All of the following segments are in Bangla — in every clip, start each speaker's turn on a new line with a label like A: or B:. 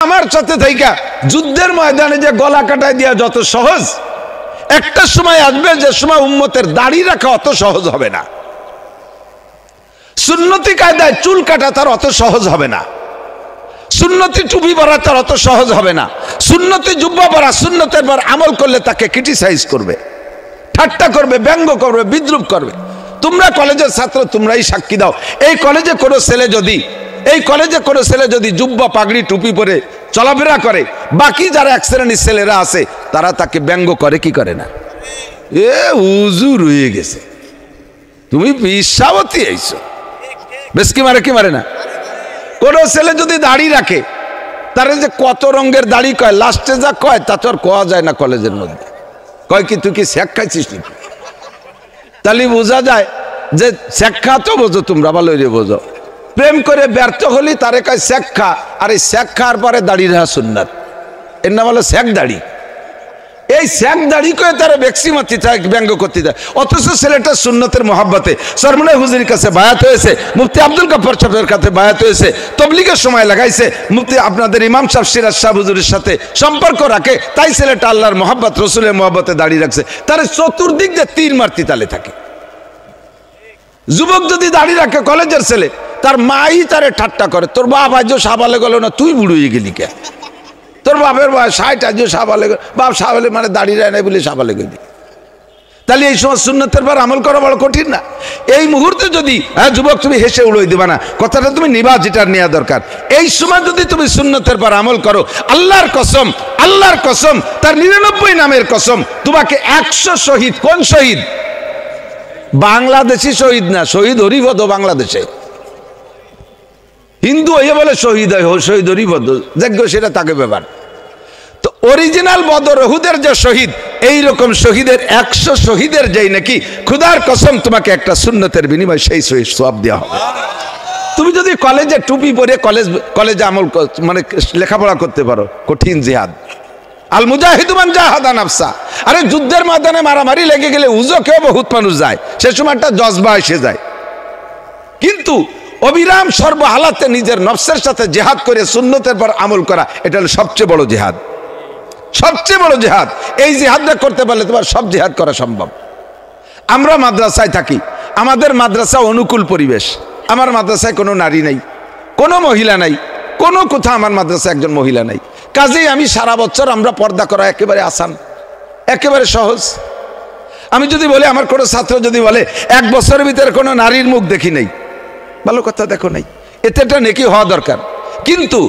A: আমার সাথে থাইকা যুদ্ধের ময়দানে যে গলা কাটায় দিয়া যত সহজ, একটা সময় আসবে যে সময় উম্মতের দাড়ি রাখা অত সহজ হবে না। সুন্নতি কায়দায় চুল কাটা তার অত সহজ হবে না। সুন্নতি টুপি পরা তার অত সহজ হবে না। সুন্নতি জুব্বা পরা, সুন্নতের পর আমল করলে তাকে ক্রিটিসাইজ করবে, ঠাট্টা করবে, ব্যঙ্গ করবে, বিদ্রুপ করবে। তোমরা কলেজের ছাত্র, তোমরাই সাক্ষী দাও। এই কলেজে কোনো ছেলে যদি জুব্বা পাগড়ি টুপি পরে চলাফেরা করে, বাকি যারা এক শ্রেণীর ছেলেরা আছে তারা তাকে ব্যঙ্গ করে কি করে না? এ হুজুর হয়ে গেছে, তুমি বিশ্বাবতী আইছো, বেশ কি মারে না? কোন ছেলে যদি দাড়ি রাখে, তারা যে কত রঙের দাড়ি কয়, লাস্টে যা কয় তা তো আর কোয়া যায় না কলেজের মধ্যে। কয় কি তুই কি শেখ খাইছিস নাকি? তাহলে বোঝা যায় যে শেখ খা তো বোঝো, তোমরা ভালো বোঝো। প্রেম করে ব্যর্থ হলি তারে কয় শেখ খা, আর এই শেখ খাওয়ার পরে দাড়ি রাখা সুন্নাত, এর নাম হলো শেখ দাড়ি। এই শেখ দাড়ি করে তারা ব্যক্সিমাতি ব্যঙ্গ করতে যায়, অথচ ছেলেটা সুন্নতের মহাব্বতে সরমনে হুজুরের কাছে বায়াত হয়েছে, মুফতি আব্দুল গফফার সাহেবের কাছে বায়াত হয়েছে, তবলিগের সময় লাগাইছে, মুফতি আপনাদের ইমাম সাহেব সিরাজ সাহেব হুজুরের সাথে সম্পর্ক রাখে, তাই ছেলেটা আল্লাহর মহাব্বত, রসুলের মহাব্বতে দাড়ি রাখছে। তার চতুর্দিক দিয়ে তীর মারতি তালে থাকে। যুবক যদি দাড়ি রাখে, কলেজের ছেলে, তার মাই তারে ঠাট্টা করে, তোর বাপ আজ সাবালে গেল না, তুই বুড়ো হয়ে গেলি কে? তোর বাপের বয়স 60, আজ সাবালে, বাপ সাবালে মানে দাড়ি রায় নাই বলে সাবালে গেলি। তাহলে এই সময় সুন্নতের পর আমল করা বড় কঠিন না? এই মুহূর্তে যদি যুবক তুমি হেসে উড়িয়ে দিবা না, কথাটা তুমি নিবা, যেটা নেওয়া দরকার। এই সময় যদি তুমি সুন্নতের পর আমল করো, আল্লাহর কসম, তার 99 নামের কসম, তোমাকে 100 শহীদ, কোন শহীদ? বাংলাদেশি শহীদ না, শহীদ হরিপদ বাংলাদেশে। হিন্দু হয়ে বলে শহীদ হয়, শহীদ হরিপদ যোগ্য, সেটা তাকে ব্যাপার। তো অরিজিনাল বদর উহুদের যে শহীদ, এইরকম শহীদের 100 শহীদের যেই নাকি খুদার কসম তোমাকে একটা সুন্নতের বিনিময়ে সেই শহীদ সওয়াব দেওয়া হবে। তুমি যদি কলেজে টুপি পরে কলেজে আমল মানে লেখাপড়া করতে পারো, কঠিন জিহাদ। আল মুজাহিদু মান জাহাদা নাফসা। আরে যুদ্ধের ময়দানে মারামারি লেগে গেলে উজোকেও বহুত মানুষ যায়, সে সময় একটা জজবা এসে যায়। কিন্তু অবিরাম সর্বহালাতে নিজের নফসের সাথে জিহাদ করে সুন্নতের পর আমল করা, এটা হলো সবচেয়ে বড় জিহাদ, সবচেয়ে বড় জিহাদ। এই জিহাদটা করতে পারলে তোমার সব জিহাদ করা সম্ভব। আমরা মাদ্রাসায় থাকি, আমাদের মাদ্রাসা অনুকূল পরিবেশ। আমার মাদ্রাসায় কোনো নারী নাই, কোনো মহিলা নাই, কোনো কোথাও আমার মাদ্রাসায় একজন মহিলা নাই। কাজেই আমি সারা বছর আমরা পর্দা করা একেবারে আসান, একেবারে সহজ। আমি যদি বলি, আমার কোনো ছাত্র যদি বলে 1 বছরের ভিতরে কোনো নারীর মুখ দেখি নাই, ভালো কথা, দেখো নাই, এতে এটা নেকি হওয়া দরকার। কিন্তু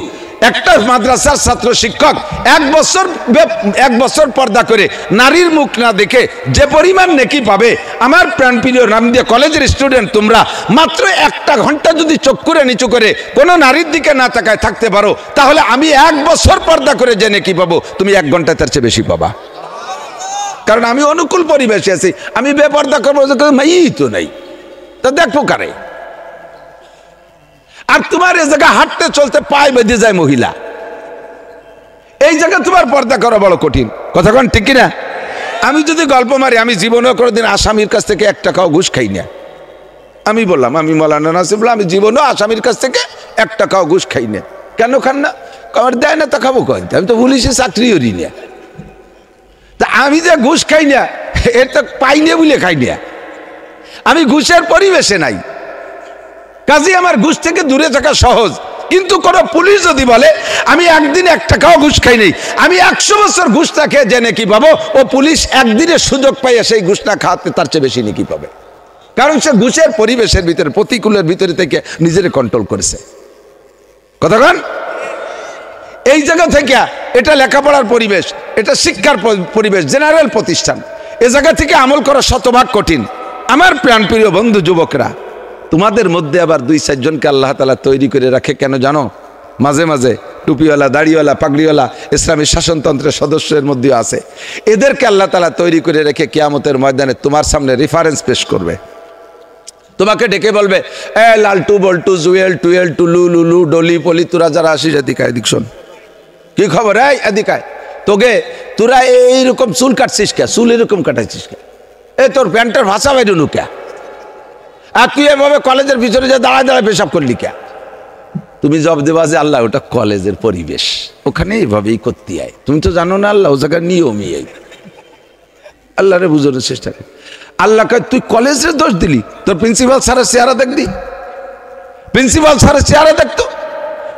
A: একটা মাদ্রাসার ছাত্র শিক্ষক 1 বছর পর্দা করে নারীর মুখ না দেখে যে পরিমাণ নেকি পাবে, আমার প্রাণপ্রিয় নাম দিয়ে কলেজের স্টুডেন্ট, তোমরা মাত্র 1 ঘন্টা যদি চোখ করে নিচু করে কোনো নারীর দিকে না তাকায় থাকতে পারো, তাহলে আমি 1 বছর পর্দা করে যে নেকি পাবো, তুমি 1 ঘন্টায় তার চেয়ে বেশি পাবা। কারণ আমি অনুকূল পরিবেশে আছি। আমি বেপর্দা করবো, মাই তো নাই, তা দেখবো কারে? আর তোমার এই জায়গা হাঁটতে চলতে পায়ে বেঁধে যায় মহিলা, এই জায়গা তোমার পর্দা করা বড় কঠিন। কথা কোন ঠিক কিনা? আমি যদি গল্প মারি, আমি জীবনেও কোনোদিন আসামির কাছ থেকে 1 টাকাও ঘুষ খাই না। আমি বললাম, আমি মৌলানা নাসির বললাম, আমি জীবনেও আসামির কাছ থেকে 1 টাকাও ঘুষ খাই না। কেন খান না? আমার দেয় না, তা খাবো কই? আমি তো পুলিশে চাকরি করি না। তা আমি যে ঘুষ খাই না, এর তো পাই না বলে খাই না, আমি ঘুষের পরিবেশে নাই। কাজে আমার ঘুষ থেকে দূরে থাকা সহজ। কিন্তু কোন পুলিশ যদি বলে আমি একদিন 1 টাকাও ঘুষ খাই নাই, আমি 100 বছর ঘুষ না খেয়ে জেনে কি পাবো, ও পুলিশ একদিনের সুযোগ পাইয়া সেই ঘুষ না খাওয়াতে তার চেয়ে বেশি নাকি পাবে। কারণ সে ঘুষের পরিবেশের ভিতরে, প্রতিকূলের ভিতরে থেকে নিজের কন্ট্রোল করেছে। কথা বলেন? এই জায়গা থেকে, এটা লেখাপড়ার পরিবেশ, এটা শিক্ষার পরিবেশ, জেনারেল প্রতিষ্ঠান, এ জায়গা থেকে আমল করা শতভাগ কঠিন। আমার প্রাণপ্রিয় বন্ধু যুবকরা, তোমাদের মধ্যে আবার 2-4 জনকে আল্লাহ তাআলা তৈরি করে রাখে কেন জানো? মাঝে মাঝে টুপিওয়ালা, দাড়িওয়ালা, পাগড়িওয়ালা ইসলামী শাসনতন্ত্রের সদস্যের মধ্যে আছে। এদেরকে আল্লাহ তাআলা তৈরি করে রেখে কিয়ামতের ময়দানে তোমার সামনে রেফারেন্স পেশ করবে। তোমাকে ডেকে বলবে, এ লালটু, বল্টু, জুয়েল, টুয়েল, টুলু, লুলু, ডলি, পলি, তোরা যারা আসিস এদিকে, এদিক শোন, কি খবর? এই এদিকে, তোকে তোরা এইরকম চুল কাটছিস কে? চুল এরকম কাটাইছিস কে? এই তোর প্যান্টের ভাষা বাইরুনু কে? আর তুই এভাবে কলেজের ভিতরে যে দাঁড়ায় দাঁড়ায় পেশাব করলি কে? তুমি জব দেবা যে আল্লাহ ওটা কলেজের পরিবেশ, ওখানে এইভাবেই করতে হয়। তুমি তো জানো না আল্লাহ ও জায়গার নিয়মই এই। আল্লাহরে বুঝানোর চেষ্টা কর। আল্লাহ কয় তুই কলেজের দোষ দিলি, তোর প্রিন্সিপাল স্যারের চেহারা দেখবি, প্রিন্সিপাল স্যারের চেহারা দেখতো।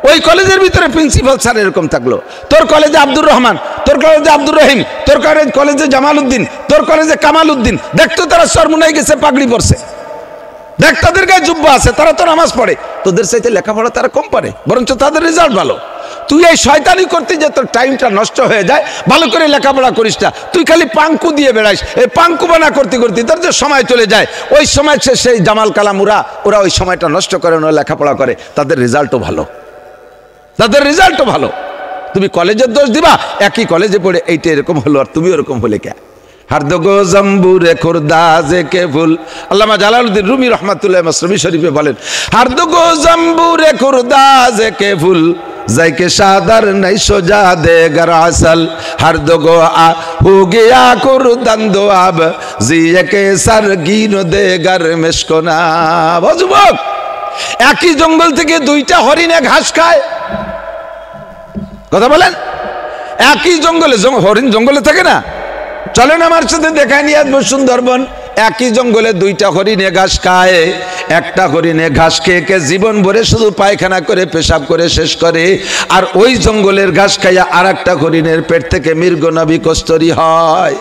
A: ওই কলেজের ভিতরে প্রিন্সিপাল স্যার এরকম থাকলো, তোর কলেজে আব্দুর রহমান, তোর কলেজে আব্দুর রহিম, তোর কলেজে জামাল উদ্দিন, তোর কলেজে কামাল উদ্দিন, দেখতো তারা সরমুনাই গেছে, পাগড়ি পরছে, দেখ তাদের গায়ে জুব্বা আছে, তারা তো নামাজ পড়ে, তোদের চাইতে লেখাপড়া তারা কম পারে, বরঞ্চ তাদের রেজাল্ট ভালো। তুই এই শয়তানি করতে যে তোর টাইমটা নষ্ট হয়ে যায়, ভালো করে লেখাপড়া করিস না, তুই খালি পাঙ্কু দিয়ে বেড়াইস, এই পাঙ্কু বানা করতে করতে তোর যে সময় চলে যায়, ওই সময় সেই জামাল কালাম ওরা ওই সময়টা নষ্ট করে না, লেখাপড়া করে, তাদের রেজাল্টও ভালো, তাদের রেজাল্টও ভালো। তুমি কলেজের দোষ দিবা, একই কলেজে পড়ে এইটা এরকম হলো আর তুমি ওরকম হলে কে? হারদগো জম্বুরে খুরদাজে কে ফুল, আল্লামা জালালউদ্দিন রুমি রহমাতুল্লাহ মাসরুমি শরীফে বলেন, হারদগো জম্বুরে খুরদাজে কে ফুল যাইকে সাদার নাই সোজা দে গর আসল, হারদগো আ হো গয়া খুরদান্দো আব জিয়ে কে সরগিন দে গর মেশকোনা। যুবক, একই জঙ্গল থেকে দুইটা হরিণে ঘাস খায়, কথা বলেন, একই জঙ্গলে, হরিণ জঙ্গলে থাকে না? চলেন আমার সাথে দেখায় নিয়ে আসবো সুন্দরবন। একই জঙ্গলে দুইটা হরিণে ঘাস খায়, একটা হরিণে ঘাস খেয়ে কে জীবন ভরে শুধু পায়খানা করে পেশাব করে শেষ করে, আর ওই জঙ্গলের ঘাস খাইয়া আর একটা হরিণের পেট থেকে মৃগ নাভি কস্তরী হয়।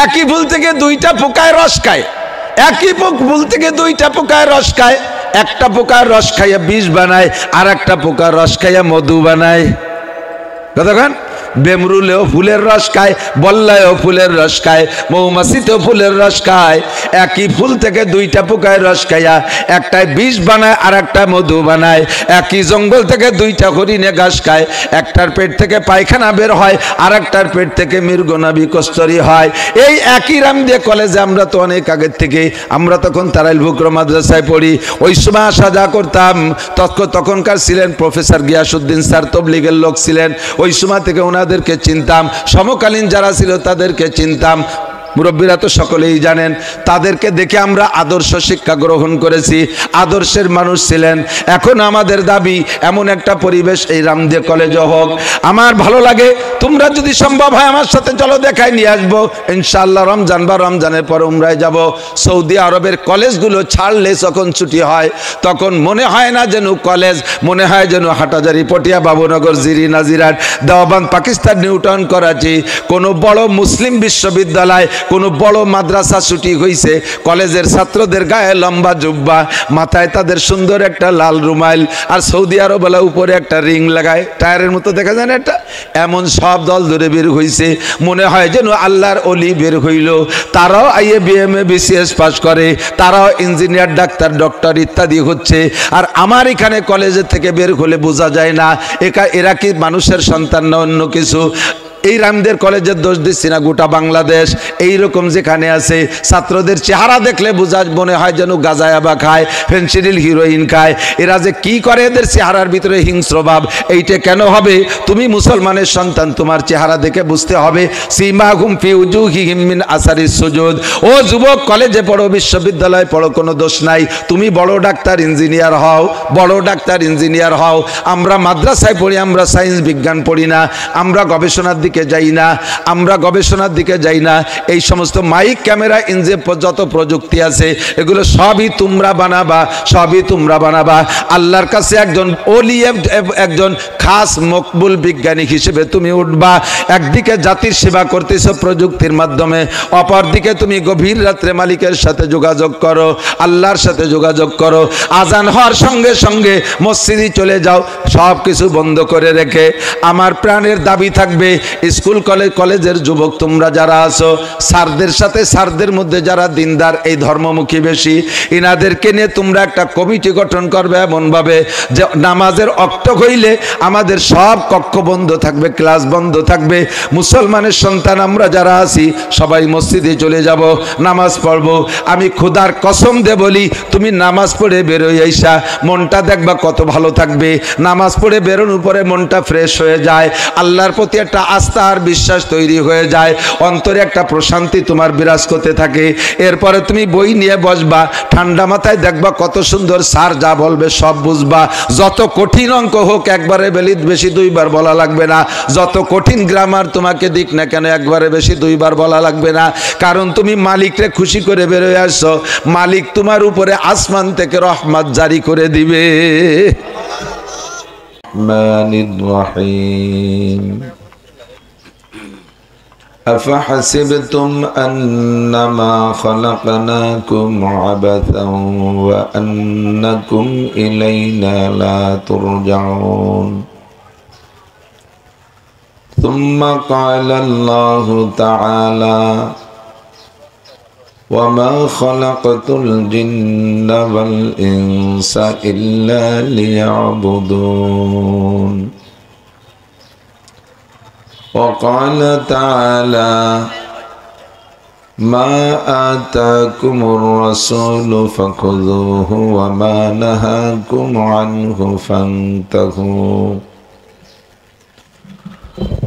A: একই ফুল থেকে দুইটা পোকায় রস খায়, একই ফুল থেকে দুইটা পোকায় রস খায়, একটা পোকার রস খাইয়া বিষ বানায়, আর একটা পোকার রস খাইয়া মধু বানায়। কতক্ষণ বেমরুলেও ফুলের রস খায়, বল্লায়ও ফুলের রস খায়, মৌমাছিতেও ফুলের রস খায়। একই ফুল থেকে দুইটা পোকায় রস খাইয়া একটায় বিষ বানায় আর একটা মধু বানায়। একই জঙ্গল থেকে দুইটা হরিণে ঘাস খায়, একটার পেট থেকে পায়খানা বের হয় আর একটার পেট থেকে মৃগনাভি কস্তরী হয়। এই একই রামদিয়া কলেজে আমরা তো অনেক আগের থেকে, আমরা তখন তারাইল বুকর মাদ্রাসায় পড়ি, ওই সময় আসা যা করতাম, তখনকার ছিলেন প্রফেসর গিয়াসউদ্দিন স্যার, তবলিগের লোক ছিলেন, ওই সময় থেকে ওনাদেরকে চিনতাম, সমকালীন যারা ছিল তাদেরকে চিনতাম, মুরব্বীরা তো সকলেই জানেন। তাদেরকে দেখে আমরা আদর্শ শিক্ষা গ্রহণ করেছি, আদর্শের মানুষ ছিলেন। এখন আমাদের দাবি এমন একটা পরিবেশ এই রামদিয়া কলেজে হোক। আমার ভালো লাগে, তোমরা যদি সম্ভব হয় আমার সাথে চলো, দেখাই নিয়ে আসবো ইনশাআল্লাহ। রমজান বা রমজানের পর উমরায় যাব। সৌদি আরবের কলেজগুলো ছাড়লে যখন ছুটি হয় তখন মনে হয় না যেন কলেজ, মনে হয় যেন হাটাজারি, পটিয়া, বাবুনগর, জিরি, নাজিরাট, দেওবান, পাকিস্তান, নিউটাউন, করাচি, কোনো বড় মুসলিম বিশ্ববিদ্যালয়, কোনো বড় মাদ্রাসা ছুটি হয়েছে, কলেজের ছাত্রদের গায়ে লম্বা জুব্বা, মাথায় তাদের সুন্দর একটা লাল রুমাইল, আর সৌদি আরব বলে উপরে একটা রিং লাগায়, টায়ারের মতো দেখা যায় না এটা, এমন সব দল ধরে বের হয়েছে, মনে হয় যেন আল্লাহর ওলি বের হইল। তারাও আইএ বিএমএ বিসিএস পাস করে, তারাও ইঞ্জিনিয়ার, ডাক্তার, ডক্টর ইত্যাদি হচ্ছে। আর আমার এখানে কলেজের থেকে বের হলে বোঝা যায় না এরা কি মানুষের সন্তান না অন্য কিছু। এই রামদের কলেজের দোষ দিচ্ছি না, গোটা বাংলাদেশ এইরকম যেখানে আছে, ছাত্রদের চেহারা দেখলে বোঝা, মনে হয় যেন গাঁজায়াবা খায়, ফেন্সিডিল, হিরোইন খায়। এরা যে কি করে, এদের চেহারার ভিতরে হিংস্র ভাব। এইটা কেন হবে? তুমি মুসলমানের সন্তান, তোমার চেহারা দেখে বুঝতে হবে। সীমাহুম ফি উজুহিহিম মিন আসারিস সুজুদ। ও যুবক, কলেজে পড়ো, বিশ্ববিদ্যালয়ে পড়ো, কোনো দোষ নাই। তুমি বড় ডাক্তার ইঞ্জিনিয়ার হও, বড় ডাক্তার ইঞ্জিনিয়ার হও। আমরা মাদ্রাসায় পড়ি, আমরা সায়েন্স বিজ্ঞান পড়ি না, আমরা গবেষণার দিকে যাই না, আমরা গবেষণার দিকে যাই না। এই সমস্ত মাইক, ক্যামেরা, ইঞ্জিন, যত প্রযুক্তি আছে এগুলো সবই তোমরা বানাবা, সবই তোমরা বানাবা। আল্লাহর কাছে একজন ওলি, একজন খাস মকবুল বিজ্ঞানী হিসেবে তুমি উঠবা। একদিকে জাতির সেবা করতেছো প্রযুক্তির মাধ্যমে, অপরদিকে তুমি গভীর রাত্রে মালিকের সাথে যোগাযোগ করো, আল্লাহর সাথে যোগাযোগ করো। আজান হওয়ার সঙ্গে সঙ্গে মসজিদে চলে যাও, সব কিছু বন্ধ করে রেখে। আমার প্রাণের দাবি থাকবে, স্কুল কলেজের যুবক তোমরা যারা আছো, স্যারদের সাথে, স্যারদের মধ্যে যারা দিনদার, এই ধর্মমুখী বেশি, ইনাদেরকে নিয়ে তোমরা একটা কমিটি গঠন করবে এমনভাবে যে নামাজের অক্ত হইলে আমাদের সব কক্ষ বন্ধ থাকবে, ক্লাস বন্ধ থাকবে। মুসলমানের সন্তান আমরা যারা আছি সবাই মসজিদে চলে যাব, নামাজ পড়ব। আমি খোদার কসম দে বলি, তুমি নামাজ পড়ে বেরোই আইসা মনটা দেখবা কত ভালো থাকবে। নামাজ পড়ে বেরোনোর পরে মনটা ফ্রেশ হয়ে যায়, আল্লাহর প্রতি একটা আস্থা আস্থা আর বিশ্বাস তৈরি হয়ে যায়, অন্তরে একটা প্রশান্তি তোমার বিরাজ করতে থাকে। এরপরে তুমি বই নিয়ে বসবা, ঠান্ডা মাথায় দেখবা কত সুন্দর স্যার যা বলবে সব বুঝবা। যত কঠিন অঙ্ক হোক একবারে বেশি দুইবার বলা লাগবে না, যত কঠিন গ্রামার তোমাকে দিক না কেন একবারে বেশি দুইবার বলা লাগবে না, কারণ তুমি মালিককে খুশি করে বেরোয় আসছো। মালিক তোমার উপরে আসমান থেকে রহমত জারি করে দিবে। أفحسبتم أنما خلقناكم عبثا وأنكم إلينا لا ترجعون ثم قال الله تعالى وما خلقت الجن والإنس إلا ليعبدون وقال تعالى ما آتاكم الرسول فخذوه وما نهاكم عنه فانتهوا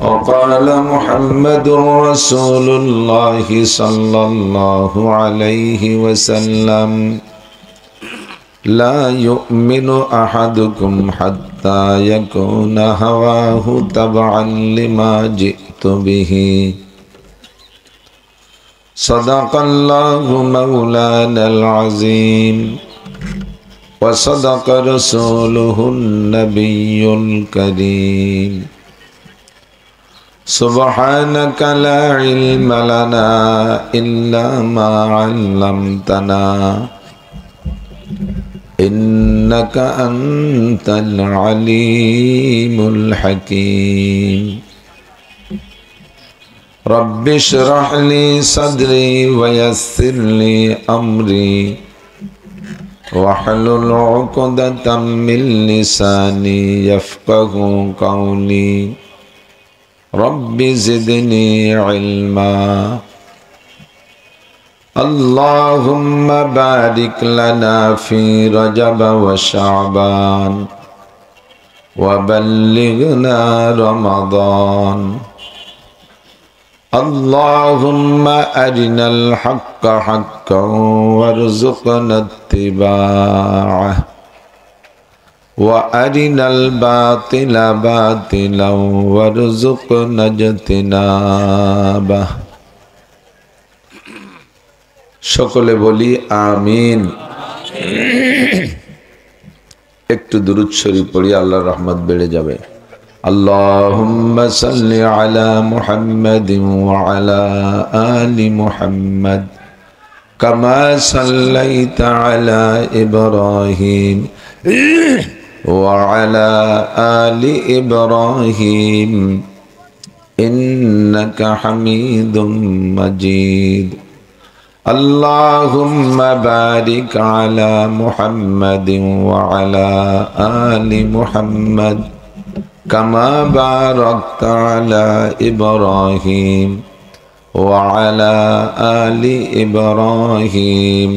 A: وقال محمد رسول الله صلى الله عليه وسلم لا يؤمن أحدكم حتى يكون هواه تبعا لما جئت به صدق الله مولانا العظيم وصدق رسوله النبي الكريم سبحانك لا علم لنا إلا ما علمتنا إنك أنت العليم الحكيم رب اشرح لي صدري ويسر لي أمري واحلل عقدة من لساني يفقه قولي رب زدني علما اللهم بارك لنا في رجب وشعبان وبلغنا رمضان اللهم أرنا الحق حقا وارزقنا اتباعه وأرنا الباطل باطلا وارزقنا اجتنابه সকলে বলি আমিন। একটু দুরূদ শরীফ পড়ি, আল্লাহর রহমত বেড়ে যাবে। আল্লাহুম্মা সাল্লি আলা মুহাম্মাদিন ওয়া আলা আলি মুহাম্মাদ কামা সাল্লাইতা আলা ইব্রাহিম ওয়া আলা আলি ইব্রাহিম ইন্নাকা হামিদুম মাজিদ اللهم بارك على محمد وعلى آل محمد كما باركت على إبراهيم وعلى آل إبراهيم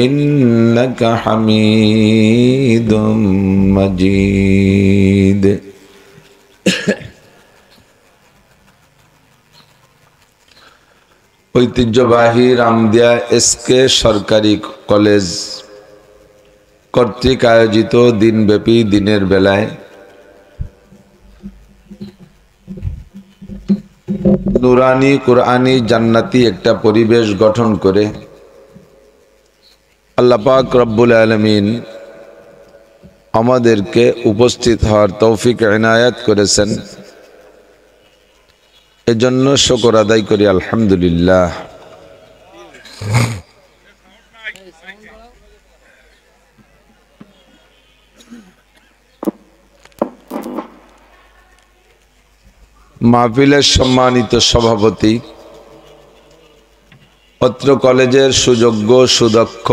A: إنك حميد مجيد ঐতিহ্যবাহী রামদিয়া এসকে সরকারি কলেজ কর্তৃক আয়োজিত দিনব্যাপী দিনের বেলায় নুরানি কুরআনি জান্নাতি একটা পরিবেশ গঠন করে আল্লাহ পাক রব্বুল আলামিন আমাদেরকে উপস্থিত হওয়ার তৌফিক ইনায়াত করেছেন। এজন্য শুকর আদায় করি আলহামদুলিল্লাহ। মাহফিলের সম্মানিত সভাপতি, অত্র কলেজের সুযোগ্য সুদক্ষ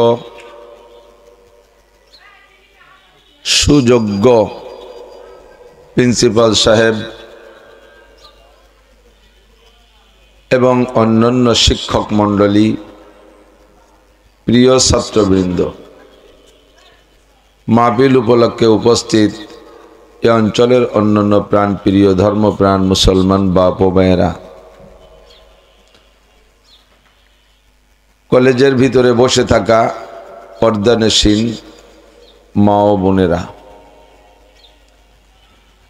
A: সুযোগ্য প্রিন্সিপাল সাহেব এবং অন্যান্য শিক্ষক মণ্ডলী, প্রিয় ছাত্রবৃন্দ, মাহফিল উপলক্ষে উপস্থিত এ অঞ্চলের অন্যান্য প্রাণপ্রিয় ধর্মপ্রাণ মুসলমান বাপ ও ভাইয়েরা, কলেজের ভিতরে বসে থাকা পর্দানশীন মা ও বোনেরা,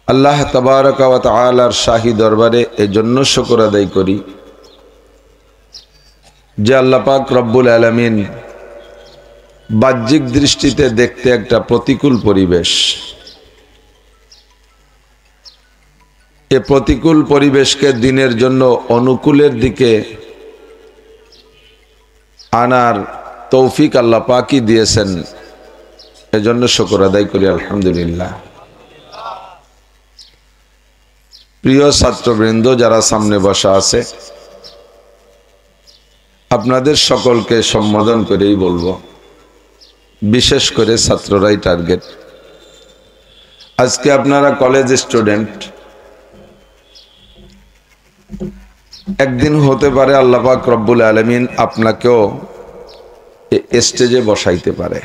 A: আল্লাহ তাবারক ওয়া তাআলার শাহী দরবারে এজন্য শুকর আদায় করি যে আল্লাহ পাক রব্বুল আলামিন বাহ্যিক দৃষ্টিতে দেখতে একটা প্রতিকূল পরিবেশ, এ প্রতিকূল পরিবেশকে দিনের জন্য অনুকূলের দিকে আনার তৌফিক আল্লাহ পাকই দিয়েছেন, এজন্য শুকর আদায় করি আলহামদুলিল্লাহ। প্রিয় ছাত্রবৃন্দ যারা সামনে বসা আছে, আপনাদের সকলকে সম্বোধন করেই বলবো, বিশেষ করে ছাত্ররাই টার্গেট। আজকে আপনারা কলেজ স্টুডেন্ট, একদিন হতে পারে আল্লাহ পাক রব্বুল আলামিন আপনাকেও স্টেজে বসাইতে পারে।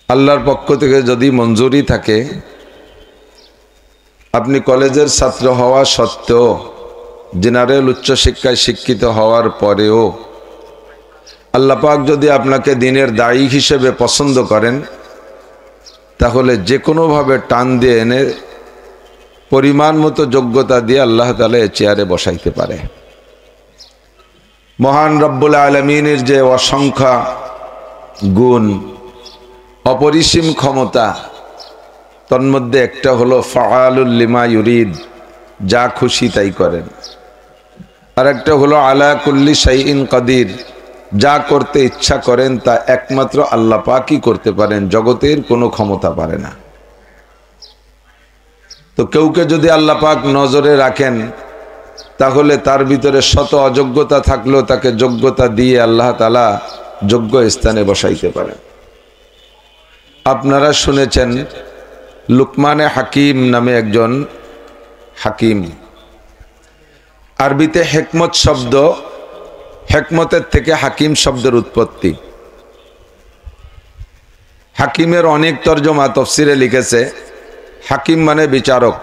A: আল্লাহর পক্ষ থেকে যদি মঞ্জুরি থাকে, আপনি কলেজের ছাত্র হওয়া সত্ত্বেও, জেনারেল উচ্চশিক্ষায় শিক্ষিত হওয়ার পরেও আল্লাহ পাক যদি আপনাকে দিনের দায়ী হিসেবে পছন্দ করেন, তাহলে যে কোনোভাবে টান দিয়ে এনে পরিমাণ মতো যোগ্যতা দিয়ে আল্লাহ তাআলা এই চেয়ারে বসাইতে পারে। মহান রব্বুল আলামিনের যে অসংখ্য গুণ, অপরিসীম ক্ষমতা, তন্মধ্যে একটা হলো ফাআলুল লিমা ইউরিদ, যা খুশি তাই করেন। আর একটা হলো আলা কুল্লি শাইইন কাদির, যা করতে ইচ্ছা করেন তা একমাত্র আল্লাহ পাকই করতে পারেন, জগতের কোনো ক্ষমতা পারে না। তো কেউকে যদি আল্লাহ পাক নজরে রাখেন, তাহলে তার ভিতরে শত অযোগ্যতা থাকলেও তাকে যোগ্যতা দিয়ে আল্লাহ তাআলা যোগ্য স্থানে বসাইতে পারেন। আপনারা শুনেছেন লুকমানে হাকিম নামে একজন হাকিম। আরবিতে হেকমত শব্দ, হেকমতের থেকে হাকিম শব্দের উৎপত্তি। হাকিমের অনেক তর্জমা তফসিরে লিখেছে, হাকিম মানে বিচারক,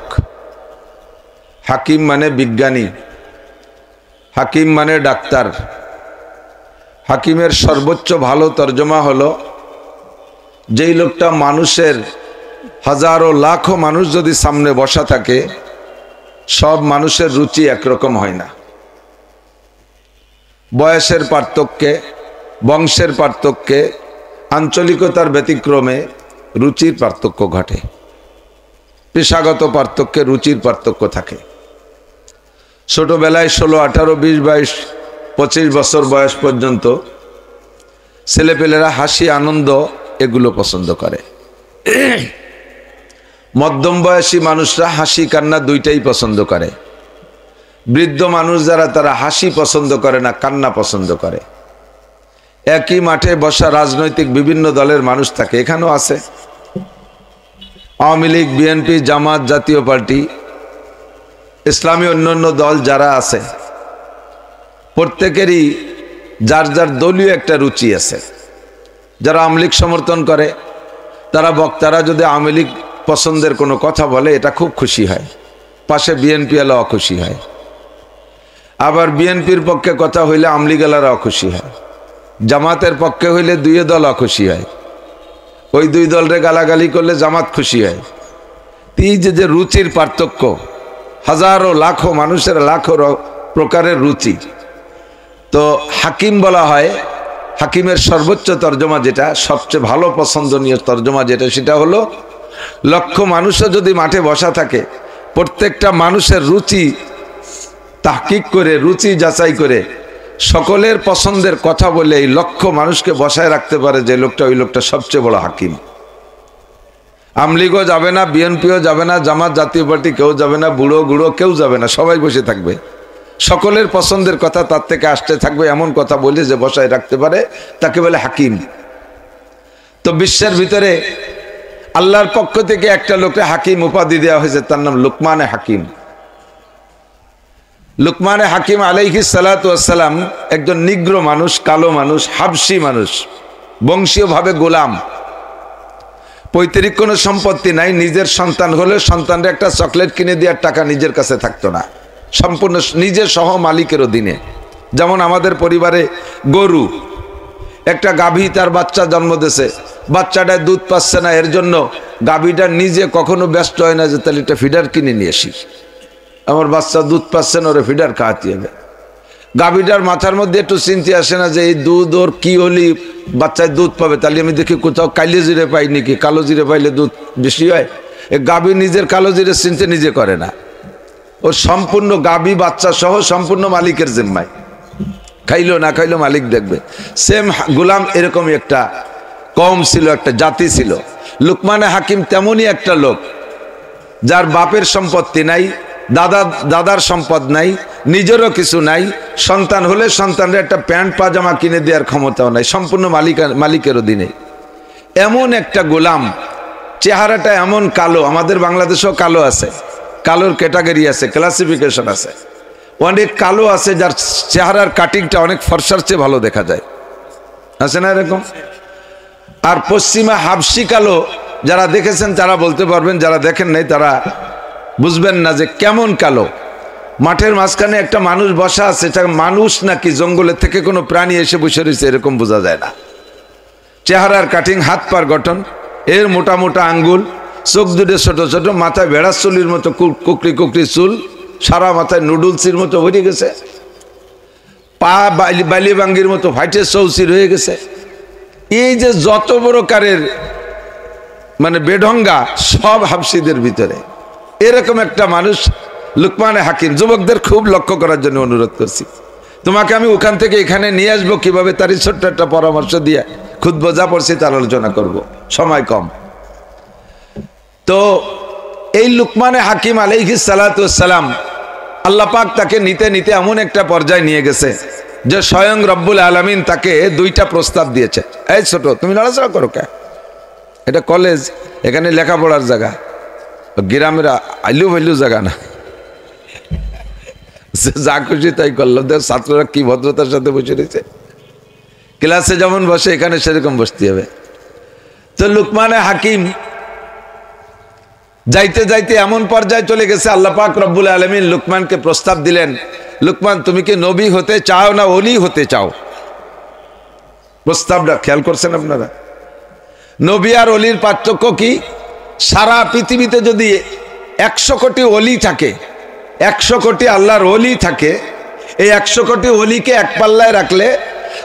A: হাকিম মানে বিজ্ঞানী, হাকিম মানে ডাক্তার। হাকিমের সর্বোচ্চ ভালো তর্জমা হলো, যেই লোকটা মানুষের হাজারো লাখো মানুষ যদি সামনে বসা থাকে, সব মানুষের রুচি একরকম হয় না। বয়সের পার্থক্যে, বংশের পার্থক্যে, আঞ্চলিকতার ব্যতিক্রমে রুচির পার্থক্য ঘটে, পেশাগত পার্থক্যে রুচির পার্থক্য থাকে। ছোটবেলায় 16, 18, 20, 22, 25 বছর বয়স পর্যন্ত ছেলেপেলেরা হাসি আনন্দ এগুলো পছন্দ করে। মধ্যম বয়সী মানুষরা হাসি কান্না দুইটাই পছন্দ করে। বৃদ্ধ মানুষ যারা, তারা হাসি পছন্দ করে না, কান্না পছন্দ করে। একই মাঠে বসা রাজনৈতিক বিভিন্ন দলের মানুষ থাকে, এখানেও আছে। আওয়ামী লীগ, বিএনপি, জামাত, জাতীয় পার্টি, ইসলামী অন্যান্য দল যারা আছে, প্রত্যেকেরই যার যার দলীয় একটা রুচি আছে। যারা আওয়ামী লীগ সমর্থন করে, তারা বক্তারা যদি আওয়ামী লীগ পছন্দের কোনো কথা বলে, এটা খুব খুশি হয়, পাশে বিএনপি এলা অখুশি হয়। আবার বিএনপির পক্ষে কথা হইলে আওয়ামী লীগ এলারা অখুশি হয়, জামাতের পক্ষে হইলে দুই দল অখুশি হয়, ওই দুই দলরে গালাগালি করলে জামাত খুশি হয়। এই যে রুচির পার্থক্য, হাজারো লাখো মানুষের লাখো প্রকারের রুচি। তো হাকিম বলা হয়, হাকিমের সর্বোচ্চ তর্জমা যেটা, সবচেয়ে ভালো পছন্দনীয় তর্জমা যেটা, সেটা হলো লক্ষ মানুষও যদি মাঠে বসা থাকে, প্রত্যেকটা মানুষের রুচি তাহকিক করে, রুচি যাচাই করে, সকলের পছন্দের কথা বলে এই লক্ষ মানুষকে বসায় রাখতে পারে যে লোকটা, ওই লোকটা সবচেয়ে বড় হাকিম। আওয়ামী লীগও যাবে না, বিএনপিও যাবে না, জামাত, জাতীয় পার্টি কেউ যাবে না, বুড়ো গুড়ো কেউ যাবে না, সবাই বসে থাকবে। সকলের পছন্দের কথা তার থেকে আসতে থাকবে, এমন কথা বলে যে বসায় রাখতে পারে, তাকে বলে হাকিম। তো বিশ্বের ভিতরে আল্লাহর পক্ষ থেকে একটা লোককে হাকিম উপাধি দেওয়া হয়েছে, তার নাম লুকমানে হাকিম। লুকমানে হাকিম আলাইহিস সালাতু ওয়াস সালাম একজন নিগ্র মানুষ, কালো মানুষ, হাবশি মানুষ, বংশীয়ভাবে গোলাম। পৈতৃক কোনো সম্পত্তি নাই, নিজের সন্তান হলে সন্তানরা একটা চকলেট কিনে দেওয়ার টাকা নিজের কাছে থাকতো না, সম্পূর্ণ নিজের সহ মালিকের অধীনে। যেমন আমাদের পরিবারে গরু, একটা গাভী তার বাচ্চা জন্ম দিয়েছে, বাচ্চাটা দুধ পাচ্ছে না, এর জন্য গাভীটা নিজে কখনো ব্যস্ত হয় না যে তাহলে একটা ফিডার কিনে নিয়ে আসি, আমার বাচ্চা দুধ পাচ্ছে না, ওরে ফিডার খাওয়াতে হবে। গাভীটার মাথার মধ্যে একটু চিন্তা আসে না যে এই দুধ ওর কি হলি বাচ্চায় দুধ পাবে, তাহলে আমি দেখি কোথাও কালো জিরে পাই নাকি, কালো জিরে পাইলে দুধ বেশি হয়। এই গাভী নিজের কালো জিরে চিনতে নিজে করে না, ওর সম্পূর্ণ গাভী বাচ্চা সহ সম্পূর্ণ মালিকের জিম্মায়, খাইলো না খাইলো মালিক দেখবে। সেম গোলাম এরকমই একটা কওম ছিল, একটা জাতি ছিল। লুকমানে হাকিম তেমনই একটা লোক, যার বাপের সম্পত্তি নাই, দাদার সম্পদ নাই, নিজেরও কিছু নাই, সন্তান হলে সন্তানের একটা প্যান্ট পাজামা কিনে দেওয়ার ক্ষমতাও নাই, সম্পূর্ণ মালিকের অধীনে। এমন একটা গোলাম, চেহারাটা এমন কালো, আমাদের বাংলাদেশেও কালো আছে, কালোর ক্যাটাগরি আছে, ক্লাসিফিকেশন আছে, অনেক কালো আছে যার চেহারার কাটিংটা অনেক ফর্সার চেয়ে ভালো দেখা যায়, আছে না এরকম? আর পশ্চিমা হাবশি কালো যারা দেখেছেন তারা বলতে পারবেন, যারা দেখেন নাই তারা বুঝবেন না যে কেমন কালো। মাঠের মাঝখানে একটা মানুষ বসা আছে, এটা মানুষ নাকি জঙ্গলের থেকে কোনো প্রাণী এসে বসে রয়েছে এরকম বোঝা যায় না। চেহারার কাটিং, হাত পার গঠন, এর মোটা মোটা আঙ্গুল, চোখ দুটো ছোট ছোট, মাথায় ভেড়ার চুলির মতো কুকরি কুকরি চুল, সারা মাথায় নুডলসির মতো ভরে গেছে, পা বালিবাঙ্গির মতো ফাইটে চৌচির হয়ে গেছে। এই যে যত বড় কারের মানে বেঢঙ্গা সব হাবশিদের ভিতরে, এরকম একটা মানুষ লুকমানে হাকিম। যুবকদের খুব লক্ষ্য করার জন্য অনুরোধ করছি, তোমাকে আমি ওখান থেকে এখানে নিয়ে আসবো কিভাবে, তারই ছোট্ট একটা পরামর্শ দিয়ে খুদ বোঝা পড়ছি তার আলোচনা করব, সময় কম। তো এই লুকমানে হাকিম আলাইহিস সালাতু ওয়াস সালাম, আল্লাহ পাক তাকে নিতে নিতে এমন একটা পর্যায়ে নিয়ে গেছে যে স্বয়ং রব্বুল আলামিন তাকে দুইটা প্রস্তাব দিয়েছে। এই ছোট, তুমি লড়াচড়া করো কে? এটা কলেজ, এখানে লেখাপড়ার জায়গা, গ্রামের আইলু ভাইলু জায়গা না। যা খুশি তাই করলো, ছাত্ররা কি ভদ্রতার সাথে বসে রয়েছে, ক্লাসে যেমন বসে এখানে সেরকম বসতে হবে। তো লুকমানে হাকিম যাইতে যাইতে এমন পর্যায়ে চলে গেছে, আল্লাহ পাক রব্বুল আলামিন লুকমানকে প্রস্তাব দিলেন, লুকমান তুমি কি নবী হতে চাও না ওলি হতে চাও? প্রস্তাবটা খেয়াল করছেন আপনারা? নবী আর অলির পার্থক্য কি? সারা পৃথিবীতে যদি 100 কোটি অলি থাকে, 100 কোটি আল্লাহর অলি থাকে, এই 100 কোটি অলিকে এক পাল্লায় রাখলে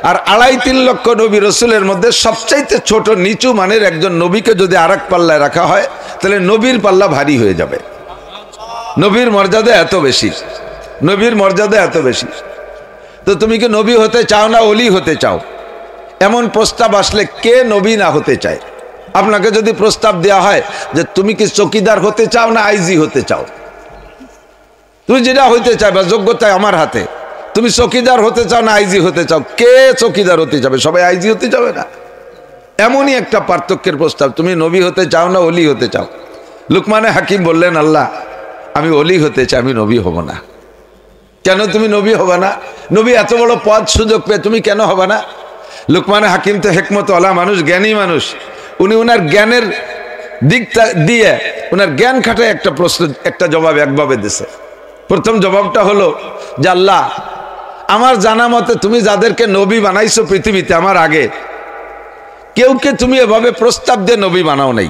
A: আর 2.5-3 লক্ষ নবী রসুলের মধ্যে সবচাইতে ছোট নিচু মানের একজন নবীকে যদি আরেক পাল্লায় রাখা হয়, তাহলে নবীর পাল্লা ভারী হয়ে যাবে। নবীর মর্যাদা এত বেশি, নবীর মর্যাদা এত বেশি। তো তুমি কি নবী হতে চাও না অলি হতে চাও? এমন প্রস্তাব আসলে কে নবী না হতে চায়? আপনাকে যদি প্রস্তাব দেওয়া হয় যে তুমি কি চৌকিদার হতে চাও না আইজি হতে চাও, তুমি যেটা হইতে চাইবা যোগ্যতায় আমার হাতে, তুমি চৌকিদার হতে চাও না আইজি হতে চাও, কে চৌকিদার হতে যাবে? সবাই আইজি হতে যাবে না। এমনই একটা পার্থক্যের প্রস্তাব, তুমি নবী হতে চাও না অলি হতে চাও? লুকমানে হাকিম বললেন, আল্লাহ আমি অলি হতে চাই, আমি নবী হব না। কেন তুমি নবী হবে না? নবী এত বড় পদ সুযোগ পেয়ে তুমি কেন হবে না? লুকমানে হাকিম তো হেকমত ওয়ালা মানুষ, জ্ঞানী মানুষ, উনি ওনার জ্ঞানের দিকটা দিয়ে ওনার জ্ঞান খাটায় একটা প্রশ্ন, একটা জবাব একভাবে দিছে। প্রথম জবাবটা হলো যে আল্লাহ আমার জানা মতে তুমি যাদেরকে নবী বানাইছো পৃথিবীতে আমার আগে, কেউকে তুমি এভাবে প্রস্তাব দিয়ে নবী বানাও নাই।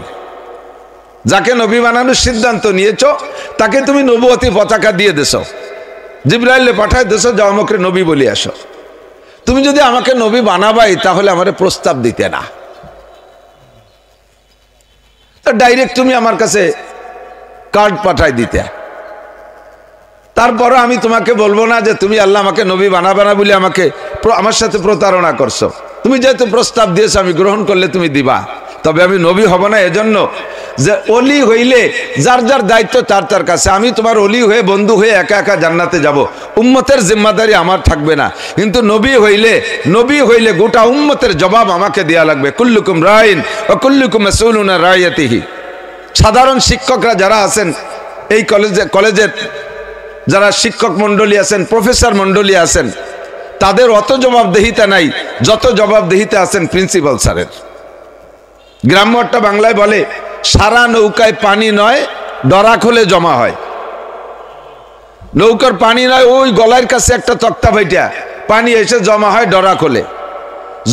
A: যাকে নবী বানানোর সিদ্ধান্ত নিয়েছো তাকে তুমি নবুয়তি পতাকা দিয়ে দেছো, জিবরাইলে পাঠায় দেছো, যাও আমাকে নবী বলে আসো। তুমি যদি আমাকে নবী বানাবাই তাহলে আমারে প্রস্তাব দিতে না, ডাইরেক্ট তুমি আমার কাছে কার্ড পাঠাই দিতে। তারপরও আমি তোমাকে বলবো না যে তুমি আল্লাহ আমাকে নবী বানাবে না বলে আমাকে আমার সাথে প্রতারণা করছো। তুমি যেহেতু প্রস্তাব দিয়েছো আমি গ্রহণ করলে তুমি দিবা, তবে আমি নবী হব না। এজন্য যে অলি হইলে যার যার দায়িত্ব তার তার কাছে। আমি তোমার অলি হয়ে বন্ধু হয়ে একা একা জান্নাতে যাব, উম্মতের জিম্মাদারি আমার থাকবে না। কিন্তু নবী হইলে গোটা উম্মতের জবাব আমাকে দেয়া লাগবে। কুল্লুকুম রাইন ওয়া কুল্লুকুম মাসউলুন আন রাইয়াতিহি। সাধারণ শিক্ষকরা যারা আছেন এই কলেজের যারা শিক্ষক মন্ডলী আছেন, প্রফেসর মন্ডলী আছেন, তাদের অত জবাবদেহিতা নাই যত জবাবদেহিতা আছেন প্রিন্সিপাল স্যারের। গ্রাম্যটা বাংলায় বলে সারা নৌকায় পানি নয়, ডরা খোলে জমা হয়। নৌকার পানি নয়, ওই গলার কাছে একটা তক্তা ভাইটা পানি এসে জমা হয় ডরা খোলে।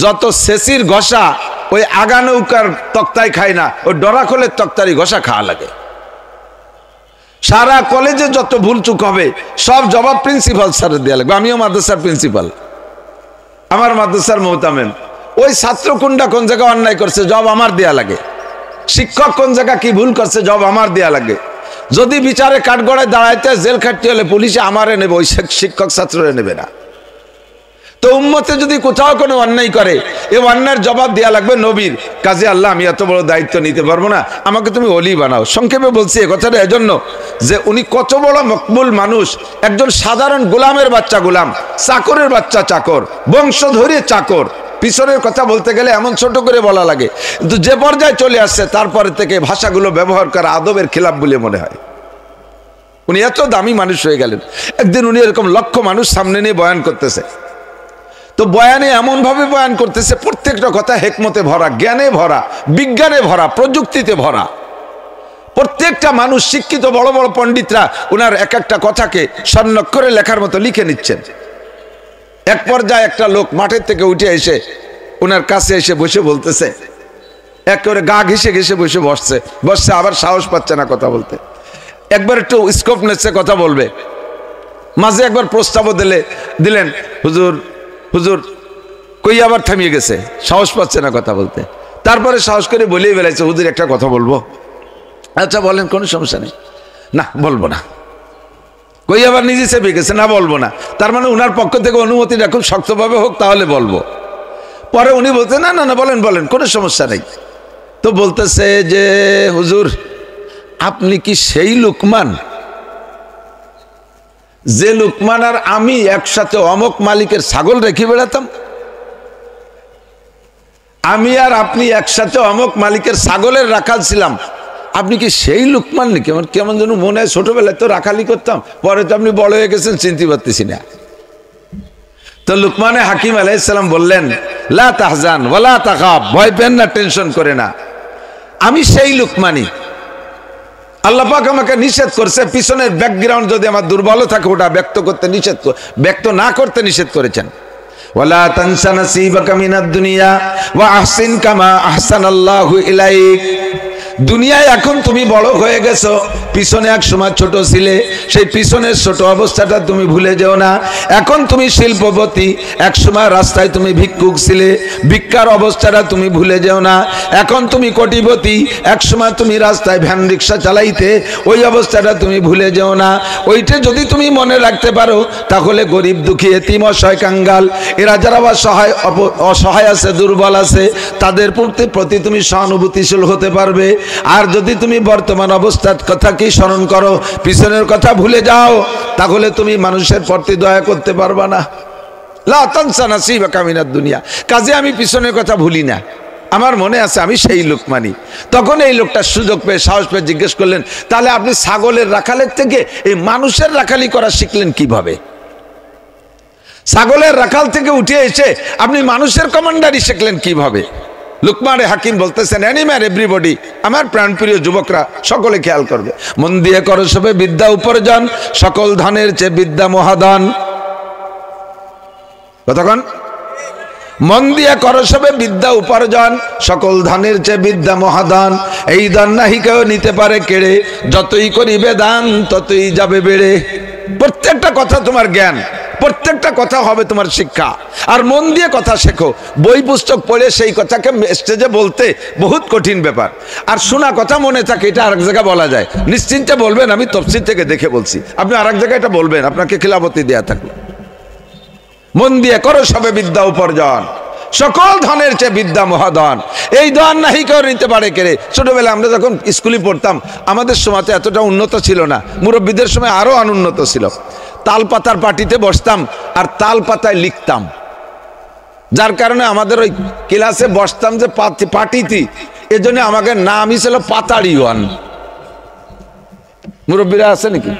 A: যত সেচির ঘষা ওই আগা নৌকার তক্তায় খায় না, ওই ডরা খোলের তক্তারই ঘষা খাওয়া লাগে। সারা কলেজে যত ভুল চুক হবে সব জবাব প্রিন্সিপাল স্যারের দেওয়া লাগবে। আমিও মাদ্রাসার প্রিন্সিপাল, আমার মাদ্রাসার মোহতামেম। ওই ছাত্র কোনটা কোন জায়গায় অন্যায় করছে জবাব আমার দেয়া লাগে, শিক্ষক কোন জায়গা কি ভুল করছে জবাব আমার দেয়া লাগে। যদি বিচারে কাঠগড়ায় দাঁড়াইতে জেল খাটতে হলে পুলিশে আমারে নেবে, ওই শিক্ষক ছাত্ররে নেবে না। তো উম্মতে যদি কোথাও কোনো অন্যায় করে এই অন্যায়ের জবাব দেয়া লাগবে নবীর কাজে। আল্লাহ আমি এত বড় দায়িত্ব নিতে পারবো না, আমাকে তুমি ওলি বানাও। সংক্ষেপে বলছি এ কথাটা এজন্য যে উনি কত বড় মকবুল মানুষ। একজন সাধারণ গোলামের বাচ্চা গোলাম, চাকরের বাচ্চা চাকর, বংশ ধরে চাকর। পিছনের কথা বলতে গেলে এমন ছোট করে বলা লাগে, কিন্তু যে পর্যায়ে চলে আসছে তারপরে থেকে ভাষাগুলো ব্যবহার করা আদবের খিলাফ বলে মনে হয়। উনি এত দামি মানুষ হয়ে গেলেন। একদিন উনি এরকম লক্ষ মানুষ সামনে নিয়ে বয়ান করতেছে। তো বয়ানে এমন ভাবে বয়ান করতেছে প্রত্যেকটা কথা হেকমতে ভরা, জ্ঞানে ভরা, বিজ্ঞানে ভরা, প্রযুক্তিতে ভরা। প্রত্যেকটা মানুষ শিক্ষিত বড় বড় পণ্ডিতরা উনার এক একটা কথাকে স্বর্ণাক্ষরে লেখার মতো লিখে নিচ্ছেন। এক পর্যায়ে একটা লোক মাঠের থেকে উঠে এসে উনার কাছে এসে বসে বলতেছে, এক করে গা ঘেসে ঘেসে বসে বসছে, আবার সাহস পাচ্ছে না কথা বলতে। একবার একটু স্কোপ নিচ্ছে কথা বলবে, মাঝে একবার প্রস্তাবও দিলেন, হুজুর হুজুর কই আবার থামিয়ে গেছে, সাহস পাচ্ছে না কথা বলতে। তারপরে সাহস করে বলেই বেলাইছে, হুজুর একটা কথা বলবো। আচ্ছা বলেন, কোনো সমস্যা নেই। না বলবো না। কই আবার নিজে চেপে গেছে, না বলবো না। তার মানে উনার পক্ষ থেকে অনুমতিটা খুব শক্তভাবে হোক তাহলে বলবো। পরে উনি বলতে না না না বলেন বলেন, কোনো সমস্যা নেই। তো বলতেছে যে হুজুর আপনি কি সেই লুকমান যে লুকমান আর আমি একসাথে অমক মালিকের ছাগল রেখে বেড়াতাম? আমি আর আপনি একসাথে অমক মালিকের ছাগলের রাখাল ছিলাম। আপনি কি সেই লুকমান নাকি? আমার কেমন যেন মনে হয় ছোটবেলায় তো রাখালি করতাম, পরে তো আপনি বড় হয়ে গেছেন, চিনতে পারতেছি না। তো লুকমানে হাকিম আলাইহিস সালাম বললেন, লা তাহজান ওয়ালা তাখাব, ভয় পেন না, টেনশন করে না, আমি সেই লুকমানি। আল্লাহ পাক আমাকে নিষেধ করছে, পিছনের ব্যাকগ্রাউন্ড যদি আমার দুর্বল থাকে ওটা ব্যক্ত না করতে নিষেধ করেছেন। ওয়ালা তানসা নাসিবাকা মিনাদ দুনিয়া ওয়া আহসিন কামা আহসানাল্লাহু ইলাইক। দুনিয়ায় এখন তুমি বড় হয়ে গেছো, পিছনে এক সময় ছোট ছিলে, সেই পিছনের ছোট অবস্থাটা তুমি ভুলে যেও না। এখন তুমি শিল্পপতি, এক সময় রাস্তায় তুমি ভিক্ষুক ছিলে, ভিক্ষার অবস্থাটা তুমি ভুলে যেও না। এখন তুমি কোটিপতি, এক সময় তুমি রাস্তায় ভ্যান রিক্সা চালাইতে, ওই অবস্থাটা তুমি ভুলে যেও না। ওইটা যদি তুমি মনে রাখতে পারো তাহলে গরিব দুঃখী এতিম অসহায় কাঙ্গাল এরা যারা অসহায় আছে, দুর্বল আছে, তাদের প্রতি তুমি সহানুভূতিশীল হতে পারবে। আর যদি তুমি বর্তমান অবস্থার কথা কি স্মরণ করো, পিছনের কথা ভুলে যাও, তাহলে তুমি মানুষের প্রতি দয়া করতে পারবা না। লা তানসা নাসিবাকা মিনাদ দুনিয়া। কাজে আমি পিছনের কথা ভুলি না, আমার মনে আছে আমি সেই লুকমানি। তখন এই লোকটা সুযোগ পেয়ে সাহস পেয়ে জিজ্ঞেস করলেন, তাহলে আপনি ছাগলের রাখালের থেকে এই মানুষের রাখালি করা শিখলেন কিভাবে? ছাগলের রাখাল থেকে উঠে এসে আপনি মানুষের কমান্ডারি শিখলেন কিভাবে? লুকমান হাকিম বলতেছেন, অ্যানিম্যাল এভরিবডি, আমার প্রাণপ্রিয় যুবকরা সকলে খেয়াল করবে, মন দিয়ে করো সবে বিদ্যা উপার্জন, সকল ধনের চেয়ে বিদ্যা মহাদান। কতক্ষণ? মন দিয়ে করো সবে বিদ্যা উপার্জন, সকল ধনের চেয়ে বিদ্যা মহাদান। এই দান নাহি কেউ নিতে পারে কেড়ে, যতই করিবে দান ততই যাবে বেড়ে। প্রত্যেকটা কথা তোমার জ্ঞান, প্রত্যেকটা কথা হবে তোমার শিক্ষা। আর মন দিয়ে কথা শেখো। বই পুস্তক পড়ে সেই কথাকে স্টেজে বলতে বহুত কঠিন ব্যাপার। আর শোনা কথা মনে থাকে, এটা আরেক জায়গায় বলা যায়, নিশ্চিন্তে বলবেন আমি তফসির থেকে দেখে বলছি। আপনি আরেক জায়গায় এটা বলবেন, আপনাকে খিলাফতি দেয়া থাকলো। মন দিয়ে করো সবে বিদ্যা উপার্জন, সকল ধনের চেয়ে বিদ্যা মহাধন। এই ধন নাহি কেউ নিতে পারে কেড়ে। ছোটবেলায় আমরা যখন স্কুলে পড়তাম আমাদের সময় এতটা উন্নত ছিল না, মুরব্বীদের সময় আরো অনুন্নত ছিল। তাল পাতার পাটিতে বসতাম আর তাল পাতায় লিখতাম, যার কারণে আমাদের ওই ক্লাসে বসতাম যে পাটিতে, এজন্য আমাকে নামই ছিল পাতাড়িওয়ান। মুরব্বীরা আছে নাকি?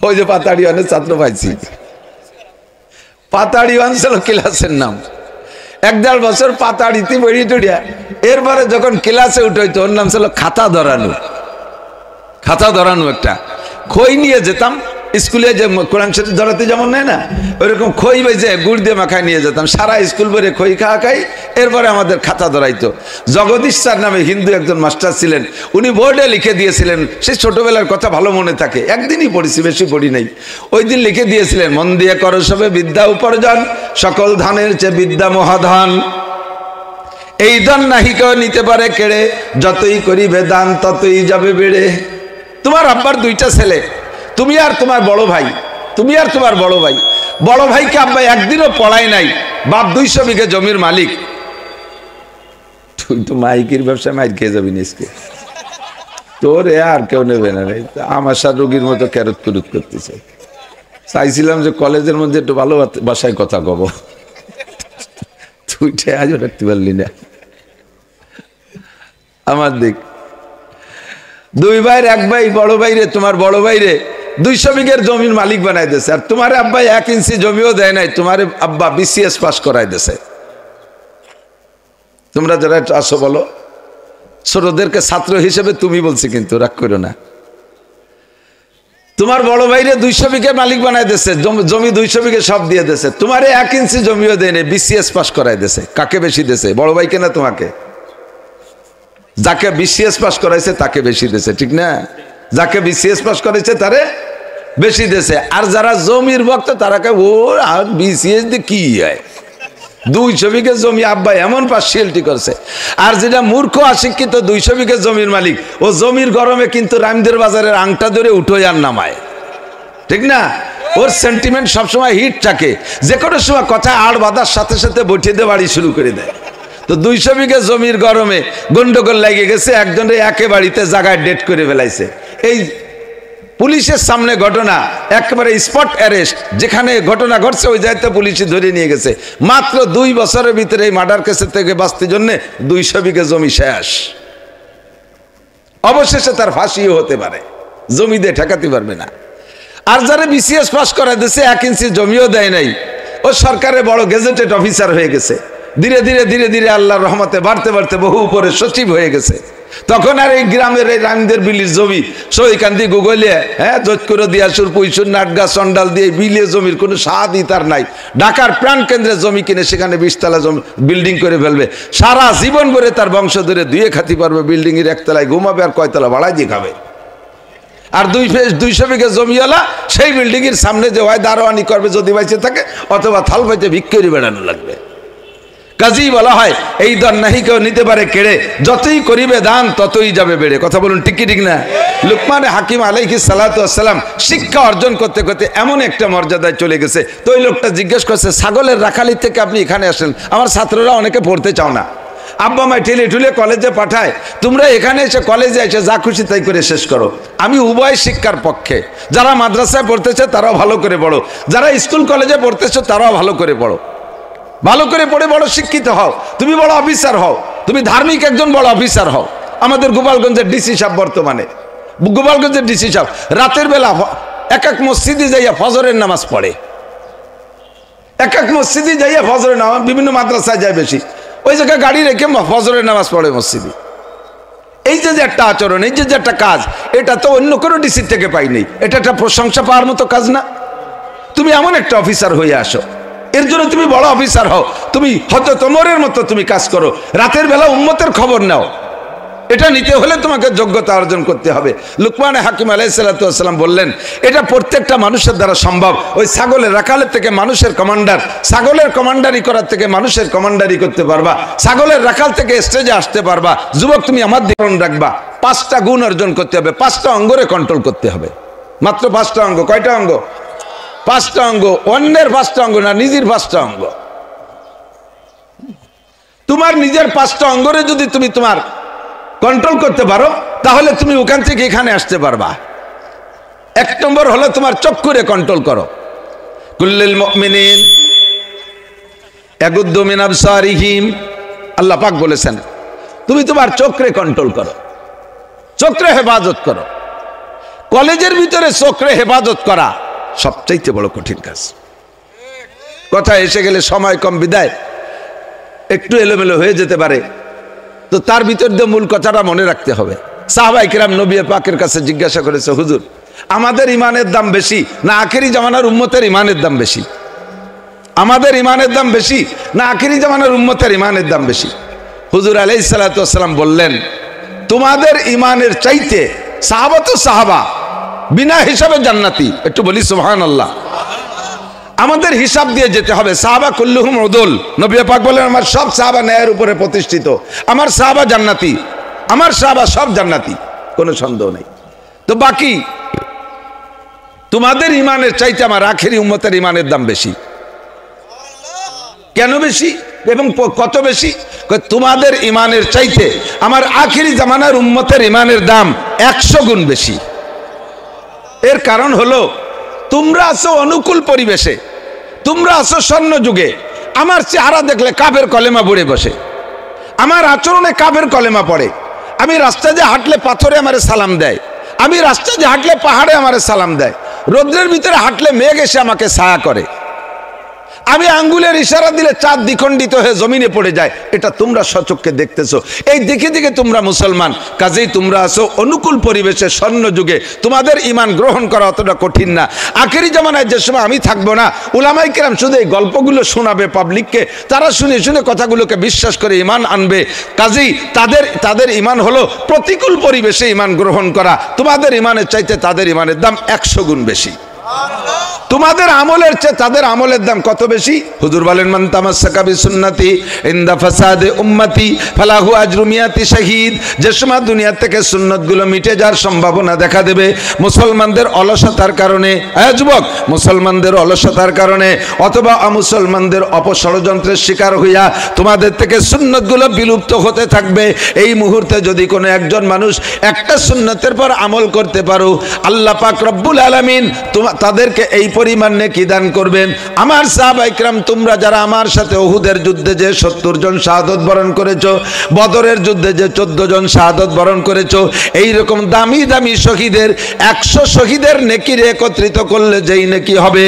A: ওই যে পাতাড়িওয়ানের ছাত্র পাইছি, পাতাড়িওয়ান ছিল ক্লাসের নাম। 1-1.5 বছর পাতাড়িতে বেরিয়ে টড়িয়া এরপরে যখন ক্লাসে উঠাইতো ওর নাম ছিল খাতা ধরানো। খাতা ধরানো একটা খই নিয়ে যেতাম স্কুলে, যে কোরআন শরীফ ধরাতে যেমন নেয় না, ওইরকম খই বেজে গুড় দিয়ে মাখায় নিয়ে যেতাম, সারা স্কুল ভরে খই খাই। এরপরে আমাদের খাতা ধরাইতো। জগদীশ স্যার নামে হিন্দু একজন মাস্টার ছিলেন, উনি বোর্ডে লিখে দিয়েছিলেন, সেই ছোটবেলার কথা ভালো মনে থাকে, একদিনই পড়েছি, বেশি পড়ি নাই। ওই দিন লিখে দিয়েছিলেন, মন দিয়ে করো সবে বিদ্যা উপার্জন, সকল ধানের চেয়ে বিদ্যা মহাধন, এই ধন নাহি কেউ নিতে পারে কেড়ে, যতই করিবে দান ততই যাবে বেড়ে। তোমার আব্বার দুইটা ছেলে, তুমি আর তোমার বড় ভাই, তুমি আর তোমার বড় ভাই। বড় ভাইকে আব্বা একদিনও পড়ায় নাই, বাপ 200 বিঘে জমির মালিক। তুই তো মাইকির ব্যবসায় মাইক খেয়ে যাবি নিজকে, তোর আর কেউ নেবে না রে। আমার সাথে রোগীর মতো ক্যারত কুরুত করতেছে। চাইছিলাম যে কলেজের মধ্যে একটু ভালো ভাষায় কথা কব, তুই আজও রাখতে পারলি না। আমার দিক দুই ভাইয়ের এক ভাই, বড় ভাইরে, তোমার বড় ভাইরে 200 বিঘের জমির মালিক বানাই দিয়েছে। আর তোমার আব্বা 1 ইঞ্চি জমিও দেয় নাই, তোমার আব্বা BCS পাস করাই দিয়েছে। তোমরা যারা আসো বলো, ছোটদেরকে ছাত্র হিসেবে তুমি বলছি, কিন্তু রাগ করো না। তোমার বড় ভাইরে 200 বিঘে মালিক বানাই দিয়েছে, জমি 200 বিঘে সব দিয়ে দিয়েছে। তোমার 1 ইঞ্চি জমিও দেয় নাই, BCS পাস করাই দিয়েছে। কাকে বেশি দিয়েছে, বড় ভাইকে না তোমাকে? যাকে BCS পাস করাইছে তাকে বেশি দিয়েছে, ঠিক না? যাকে BCS পাস করাইছে তারে বেশি দিয়েছে। আর যারা জমির ভক্ত তারা কে ও আর BCS দিয়ে কি হয়, 200 বিঘে জমি আব্বা এমন পার্সিয়ালিটি করছে। আর যেটা মূর্খ অশিক্ষিত 200 বিঘে জমির মালিক, ও জমির গরমে কিন্তু রামদের বাজারের আংটা ধরে উঠোয় আর নামায়, ঠিক না? ওর সেন্টিমেন্ট সবসময় হিট থাকে, যে কোনো সময় কথা আড় বাঁধার সাথে সাথে বসিয়ে দিয়ে বাড়ি শুরু করে দেয়। তো 200 বিঘে জমির গরমে গন্ডগোল লাগিয়ে গেছে, একজনের একে বাড়িতে জায়গায় ডেট করে ফেলাইছে। এই পুলিশের সামনে ঘটনা, একেবারে স্পট অ্যারেস্ট, যেখানে ঘটনা ঘটছে ওই জায়গাতে পুলিশে ধরে নিয়ে গেছে। মাত্র 2 বছরের ভিতরে এই মার্ডার কেসের থেকে বাঁচতে জন্য 200 বিঘে জমি শেষ। অবশেষে তার ফাঁসিও হতে পারে, জমি দিয়ে ঠেকাতে পারবে না। আর যারা BCS পাস করা দিয়েছে 1 ইঞ্চি জমিও দেয় নাই, ও সরকারের বড় গেজেটেড অফিসার হয়ে গেছে। ধীরে ধীরে ধীরে ধীরে আল্লাহর রহমতে বাড়তে বাড়তে বহু উপরে সচিব হয়ে গেছে। তখন আর এই গ্রামের এই রামদের বিলির জমি সইকান্দি গুগলে, হ্যাঁ, যোধ করে দিয়া সুর পুইসুর নাটগা চন্ডাল দিয়ে বিলিয়ে জমির কোনো স্বাদই তার নাই। ঢাকার প্রাণ কেন্দ্রে জমি কিনে সেখানে 20 তলা জমি বিল্ডিং করে ফেলবে। সারা জীবন করে তার বংশ ধরে 2 খাতি পারবে, বিল্ডিং এর 1 তলায় ঘুমাবে আর কয়তলা ভাড়ায় দিয়ে খাবে। আর 200 বিঘে জমিওয়ালা সেই বিল্ডিং এর সামনে যে হয় দারোয়ানি করবে যদি বাইচে থাকে, অথবা থাল পাইতে ভিক্ষরি বেড়ানো লাগবে। কাজী বলা হয় এই ধন নাহি কেউ নিতে পারে কেড়ে, যতই করিবে দান ততই যাবে বেড়ে। কথা বলুন ঠিক কি ঠিক না? লুকমান হাকিম আলাইহিস সালাতু ওয়াস সালাম শিক্ষা অর্জন করতে করতে এমন একটা মর্যাদায় চলে গেছে। তো ওই লোকটা জিজ্ঞেস করছে, ছাগলের রাখালি থেকে আপনি এখানে আসেন, আমার ছাত্ররা অনেকে পড়তে চাও না, আব্বা মা ঠেলে ঠুলে কলেজে পাঠায়, তোমরা এখানে এসে কলেজে এসে যা খুশি তাই করে শেষ করো। আমি উভয় শিক্ষার পক্ষে, যারা মাদ্রাসায় পড়তেছে তারাও ভালো করে পড়ো, যারা স্কুল কলেজে পড়তেছো তারাও ভালো করে পড়ো, ভালো করে পড়ে বড় শিক্ষিত হও, তুমি বড় অফিসার হও, তুমি ধার্মিক একজন বড় অফিসার হও। আমাদের গোপালগঞ্জের ডিসি সাহেব, বর্তমানে গোপালগঞ্জের ডিসি সাহেব রাতের বেলা এক মসজিদে যাইয়া ফজরের নামাজ পড়ে, এক মসজিদে যাইয়া ফজরের নামাজ, বিভিন্ন মাদ্রাসায় যায় বেশি, ওই জায়গায় গাড়ি রেখে ফজরের নামাজ পড়ে মসজিদে। এই যে একটা আচরণ, এই যে একটা কাজ, এটা তো অন্য কোনো ডিসির থেকে পাইনি। এটা একটা প্রশংসা পাওয়ার মতো কাজ না? তুমি এমন একটা অফিসার হয়ে আসো, এর জন্য তুমি বড় অফিসার হও, তুমি হয়তো তোমরের মতো তুমি কাজ করো, রাতের বেলা উম্মতের খবর নাও। এটা নিতে হলে তোমাকে যোগ্যতা অর্জন করতে হবে। লুকমান হাকিম আলাইহিস সালাতু ওয়াস সালাম বললেন, এটা প্রত্যেকটা মানুষের দ্বারা সম্ভব। ওই ছাগলের রাখালের থেকে মানুষের কমান্ডার, ছাগলের কমান্ডারি করার থেকে মানুষের কমান্ডারি করতে পারবা, ছাগলের রাখাল থেকে স্টেজে আসতে পারবা। যুবক, তুমি আমার দিকে রাখবা, 5টা গুণ অর্জন করতে হবে, 5টা অঙ্গরে কন্ট্রোল করতে হবে। মাত্র 5টা অঙ্গ। কয়টা অঙ্গ? 5টা অঙ্গ। অন্যের 5টা অঙ্গ না, নিজের 5টা অঙ্গ। তোমার নিজের 5টা অঙ্গরে যদি তুমি তোমার কন্ট্রোল করতে পারো, তাহলে তুমি ওখান থেকে এখানে আসতে পারবা। 1 নম্বর হলো তোমার চক্ষুরে কন্ট্রোল করো। কুল্লিল মুমিনিন ইয়াগুদ্দু মিন আবসারিহিম, আল্লাহ পাক বলেছেন তুমি তোমার চোখরে কন্ট্রোল করো, চোখরে হেফাজত করো। কলেজের ভিতরে চোখরে হেফাজত করা সবচাইতে বড় কঠিন কাজ। কথা এসে গেলে সময় কম বিদায় একটু এলোমেলো হয়ে যেতে পারে। তো তার ভিতর দিয়ে মূল কথাটা মনে রাখতে হবে। সাহাবায়ে কেরাম নবী পাকের কাছে জিজ্ঞাসা করেছে, হুজুর আমাদের ইমানের দাম বেশি না আখেরি জামানার উম্মতের ইমানের দাম বেশি? আমাদের ইমানের দাম বেশি না আখেরি জামানার উম্মতের ইমানের দাম বেশি? হুজুর আলাইহিস সালাতু ওয়াস সালাম বললেন, তোমাদের ইমানের চাইতে সাহাবা তো সাহাবা, বিনা হিসাবে জান্নাতি। একটু বলি সুবহানাল্লাহ। আমাদের হিসাব দিয়ে যেতে হবে। সাহাবা কুল্লুহুম উদুল, নবী পাক বলেন আমার সব সাহাবা ন্যায়ের উপরে প্রতিষ্ঠিত, আমার সাহাবা জান্নাতি, আমার সাহাবা সব জান্নাতি, কোনো সন্দেহ নেই। তো বাকি তোমাদের ইমানের চাইতে আমার আখেরি উম্মতের ইমানের দাম বেশি। কেন বেশি এবং কত বেশি? তোমাদের ইমানের চাইতে আমার আখেরি জামানার উম্মতের ইমানের দাম 100 গুণ বেশি। এর কারণ হলো তোমরা আছো অনুকূল পরিবেশে, তোমরা আছো স্বর্ণ যুগে। আমার চেহারা দেখলে কাফের কলেমা পড়ে বসে, আমার আচরণে কাফের কলেমা পড়ে। আমি রাস্তায় যে হাঁটলে পাথরে আমারে সালাম দেয়, আমি রাস্তায় যে হাঁটলে পাহাড়ে আমারে সালাম দেয়, রৌদ্রের ভিতরে হাঁটলে মেঘ এসে আমাকে ছায়া করে, আমি আঙ্গুলের ইশারা দিলে চাঁদ দ্বিখণ্ডিত হয়ে জমিনে পড়ে যায়। এটা তোমরা সচক্ষে দেখতেছো। এই দেখে দেখে তোমরা মুসলমান, কাজেই তোমরা আছো অনুকূল পরিবেশে, স্বর্ণ যুগে। তোমাদের ইমান গ্রহণ করা অতটা কঠিন না। আখেরি জামানায় যে সময় আমি থাকবো না, উলামায়ে কেরাম শুধু এই গল্পগুলো শোনাবে পাবলিককে, তারা শুনে শুনে কথাগুলোকে বিশ্বাস করে ইমান আনবে। কাজেই তাদের ইমান হলো প্রতিকূল পরিবেশে ইমান গ্রহণ করা। তোমাদের ইমানের চাইতে তাদের ইমানের দাম 100 গুণ বেশি। তোমাদের আমলের চেয়ে তাদের আমলের দাম কত বেশি? হুজুর বলেন, মান তামাসসাকা বিসুন্নতি ইনদা ফাসাদে উম্মতি ফালাহু আজরু মিয়াতি শাহীদ। যে সময় দুনিয়া থেকে সুন্নতগুলো মিটে যাওয়ার সম্ভাবনা দেখা দেবে মুসলমানদের অলসতার কারণে, যুবক, মুসলমানদের অলসতার কারণে অথবা অমুসলমানদের অপষড়যন্ত্রের শিকার হইয়া তোমাদের থেকে সুন্নতগুলো বিলুপ্ত হতে থাকবে। এই মুহূর্তে যদি কোনো একজন মানুষ একটা সুন্নতের পর আমল করতে পারো, আল্লাহ পাক রব্বুল আলামিন তাদেরকে এই পরিমাণ নেকি দান করবেন। আমার সাহাবায়ে কেরাম, তোমরা যারা আমার সাথে উহুদের যুদ্ধে যে 70 জন শাহাদত বরণ করেছো, বদরের যুদ্ধে যে 14 জন শাহাদত বরণ করেছো, এই রকম দামি দামি শহীদের 100 শহীদের নেকি একত্রিত করলে যেই নেকি হবে,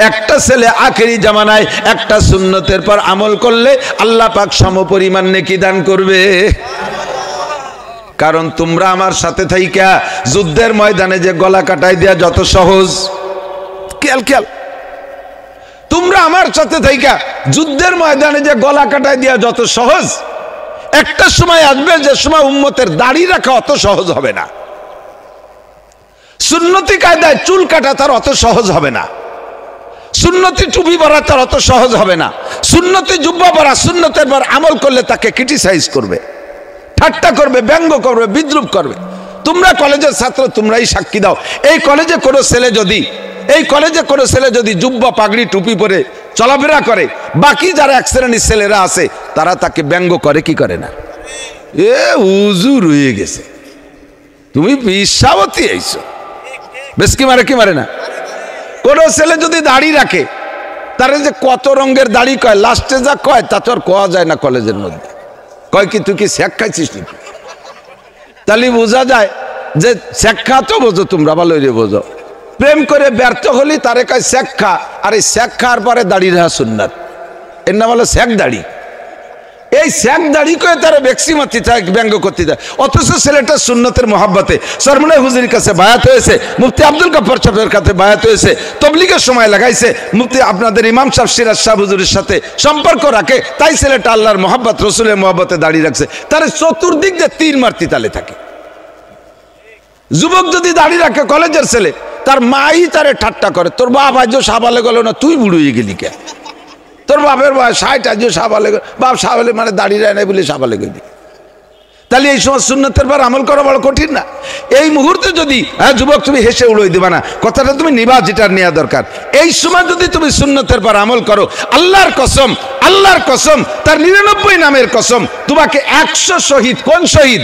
A: একটা ছেলে আখেরি জামানায় একটা সুন্নতের পর আমল করলে আল্লাহ পাক সমপরিমাণ নেকি দান করবে। কারণ তোমরা আমার সাথে থাইকা যুদ্ধের ময়দানে যে গলা কাটাই দেয়া যত সহজ, খেয়াল, তোমরা আমার সাথে থাইকা যুদ্ধের ময়দানে যে গলা কাটাই দেয়া যত সহজ, একটা সময় আসবে যে সময় উম্মতের দাড়ি রাখা অত সহজ হবে না, সুন্নতি কায়দায় চুল কাটা তার অত সহজ হবে না, সুন্নতি টুপি পরা তার অত সহজ হবে না, সুন্নতি জুব্বা পরা সুন্নতের পর আমল করলে তাকে ক্রিটিসাইজ করবে, ঠাট্টা করবে, ব্যঙ্গ করবে, বিদ্রুপ করবে। তোমরা কলেজের ছাত্র, তোমরাই সাক্ষী দাও। এই কলেজে কোনো ছেলে যদি জুব্বা পাগড়ি টুপি পরে চলাফেরা করে, বাকি যারা এক শ্রেণীর ছেলেরা আছে তারা তাকে ব্যঙ্গ করে কি করে না? হুজুর হয়ে গেছে, তুমি বিশ্বাবতী আইছো, বেশ কি মারে না? কোন ছেলে যদি দাড়ি রাখে, তারা যে কত রঙের দাড়ি কয়, লাস্টে যা কয় তা তো আর কোয়া যায় না কলেজের মধ্যে। কয় কি, তুই কি শেখ খাইছিস নাকি? তাহলে বোঝা যায় যে শেখ খা তো বোঝো, তোমরা ভালো বোঝো। প্রেম করে ব্যর্থ হলি তারে কয় শেখ খা, আর এই শেখ খাওয়ার পরে দাড়ি রাখা সুন্নাত, এর নাম হলো শেখ দাড়ি। এই শেখ দাড়ি করে তারা ব্যক্সিমাতি ব্যঙ্গ করতে দেয়, অথচ ছেলেটা সুন্নতের মহাব্বতে সরমুনাই হুজুরের কাছে বায়াত হয়েছে, মুফতি আব্দুল গফফার সাহেবের কাছে বায়াত হয়েছে, তবলিগের সময় লাগাইছে, মুফতি আপনাদের ইমাম সাহেব সিরাজ সাহেব হুজুরের সাথে সম্পর্ক রাখে, তাই ছেলেটা আল্লাহর মহাব্বত, রসুলের মহাব্বতে দাঁড়িয়ে রাখছে। তারা চতুর্দিক দিয়ে তীর মারতি তালে থাকে। যুবক যদি দাঁড়িয়ে রাখে, কলেজের ছেলে, তার মাই তারে ঠাট্টা করে, তোর বাপ আজ সাবালে গেল না, তুই বুড়িয়ে গেলি কে? তোর বাপের বয়স 60, আজ সাবালে, বাপ সাবালে মানে দাঁড়িয়ে রায় নাই বলে সাবালে গেলি। তাহলে এই সময় সুন্নতের পর আমল করা বড় কঠিন না? এই মুহূর্তে যদি যুবক তুমি হেসে উড়িয়ে দিবা না, কথাটা তুমি নিবা, যেটা নেওয়া দরকার। এই সময় যদি তুমি সুন্নতের পর আমল করো, আল্লাহর কসম, তার 99 নামের কসম, তোমাকে 100 শহীদ, কোন শহীদ?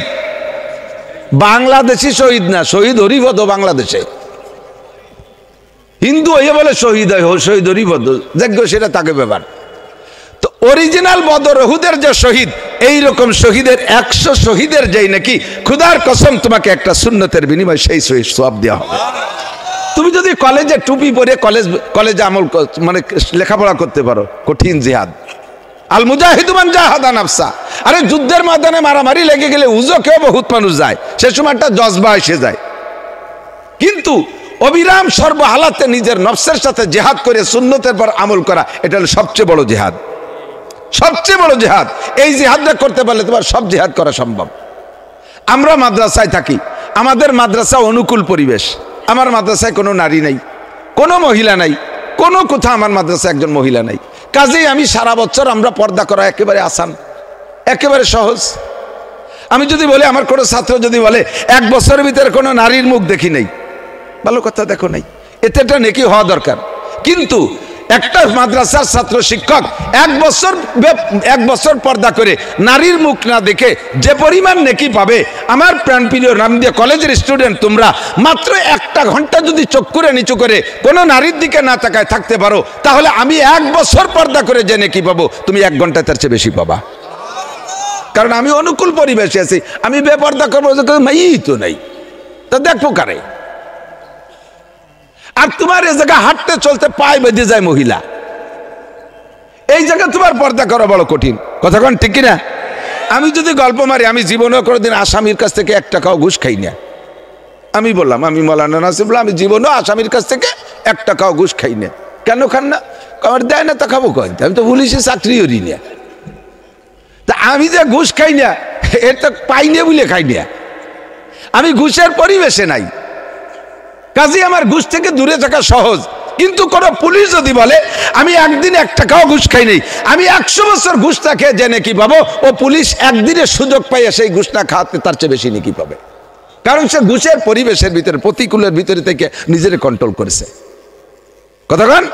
A: বাংলাদেশি শহীদ না, শহীদ হরিপদ বাংলাদেশে। হিন্দু হয়ে বলে শহীদ হয়, শহীদ হরিপদ, যোগ্য সেটা তাকে ব্যাপার। তো অরিজিনাল বদর উহুদের যে শহীদ, এই রকম শহীদের 100 শহীদের যেই নাকি খুদার কসম তোমাকে একটা সুন্নতের বিনিময়ে সেই শহীদ সওয়াব দেওয়া হবে। তুমি যদি কলেজে টুপি পরে কলেজে আমল মানে লেখাপড়া করতে পারো, কঠিন জিহাদ, আল মুজাহিদু মান জাহাদা নাফসা। আরে যুদ্ধের ময়দানে মারামারি লেগে গেলে উজোকেও বহুত মানুষ যায়, সে সময় একটা জজবা এসে যায়। কিন্তু অবিরাম সর্বহালাতে নিজের নফসের সাথে জিহাদ করে সুন্নতের পর আমল করা, এটা হলো সবচেয়ে বড় জিহাদ, সবচেয়ে বড় জিহাদ। এই জিহাদটা করতে পারলে তোমার সব জিহাদ করা সম্ভব। আমরা মাদ্রাসায় থাকি, আমাদের মাদ্রাসা অনুকূল পরিবেশ। আমার মাদ্রাসায় কোনো নারী নাই, কোনো মহিলা নাই, কোনো কোথাও আমার মাদ্রাসায় একজন মহিলা নাই। কাজেই আমি সারা বছর আমরা পর্দা করা একেবারে আসান, একেবারে সহজ। আমি যদি বলি, আমার কোনো ছাত্র যদি বলে 1 বছরের ভিতরে কোনো নারীর মুখ দেখি নাই, ভালো কথা, দেখো নাই, এতে এটা নেকি হওয়া দরকার। কিন্তু একটা মাদ্রাসার ছাত্র শিক্ষক 1 বছর পর্দা করে নারীর মুখ না দেখে যে পরিমাণ নেকি পাবে, আমার প্রাণপ্রিয় নামদিয়া কলেজের স্টুডেন্ট, তোমরা মাত্র 1 ঘন্টা যদি চোখ করে নিচু করে কোনো নারীর দিকে না তাকায় থাকতে পারো, তাহলে আমি 1 বছর পর্দা করে যে নেকি পাবো, তুমি 1 ঘন্টা তার চেয়ে বেশি পাবা। কারণ আমি অনুকূল পরিবেশে আছি। আমি বেপর্দা করবো, মাই তো নাই, তা দেখবো কারে? আর তোমার এই জায়গা হাঁটতে চলতে পায়ে বেঁধে যায় মহিলা, এই জায়গা তোমার পর্দা করা বড় কঠিন। কথা কোন ঠিক কিনা? আমি যদি গল্প মারি, আমি জীবনেও কোনোদিন আসামির কাছ থেকে 1 টাকাও ঘুষ খাই না। আমি বললাম, আমি মৌলানা নাসিবুল্লাহ, আমি জীবনেও আসামির কাছ থেকে 1 টাকাও ঘুষ খাই না। কেন খান না? আমার দেয় না, তা খাবো কই? আমি তো পুলিশে চাকরি করি না। তা আমি যে ঘুষ খাই না, এটা পাই না বলে খাই না, আমি ঘুষের পরিবেশে নাই। কাজে আমার ঘুষ থেকে দূরে থাকা সহজ। কিন্তু কোন পুলিশ যদি বলে আমি একদিন 1 টাকাও ঘুষ খাই নাই, আমি 100 বছর ঘুষ না খেয়ে জেনে কি পাবো, ও পুলিশ একদিনের সুযোগ পাইয়া সেই ঘুষ না খাওয়াতে তার চেয়ে বেশি নাকি পাবে। কারণ সে ঘুষের পরিবেশের ভিতরে, প্রতিকূলের ভিতরে থেকে নিজের কন্ট্রোল করেছে। কতক্ষণ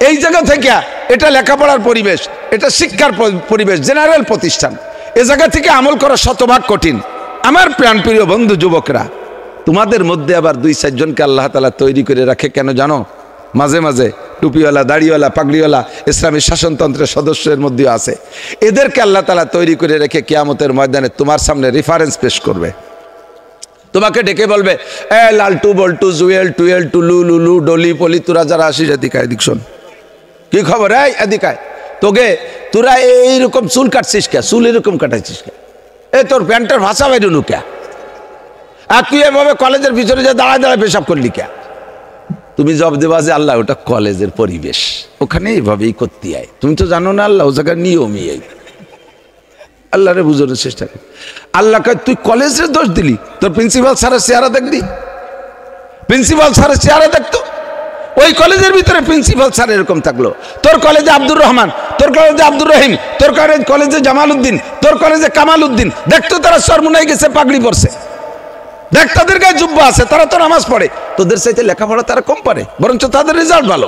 A: এই জায়গা থেকে, এটা লেখাপড়ার পরিবেশ, এটা শিক্ষার পরিবেশ, জেনারেল প্রতিষ্ঠান, এ জায়গা থেকে আমল করা শতভাগ কঠিন। আমার প্রাণপ্রিয় বন্ধু যুবকরা, তোমাদের মধ্যে আবার 2-4 জনকে আল্লাহ তাআলা তৈরি করে রাখে কেন জানো? মাঝে মাঝে টুপিওয়ালা, দাড়িওয়ালা, পাগড়িওয়ালা ইসলামী শাসনতন্ত্রের সদস্যের মধ্যে আছে। এদেরকে আল্লাহ তাআলা তৈরি করে রেখে কিয়ামতের ময়দানে তোমার সামনে রেফারেন্স পেশ করবে। তোমাকে ডেকে বলবে, এ লালটু বল্টু জুয়েল টুয়েল টুলু লুলু ডলি পলি, তোরা যারা আসিস এদিকায়, এদিক শোন, কি খবর? এই এদিকায়, তোকে তোরা এইরকম চুল কাটছিস কে? চুল এরকম কাটাইছিস কে? এ তোর প্যান্টের ভাষা বাইরুনু কে? আর তুই এভাবে কলেজের ভিতরে যে দাঁড়ায় দাঁড়ায় পেশাব করলি কে? তুমি জব দেবা যে আল্লাহ ওটা কলেজের পরিবেশ, ওখানে এইভাবেই করতে হয়। তুমি তো জানো না আল্লাহ ও জায়গার নিয়মই এই। আল্লাহরে বুঝানোর চেষ্টা কর। আল্লাহ কয় তুই কলেজের দোষ দিলি, তোর প্রিন্সিপাল স্যারের চেহারা দেখবি, প্রিন্সিপাল স্যারের চেহারা দেখতো। ওই কলেজের ভিতরে প্রিন্সিপাল স্যার এরকম থাকলো, তোর কলেজে আব্দুর রহমান, তোর কলেজে আব্দুর রহিম, তোর কলেজে জামাল উদ্দিন, তোর কলেজে কামাল উদ্দিন, দেখতো তারা সরমুনাই গেছে, পাগড়ি পরছে, দেখ তাদের গায়ে জুব্বা আছে, তারা তো নামাজ পড়ে, তোদের চাইতে লেখাপড়া তারা কম পারে, বরঞ্চ তাদের রেজাল্ট ভালো।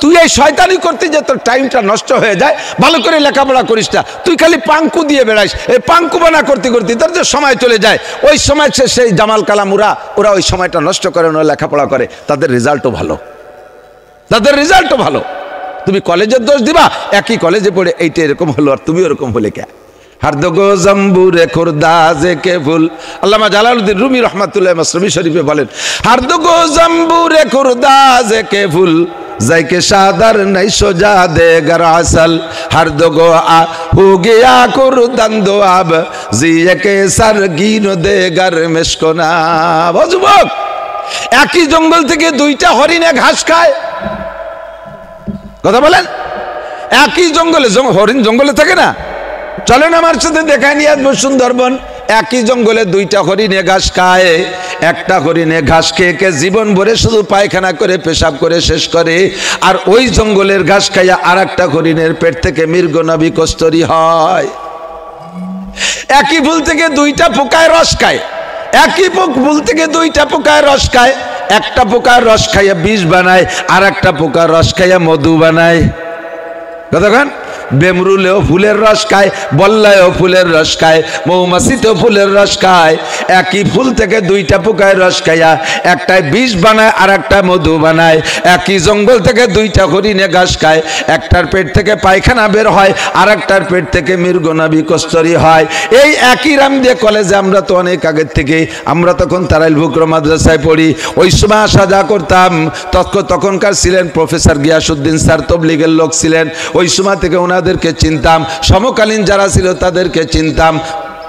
A: তুই এই শয়তানি করতে যে তোর টাইমটা নষ্ট হয়ে যায়, ভালো করে লেখাপড়া করিস না, তুই খালি পাঙ্কু দিয়ে বেড়াইস। এই পাঙ্কু বানা করতে করতে তোর যে সময় চলে যায়, ওই সময় সেই জামাল কালাম ওরা ওই সময়টা নষ্ট করে না, লেখাপড়া করে, তাদের রেজাল্টও ভালো, তাদের রেজাল্টও ভালো। তুমি কলেজের দোষ দিবা, একই কলেজে পড়ে এইটা এরকম হলো আর তুমি ওরকম হলে কে? হারদগো জম্বুরে খুরদাজে কে ফুল, আল্লামা জালালউদ্দিন রুমি রহমাতুল্লাহ মাসরুমি শরীফে বলেন, হারদগো জম্বুরে খুরদাজে কে ফুল যাইকে সাদার নাই সোজা দে গর আসল, হারদগো আ হো গিয়া খুরদান্দো আব জিয়ে কে সরগিন দে গর মেশকোনা। যুবক, একই জঙ্গল থেকে 2টা হরিণে ঘাস খায়, কথা বলেন, একই জঙ্গলে, হরিণ জঙ্গলে থাকে না? চলেন আমার সাথে দেখায় নিয়ে আসবো সুন্দরবন। একই জঙ্গলে 2টা হরিণে ঘাস খায়, একটা হরিণে ঘাস খেয়ে জীবন ভরে শুধু পায়খানা করে পেশাব করে শেষ করে, আর ওই জঙ্গলের ঘাস খাইয়া আর একটা হরিণের পেট থেকে মৃগ নাভি কস্তরী হয়। একই ফুল থেকে 2টা পোকায় রস খায়, একই ফুল থেকে 2টা পোকায় রস খায়, একটা পোকার রস খাইয়া বিষ বানায়, আর একটা পোকার রস খাইয়া মধু বানায়। কতক্ষণ? বেমরুলেও ফুলের রস খায়, বল্লায়ও ফুলের রস খায়, মৌমাছিতেও ফুলের রস খায়। একই ফুল থেকে 2টা পোকায় রস খাইয়া একটায় বিষ বানায় আর একটা মধু বানায়। একই জঙ্গল থেকে 2টা হরিণে ঘাস খায়, একটার পেট থেকে পায়খানা বের হয়, আর একটার পেট থেকে মৃগনাভি কস্তরী হয়। এই একই রামদিয়া কলেজে আমরা তো অনেক আগের থেকে, আমরা তখন তারাইল বুকর মাদ্রাসায় পড়ি, ওই সময় আসা যা করতাম, তখনকার ছিলেন প্রফেসর গিয়াসউদ্দিন স্যার, তবলিগের লোক ছিলেন। ওই সময় থেকে ওনার ওনাদেরকে চিনতাম, সমকালীন যারা ছিল তাদেরকে চিনতাম,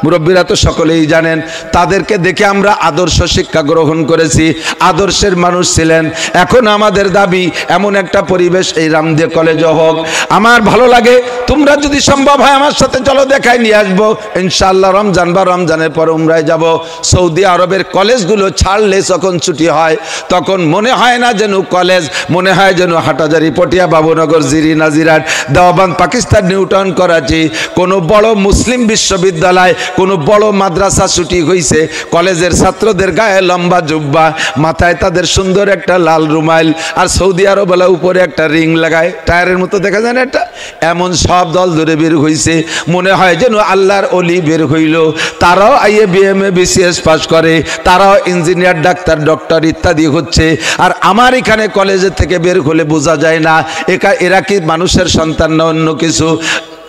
A: মুরব্বীরা তো সকলেই জানেন। তাদেরকে দেখে আমরা আদর্শ শিক্ষা গ্রহণ করেছি, আদর্শের মানুষ ছিলেন। এখন আমাদের দাবি এমন একটা পরিবেশ এই রামদে কলেজে হোক। আমার ভালো লাগে, তোমরা যদি সম্ভব হয় আমার সাথে চলো, দেখায় নিয়ে আসবো ইনশাআল্লাহ। রমজান বা রমজানের পর উমরায় যাব। সৌদি আরবের কলেজগুলো ছাড়লে যখন ছুটি হয় তখন মনে হয় না যেন কলেজ, মনে হয় যেন হাটাজারি, পটিয়া, বাবুনগর, জিরি, নাজিরাট, দেওবান, পাকিস্তান, নিউটাউন, করাচি, কোনো বড় মুসলিম বিশ্ববিদ্যালয়, কোনো বড় মাদ্রাসা ছুটি হয়েছে, কলেজের ছাত্রদের গায়ে লম্বা জুব্বা, মাথায় তাদের সুন্দর একটা লাল রুমাইল, আর সৌদি আরবলা উপরে একটা রিং লাগায়, টায়ারের মতো দেখা যায় না এটা, এমন সব দল ধরে বের হয়েছে। মনে হয় যেন আল্লাহর অলি বের হইল। তারাও আইএ বিএমএ বিসিএস পাস করে, তারাও ইঞ্জিনিয়ার, ডাক্তার, ডক্টর ইত্যাদি হচ্ছে। আর আমার এখানে কলেজের থেকে বের হলে বোঝা যায় না এরা কি মানুষের সন্তান না অন্য কিছু।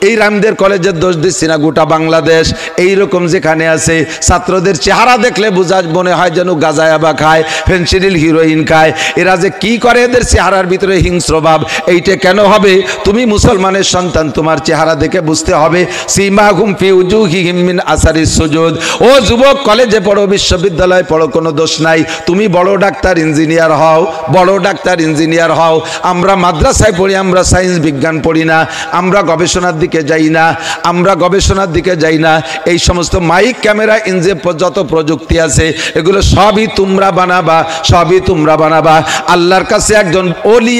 A: এই রামদের কলেজের দোষ দিচ্ছি না, গোটা বাংলাদেশ এইরকম যেখানে আছে, ছাত্রদের চেহারা দেখলে বোঝা মনে হয় যেন গাঁজায়াবা খায়, ফেন্সিডিল, হিরোইন খায়। এরা যে কি করে, এদের চেহারার ভিতরে হিংস্র ভাব। এইটা কেন হবে? তুমি মুসলমানের সন্তান, তোমার চেহারা দেখে বুঝতে হবে। সীমাহুম ফি উজুহিহিম মিন আসারিস সুজুদ। ও যুবক, কলেজে পড়ো, বিশ্ববিদ্যালয়ে পড়ো, কোনো দোষ নাই। তুমি বড় ডাক্তার, ইঞ্জিনিয়ার হও, বড় ডাক্তার, ইঞ্জিনিয়ার হও। আমরা মাদ্রাসায় পড়ি, আমরা সায়েন্স বিজ্ঞান পড়ি না, আমরা গবেষণার দিকে যাই না, আমরা গবেষণার দিকে যাই না। এই সমস্ত মাইক, ক্যামেরা, ইঞ্জে যত প্রযুক্তি আছে এগুলো সবই তোমরা বানাবা, সবই তোমরা বানাবা। আল্লাহর কাছে একজন ওলি,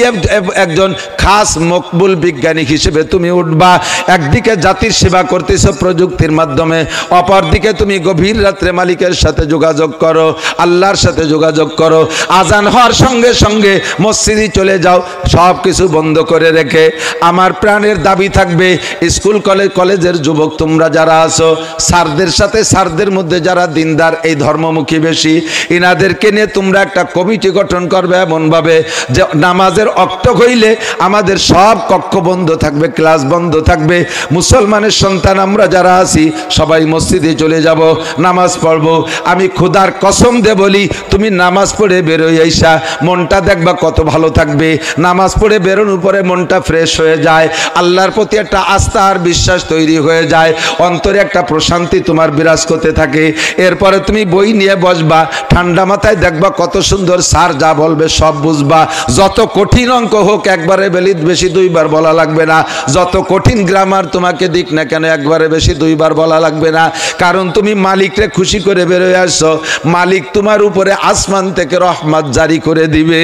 A: একজন খাস মকবুল বিজ্ঞানী হিসেবে তুমি উঠবা। একদিকে জাতির সেবা করতেছ প্রযুক্তির মাধ্যমে, অপরদিকে তুমি গভীর রাত্রে মালিকের সাথে যোগাযোগ করো, আল্লাহর সাথে যোগাযোগ করো। আজান হওয়ার সঙ্গে সঙ্গে মসজিদে চলে যাও, সব কিছু বন্ধ করে রেখে। আমার প্রাণের দাবি থাকবে, স্কুল কলেজের যুবক তোমরা যারা আছো, স্যারদের সাথে, স্যারদের মধ্যে যারা দিনদার, এই ধর্মমুখী বেশি, ইনাদেরকে নিয়ে তোমরা একটা কমিটি গঠন করবে এমনভাবে যে নামাজের অক্ত হইলে আমাদের সব কক্ষ বন্ধ থাকবে, ক্লাস বন্ধ থাকবে। মুসলমানের সন্তান আমরা যারা আছি সবাই মসজিদে চলে যাব, নামাজ পড়ব। আমি খোদার কসম দে বলি, তুমি নামাজ পড়ে বেরোই আইসা মনটা দেখবা কত ভালো থাকবে। নামাজ পড়ে বেরোনোর পরে মনটা ফ্রেশ হয়ে যায়, আল্লাহর প্রতি একটা আস্থা আর বিশ্বাস তৈরি হয়ে যায়, অন্তরে একটা প্রশান্তি তোমার বিরাজ করতে থাকে। এরপরে তুমি বই নিয়ে বসবা, ঠান্ডা মাথায় দেখবা কত সুন্দর স্যার যা বলবে সব বুঝবা। যত কঠিন অঙ্ক হোক একবারে বেশি দুইবার বলা লাগবে না, যত কঠিন গ্রামার তোমাকে দিক না কেন একবারে বেশি দুইবার বলা লাগবে না, কারণ তুমি মালিককে খুশি করে বেরোয় আসছো। মালিক তোমার উপরে আসমান থেকে রহমত জারি করে দিবে।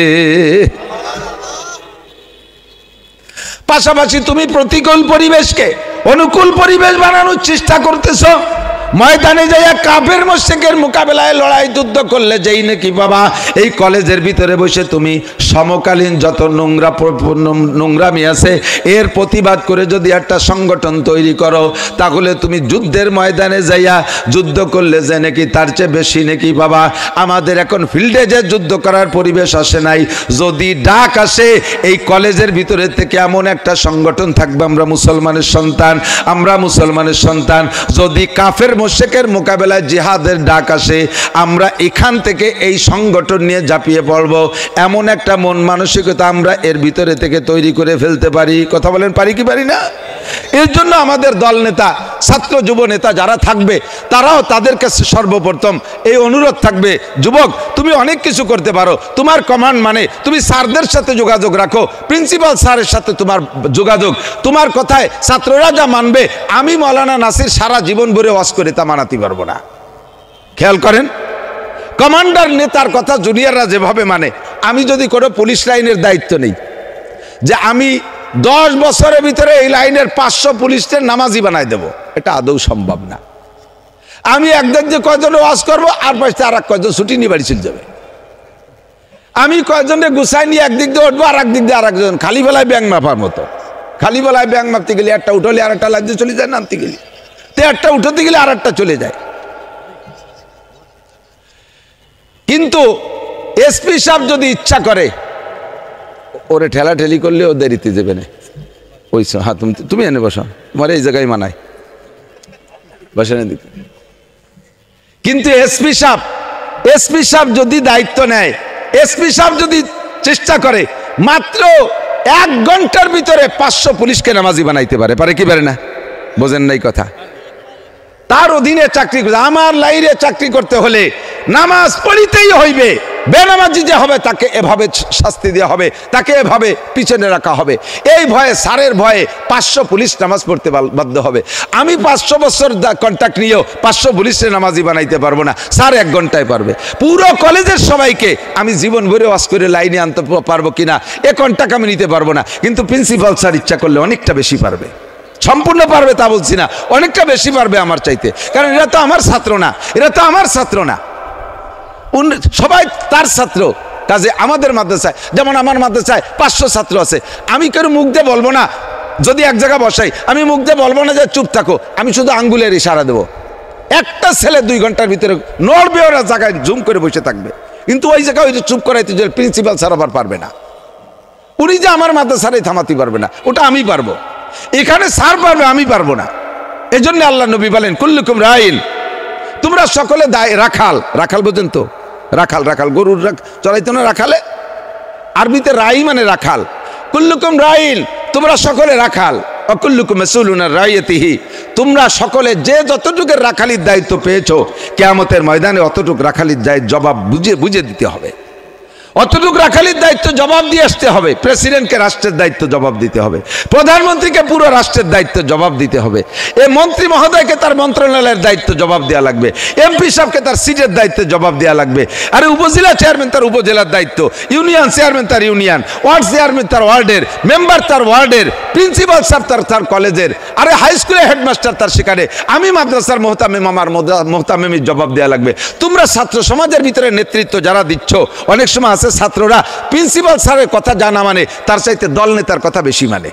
A: পাশাপাশি তুমি প্রতিকূল পরিবেশকে অনুকূল পরিবেশ বানানোর চেষ্টা করতেছো। ময়দানে যাইয়া কাফের মুশরিকের মোকাবেলায় লড়াই যুদ্ধ করলে যেই নাকি বাবা, এই কলেজের ভিতরে বসে তুমি সমকালীন যত নোংরামি আছে এর প্রতিবাদ করে যদি একটা সংগঠন তৈরি করো, তাহলে তুমি যুদ্ধের ময়দানে যাইয়া যুদ্ধ করলে যে নাকি তার চেয়ে বেশি নাকি বাবা। আমাদের এখন ফিল্ডে যে যুদ্ধ করার পরিবেশ আসে নাই, যদি ডাক আসে এই কলেজের ভিতরে থেকে এমন একটা সংগঠন থাকবে, আমরা মুসলমানের সন্তান, আমরা মুসলমানের সন্তান। যদি কাফের মুশরিকের মোকাবেলায় জিহাদের ডাক আসে, আমরা এখান থেকে এই সংগঠন নিয়ে ঝাঁপিয়ে পড়ব, এমন একটা মন মানসিকতা আমরা এর ভিতরে থেকে তৈরি করে ফেলতে পারি। কথা বলেন, পারি কি পারি না? এর জন্য আমাদের দল নেতা, ছাত্র যুব নেতা যারা থাকবে তারাও তাদের কাছে সর্বপ্রথম এই অনুরোধ থাকবে, যুবক তুমি অনেক কিছু করতে পারো, তোমার কমান্ড মানে তুমি স্যারদের সাথে যোগাযোগ রাখো, প্রিন্সিপাল স্যারের সাথে তোমার যোগাযোগ, তোমার কথায় ছাত্ররা যা মানবে আমি মৌলানা নাসির সারা জীবন ভরে ওয়াজ করে তা মানাতে পারবো না। খেয়াল করেন, কমান্ডার নেতার কথা জুনিয়ররা যেভাবে মানে, আমি যদি কোনো পুলিশ লাইনের দায়িত্ব নেই যে আমি 10 বছরের ভিতরে এই লাইনের 500 পুলিশদের নামাজি বানাই দেব, এটা আদৌ সম্ভব না। আমি একদিন যে কয়জন ওয়াজ করবো আর পাশে আর এক কয়জন ছুটি নিয়ে বাড়ি চলে যাবে। আমি কয়জনে গুছাই নিয়ে একদিক দিয়ে উঠবো আর একদিক দিয়ে আর একজন, খালি বেলায় ব্যাং মাপার মতো। খালি বেলায় ব্যাং মাপতে গেলে একটা উঠলে আর একটা লাগতে চলে যায়, নামতে গেলে তো একটা উঠতে গেলে আর একটা চলে যায়। কিন্তু এসপি সাহেব যদি ইচ্ছা করে ওরে ঠেলাঠেলি করলে ও দেরিতে যাবে না, ওই হ্যাঁ তুমি এনে বসো, তোমার এই জায়গায় মানায় বসে দিতে। কিন্তু এসপি সাহেব যদি দায়িত্ব নেয়, এসপি সাহেব যদি চেষ্টা করে মাত্র 1 ঘন্টার ভিতরে 500 পুলিশকে নামাজি বানাইতে পারে, পারে কি পারে না? বোঝেন নাই কথা? তার অধীনে চাকরি করতে, আমার লাইনে চাকরি করতে হলে নামাজ পড়িতেই হইবে। বেনামাজি যে হবে তাকে এভাবে শাস্তি দেওয়া হবে, তাকে এভাবে পিছনে রাখা হবে। এই ভয়ে, স্যারের ভয়ে 500 পুলিশ নামাজ পড়তে বাধ্য হবে। আমি 500 বছর কন্ট্যাক্ট নিয়েও 500 পুলিশের নামাজি বানাইতে পারবো না, স্যার 1 ঘন্টায় পারবে। পুরো কলেজের সবাইকে আমি জীবন ভরে ওয়াজ করে লাইনে আনতে পারবো কিনা এ কন্ট্যাক্ট আমি নিতে পারবো না, কিন্তু প্রিন্সিপাল স্যার ইচ্ছা করলে অনেকটা বেশি পারবে। সম্পূর্ণ পারবে তা বলছি না, অনেকটা বেশি পারবে আমার চাইতে, কারণ এরা তো আমার ছাত্র না, এরা তো আমার ছাত্র না, সবাই তার ছাত্র। কাজে আমাদের মাদ্রাসায়, যেমন আমার মাদ্রাসায় 500 ছাত্র আছে, আমি কেউ মুখ দিয়ে বলবো না, যদি এক জায়গা বসাই আমি মুখ দিয়ে বলবো না যে চুপ থাকো, আমি শুধু আঙ্গুলের ইশারা দেবো। একটা ছেলে 2 ঘন্টার ভিতরে নড়বে, ওরা জায়গায় জুম করে বসে থাকবে, কিন্তু ওই জায়গায় ওই চুপ করাইতে যে প্রিন্সিপাল স্যার আবার পারবে না, উনি যে আমার মাদ্রাসায় থামাতে পারবে না, ওটা আমি পারবো। এখানে স্যার পারবে, আমি পারবো না। এজন্য আল্লাহ নবী বলেন কুল্লুকুম রাইন, তোমরা সকলে রাখাল। রাখাল বোঝেন তো? রাখাল, রাখাল গরুর চড়াইতো না রাখালে, আরবিতে রাই মানে রাখাল। কুল্লুকুম রাইন, তোমরা সকলে রাখাল। অকুল্লুকুম মাসউলুন আন রাইয়াতিহি, তোমরা সকলে যে যতটুকুর রাখালির দায়িত্ব পেয়েছো, কিয়ামতের ময়দানে অতটুকু রাখালির জবাব বুঝে দিতে হবে। অতটুকু রাখালির দায়িত্ব জবাব দিয়ে আসতে হবে। প্রেসিডেন্টকে রাষ্ট্রের দায়িত্ব জবাব দিতে হবে, প্রধানমন্ত্রীকে পুরো রাষ্ট্রের দায়িত্ব জবাব দিতে হবে, এই মন্ত্রী মহোদয়কে তার মন্ত্রণালয়ের দায়িত্ব জবাব দেওয়া লাগবে, এমপি সাহেবকে তার সিটের দায়িত্ব জবাব দেওয়া লাগবে, আরে উপজেলা চেয়ারম্যান তার উপজেলার দায়িত্ব, ইউনিয়ন চেয়ারম্যান তার ইউনিয়ন, ওয়ার্ড চেয়ারম্যান তার ওয়ার্ডের, মেম্বার তার ওয়ার্ডের, প্রিন্সিপাল সাহেব তার কলেজের, আরে হাই স্কুলের হেডমাস্টার তার সেখানে, আমি মাদ্রাসার মোহতামিম আমার মোহতামিমের জবাব দেওয়া লাগবে। তোমরা ছাত্র সমাজের ভিতরে নেতৃত্ব যারা দিচ্ছ, অনেক সময় আছে ছাত্ররা প্রিন্সিপাল স্যারের কথা জানা মানে তার চাইতে দল নেতার কথা বেশি মানে।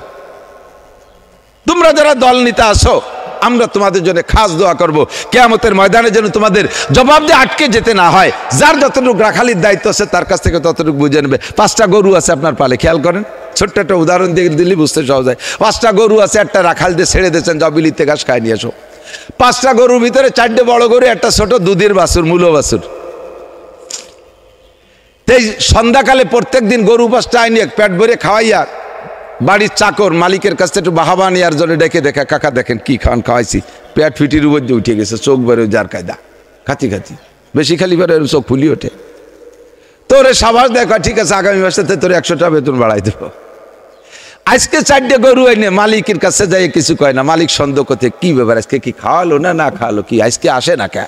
A: তোমরা যারা দল নেতা আসো, আমরা তোমাদের জন্য খাস দোয়া করব, কিয়ামতের ময়দানে যেন তোমাদের জবাব দিয়ে আটকে যেতে না হয়। যার যতটুকু রাখালির দায়িত্ব আছে তার কাছ থেকে ততটুকু বুঝে নেবে। 5টা গরু আছে আপনার পালে, খেয়াল করেন, ছোট্ট একটা উদাহরণ দিয়ে দিলে বুঝতে সহজ হয়। 5টা গরু আছে, একটা রাখাল দিয়ে ছেড়ে দিয়েছেন, যাও বিলিতে ঘাস খাই নিয়ে এসো। 5টা গরুর ভিতরে 4টে বড় গরু, একটা ছোট দুধের বাছুর, মূল বাছুর। এই সন্ধ্যাকালে প্রত্যেক দিন গরু 5টা আইনিয়ে পেট ভরে খাওয়াইয়া বাড়ির চাকর মালিকের কাছে একটু বাহাবা নেওয়ার জন্য ডেকে দেখা, কাকা দেখেন কি খান খাওয়াইছি, পেট ফিটির উপর দিয়ে উঠে গেছে, চোখ বেরো যার কায়দা, খাতি খাতি বেশি খালি বেরো চোখ ফুলি ওঠে। তোরে সাবাস দেখা, ঠিক আছে আগামী মাসে তোর 100 টাকা বেতন বাড়াই দেবো। আজকে 4টে গরু এনে মালিকের কাছে যাই কিছু কয় না, মালিক সন্দেহ করতে কি ব্যাপার, আজকে কি খাওয়ালো না খাওয়ালো, কি আজকে আসে না কে?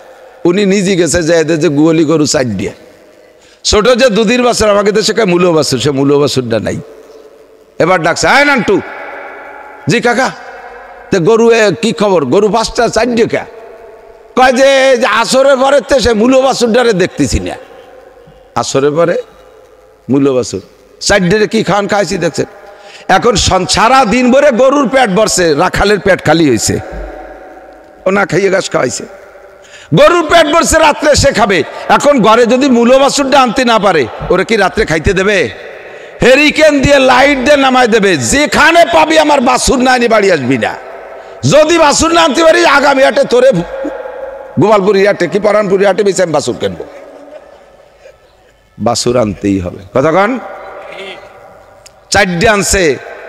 A: উনি নিজে গেছে যে এদের যে গুয়ালি গরু 4 দিয়ে, ছোট যে দুধের বাছুর, আমাকে তো শেখায় মূল বাছুর, সে মূল বাছুরটা নাই। এবার ডাকছে, আয় নান্টু, জি কাকা, তো গরু কি খবর, গরু 5টা 4 দিয়ে কে? কয় যে আসরের পরে তো সে মূল বাছুরটারে দেখতেছি না। আসরের পরে মূল বাছুর 4 দিয়ে কি খাওয়ান খাইছি দেখছেন। এখন সারা দিন ভরে গরুর পেট ভরছে, রাখালের পেট খালি হয়েছে, ও না খাইয়ে ঘাস খাওয়াইছে। গরুর পেট ভরছে, রাত্রে সে খাবে। এখন ঘরে যদি মূল বাছুরটা আনতে না পারে, ওরা কি রাত্রে খাইতে দেবে? হেরিকেন দিয়ে লাইট দিয়ে নামাই দেবে, যেখানে পাবি আমার বাছুর না আনি বাড়ি আসবি না। যদি বাছুর না আনতে পারি, আগামী হাটে তোরে গোপালপুরি হাটে কি পরানপুরি হাটে বেশি আমি বাছুর কিনবো। বাছুর আনতেই হবে, কতক্ষণ 4টে আনছে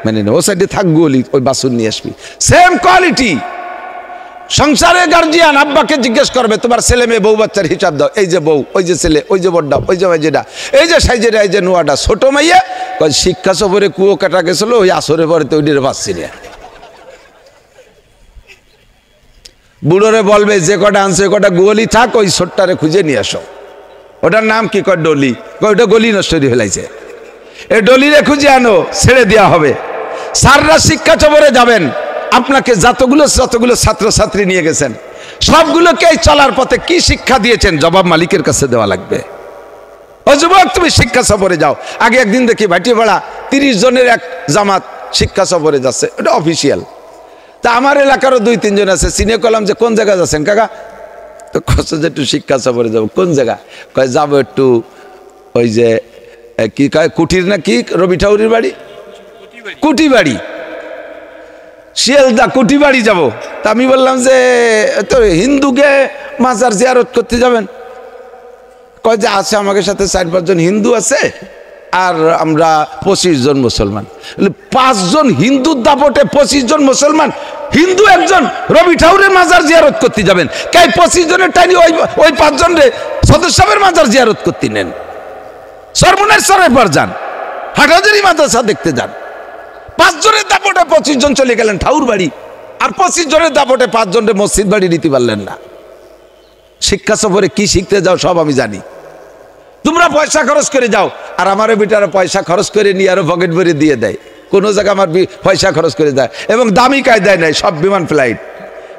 A: মানে ও সাইডে থাকবো, ওই বাছুর নিয়ে আসবি, সেম কোয়ালিটি। সংসারে গার্জিয়ান আব্বাকে জিজ্ঞেস করবে, তোমার ছেলে মেয়ে বউ বাচ্চার হিসাব দাও, এই যে বউ, ওই যে ছেলে, ওই যে বড়টা, ওই যে যেটা, এই যে সাইজেটা, এই যে নোয়াটা, ছোট মাইয়া শিক্ষা সফরে কুয়ো কাটা গেছিল, ওই আসরে পরে তো ওইটারে পাচ্ছি না। বুড়োরে বলবে যে কটা আনছে কটা গোলি থাক, ওই ছোট্টারে খুঁজে নিয়ে আসো। ওটার নাম কি? কয় ডলি। ওইটা গলি নষ্ট হয়ে ফেলাইছে, এই ডলিরে খুঁজে আনো, ছেড়ে দেওয়া হবে। স্যাররা শিক্ষা সফরে যাবেন, আপনাকে যতগুলো ছাত্রছাত্রী নিয়ে গেছেন সবগুলোকে চলার পথে কি শিক্ষা দিয়েছেন, জবাব মালিকের কাছে দেওয়া লাগবে। ও যুবক, তুমি শিক্ষা সফরে যাও। আগে একদিন দেখি ভাটিপাড়া 30 জনের এক জামাত শিক্ষা সফরে যাচ্ছে, এটা অফিসিয়াল। তা আমার এলাকারও 2-3 জন আছে, চিনে কলাম যে কোন জায়গায় যাচ্ছেন কাকা? তো কষ্ট যে একটু শিক্ষা সফরে যাবো। কোন জায়গা? কয় যাবো একটু ওই যে কি কয় কুটির না কি, রবি ঠাকুরের বাড়ি, কুটিবাড়ি, শিয়ালদা কুটিবাড়ি যাব। তা আমি বললাম যে তো হিন্দুকে মাজার জিয়ারত করতে যাবেন? কয় যে আছে, আমাকে সাথে 4-5 জন হিন্দু আছে, আর আমরা 25 জন মুসলমান। 5 জন হিন্দুর দাপটে 25 জন মুসলমান, হিন্দু একজন রবি ঠাকুরের মাজার জিয়ারত করতে যাবেন, কাই 25 জনের টাইনি ওই 5 জন রে সদর সাহেবের মাজার জিয়ারত করতে নেন। সর্বনেশ্বরের পর যান, হাটহাজারী মাদ্রাসা দেখতে যান। 5 জনের দাপটে 25 জন চলে গেলেন ঠাকুর বাড়ি, আর 25 জনের দাপটে 5 জনের মসজিদ বাড়ি নিতে পারলেন না। শিক্ষা সফরে কি শিখতে যাও সব আমি জানি। তোমরা পয়সা খরচ করে যাও, আর আমার বেটারা পয়সা খরচ করে নিয়ে আরো পকেট ভরে দিয়ে দেয়। কোনো জায়গা আমার পয়সা খরচ করে দেয়, এবং দামি কায়দায় নেয়। সব বিমান ফ্লাইট,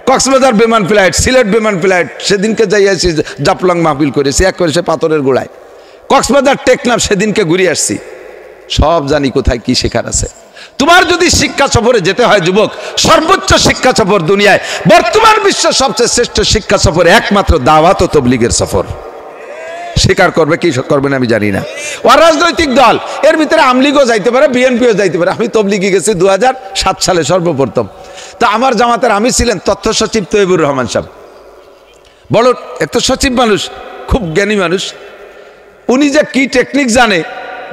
A: কক্সবাজার বিমান ফ্লাইট, সিলেট বিমান ফ্লাইট। সেদিনকে যাই আসি জাপলং মাহফিল করেছি, এক করেছে পাথরের গোড়ায়। কক্সবাজার টেকনাফ সেদিনকে ঘুরে আসছি। সব জানি কোথায় কি শেখার আছে। তোমার যদি শিক্ষা সফরে যেতে হয় যুবক, সর্বোচ্চ শিক্ষা সফর দুনিয়ায়, বর্তমান বিশ্বের সবচেয়ে শ্রেষ্ঠ শিক্ষা সফর একমাত্র দাওয়াত ও তবলিগের সফর। স্বীকার করবে কি করবে না আমি জানি না। অরাজনৈতিক দল এর ভিতরে আমলিগও যাইতে পারে, বিএনপিও যাইতে পারে। আমি তবলিগে গেছি 2007 সালে সর্বপ্রথম। তো আমার জামাতের আমি ছিলেন তথ্য সচিব তৈবুর রহমান সাহেব, বড় একটা সচিব মানুষ, খুব জ্ঞানী মানুষ। উনি যে কি টেকনিক জানে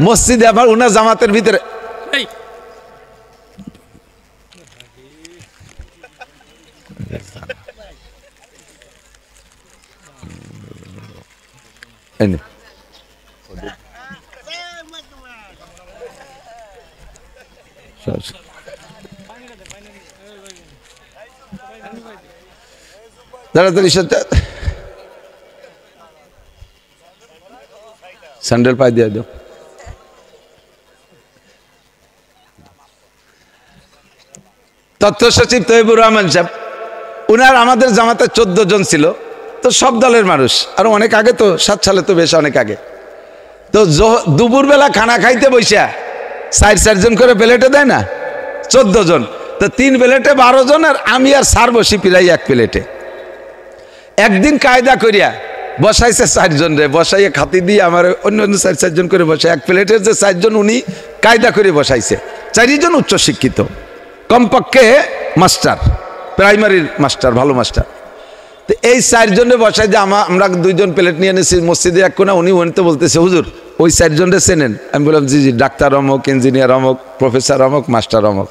A: মসজিদে, আবার উনার জামাতের ভিতরে স্যান্ডেল পাই দিয়ে দাও। তথ্য সচিব তৈবুর রহমান সাহেব, উনার আমাদের জামাতে 14 জন ছিল। তো সব দলের মানুষ, আর অনেক আগে, তো 7 সালে, তো বেশ অনেক আগে। তো দুপুরবেলা খানা খাইতে বইসা 4 জন করে প্লেটে দেয় না, 14 জন। তো 3 প্লেটে 12 জন, আর আমি আর স্যার বসি প্রায় 1 প্লেটে। একদিন কায়দা করিয়া বসাইছে 4 জন রে, বসাইয়া খাতি দিয়ে আমার অন্য 4 জন করে বসে 1 প্লেটের যে 4 জন উনি কায়দা করে বসাইছে। 4 জন উচ্চ শিক্ষিত, কমপক্ষে মাস্টার, প্রাইমারির মাস্টার, ভালো মাস্টার। তো এই 4 জনে বসাই যে আমরা 2 জন প্লেট নিয়ে এনেছি মসজিদে এক কোনা। উনি তো বলতেছে, হুজুর ওই 4 জনরে চেনেন? আমি বললাম জি জি, ডাক্তার অমক, ইঞ্জিনিয়ার অমক, প্রফেসর অমক, মাস্টার অমক।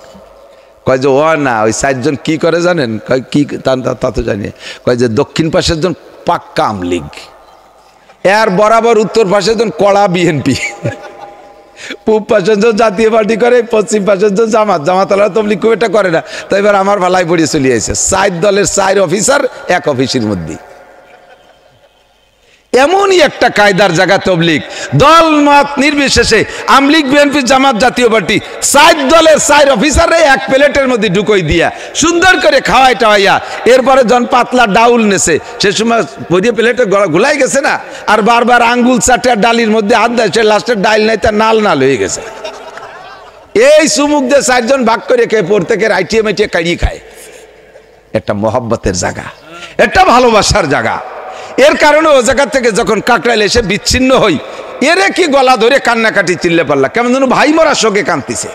A: কয় যে ও না, ওই 4 জন কি করে জানেন? কয় কি, তা তো জানি। কয় যে দক্ষিণ পাশের জন পাক্কা আমলিগ, এর বরাবর উত্তর পাশের জন কড়া বিএনপি, পূব পাশের জন জাতীয় পার্টি করে, পশ্চিম পাশের জন জামাত। জামাতালা তবলিগ খুব একটা করে না। তো এবার আমার ভালাই পড়িয়ে চলে আসছে 4 দলের 4 অফিসার এক অফিসের মধ্যে। এমনই একটা কায়দার জায়গা তবলিগ, দল মত নির্বিশেষে, আমলিগ, বিএনপি, জামাত, জাতীয় পার্টি, 4 দলের 4 অফিসারে 1 প্লেটের মধ্যে ঢুকই দিয়া সুন্দর করে খাওয়াই টাওয়াইয়া, এরপরে জন পাতলা ডাউল নেছে, সে সময় পরিয়ে প্লেটে গুলাই গেছে না, আর বারবার আঙ্গুল চাটে ডালির মধ্যে হাত দেয়, সে লাস্টের ডাইল নাই, তার নাল নাল হয়ে গেছে। এই সুমুখ দিয়ে 4 জন ভাগ করে খেয়ে প্রত্যেকের আইটিএ মাইটিএ কাড়িয়ে খায়। একটা মহব্বতের জায়গা, একটা ভালোবাসার জায়গা। এর কারণে ও জায়গা থেকে যখন কাকরাইল এসে বিচ্ছিন্ন হই, এরে কি গলা ধরে কান্নাকাটি চিল্লে পারলা, কেমন যেন ভাই মরার শোকে কাঁদতেছে,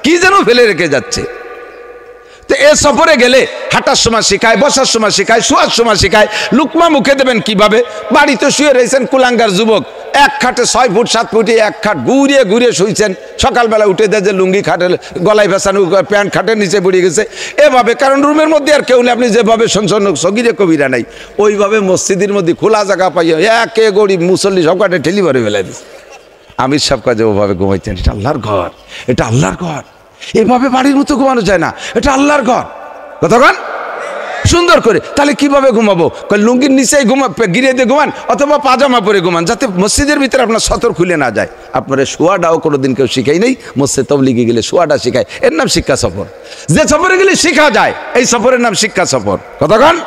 A: কি যেন ফেলে রেখে যাচ্ছে। তো এ সফরে গেলে হাঁটার সময় শিখায়, বসার সময় শিখায়, শোয়ার সময় শিখায়, লুকমা মুখে দেবেন কিভাবে। বাড়িতে শুয়ে রয়েছেন কুলাঙ্গার যুবক, 1 খাটে 6 ফুট 7 ফুটে 1 খাট ঘুরিয়ে ঘুরিয়ে শুইছেন। সকালবেলা উঠে দেয় যে লুঙ্গি খাটে গলায় ভেসানো, প্যান্ট খাটে নিচে পড়ে গেছে এভাবে, কারণ রুমের মধ্যে আর কেউ নেই। আপনি যেভাবে শুনছেন সগিরে কবিরা নাই, ওইভাবে মসজিদের মধ্যে খোলা জায়গা পাইয়া একে গরিব মুসল্লি সব কাটে ঠেলি ভরে ফেলে দিচ্ছে। আমির সব কাজে ওভাবে ঘুমাইতেন। এটা আল্লাহর ঘর, এটা আল্লাহর ঘর। এভাবে বাড়ির মতো ঘুমানো যায় না, এটা আল্লাহর ঘর। কতক্ষণ সুন্দর করে, তাহলে কিভাবে ঘুমাবো? লুঙ্গির নিচেই গিরিয়ে দিয়ে ঘুমান, অথবা পাজামা পরে ঘুমান, যাতে মসজিদের ভিতরে আপনার সতর খুলে না যায়। আপনার শোয়াটাও কোনোদিন কেউ শিখাই নেই। মসজিদ তবলিগে গেলে শোয়াটা শিখায়, এর নাম শিক্ষা সফর। যে সফরে গেলে শিখা যায়, এই সফরের নাম শিক্ষা সফর। কতক্ষণ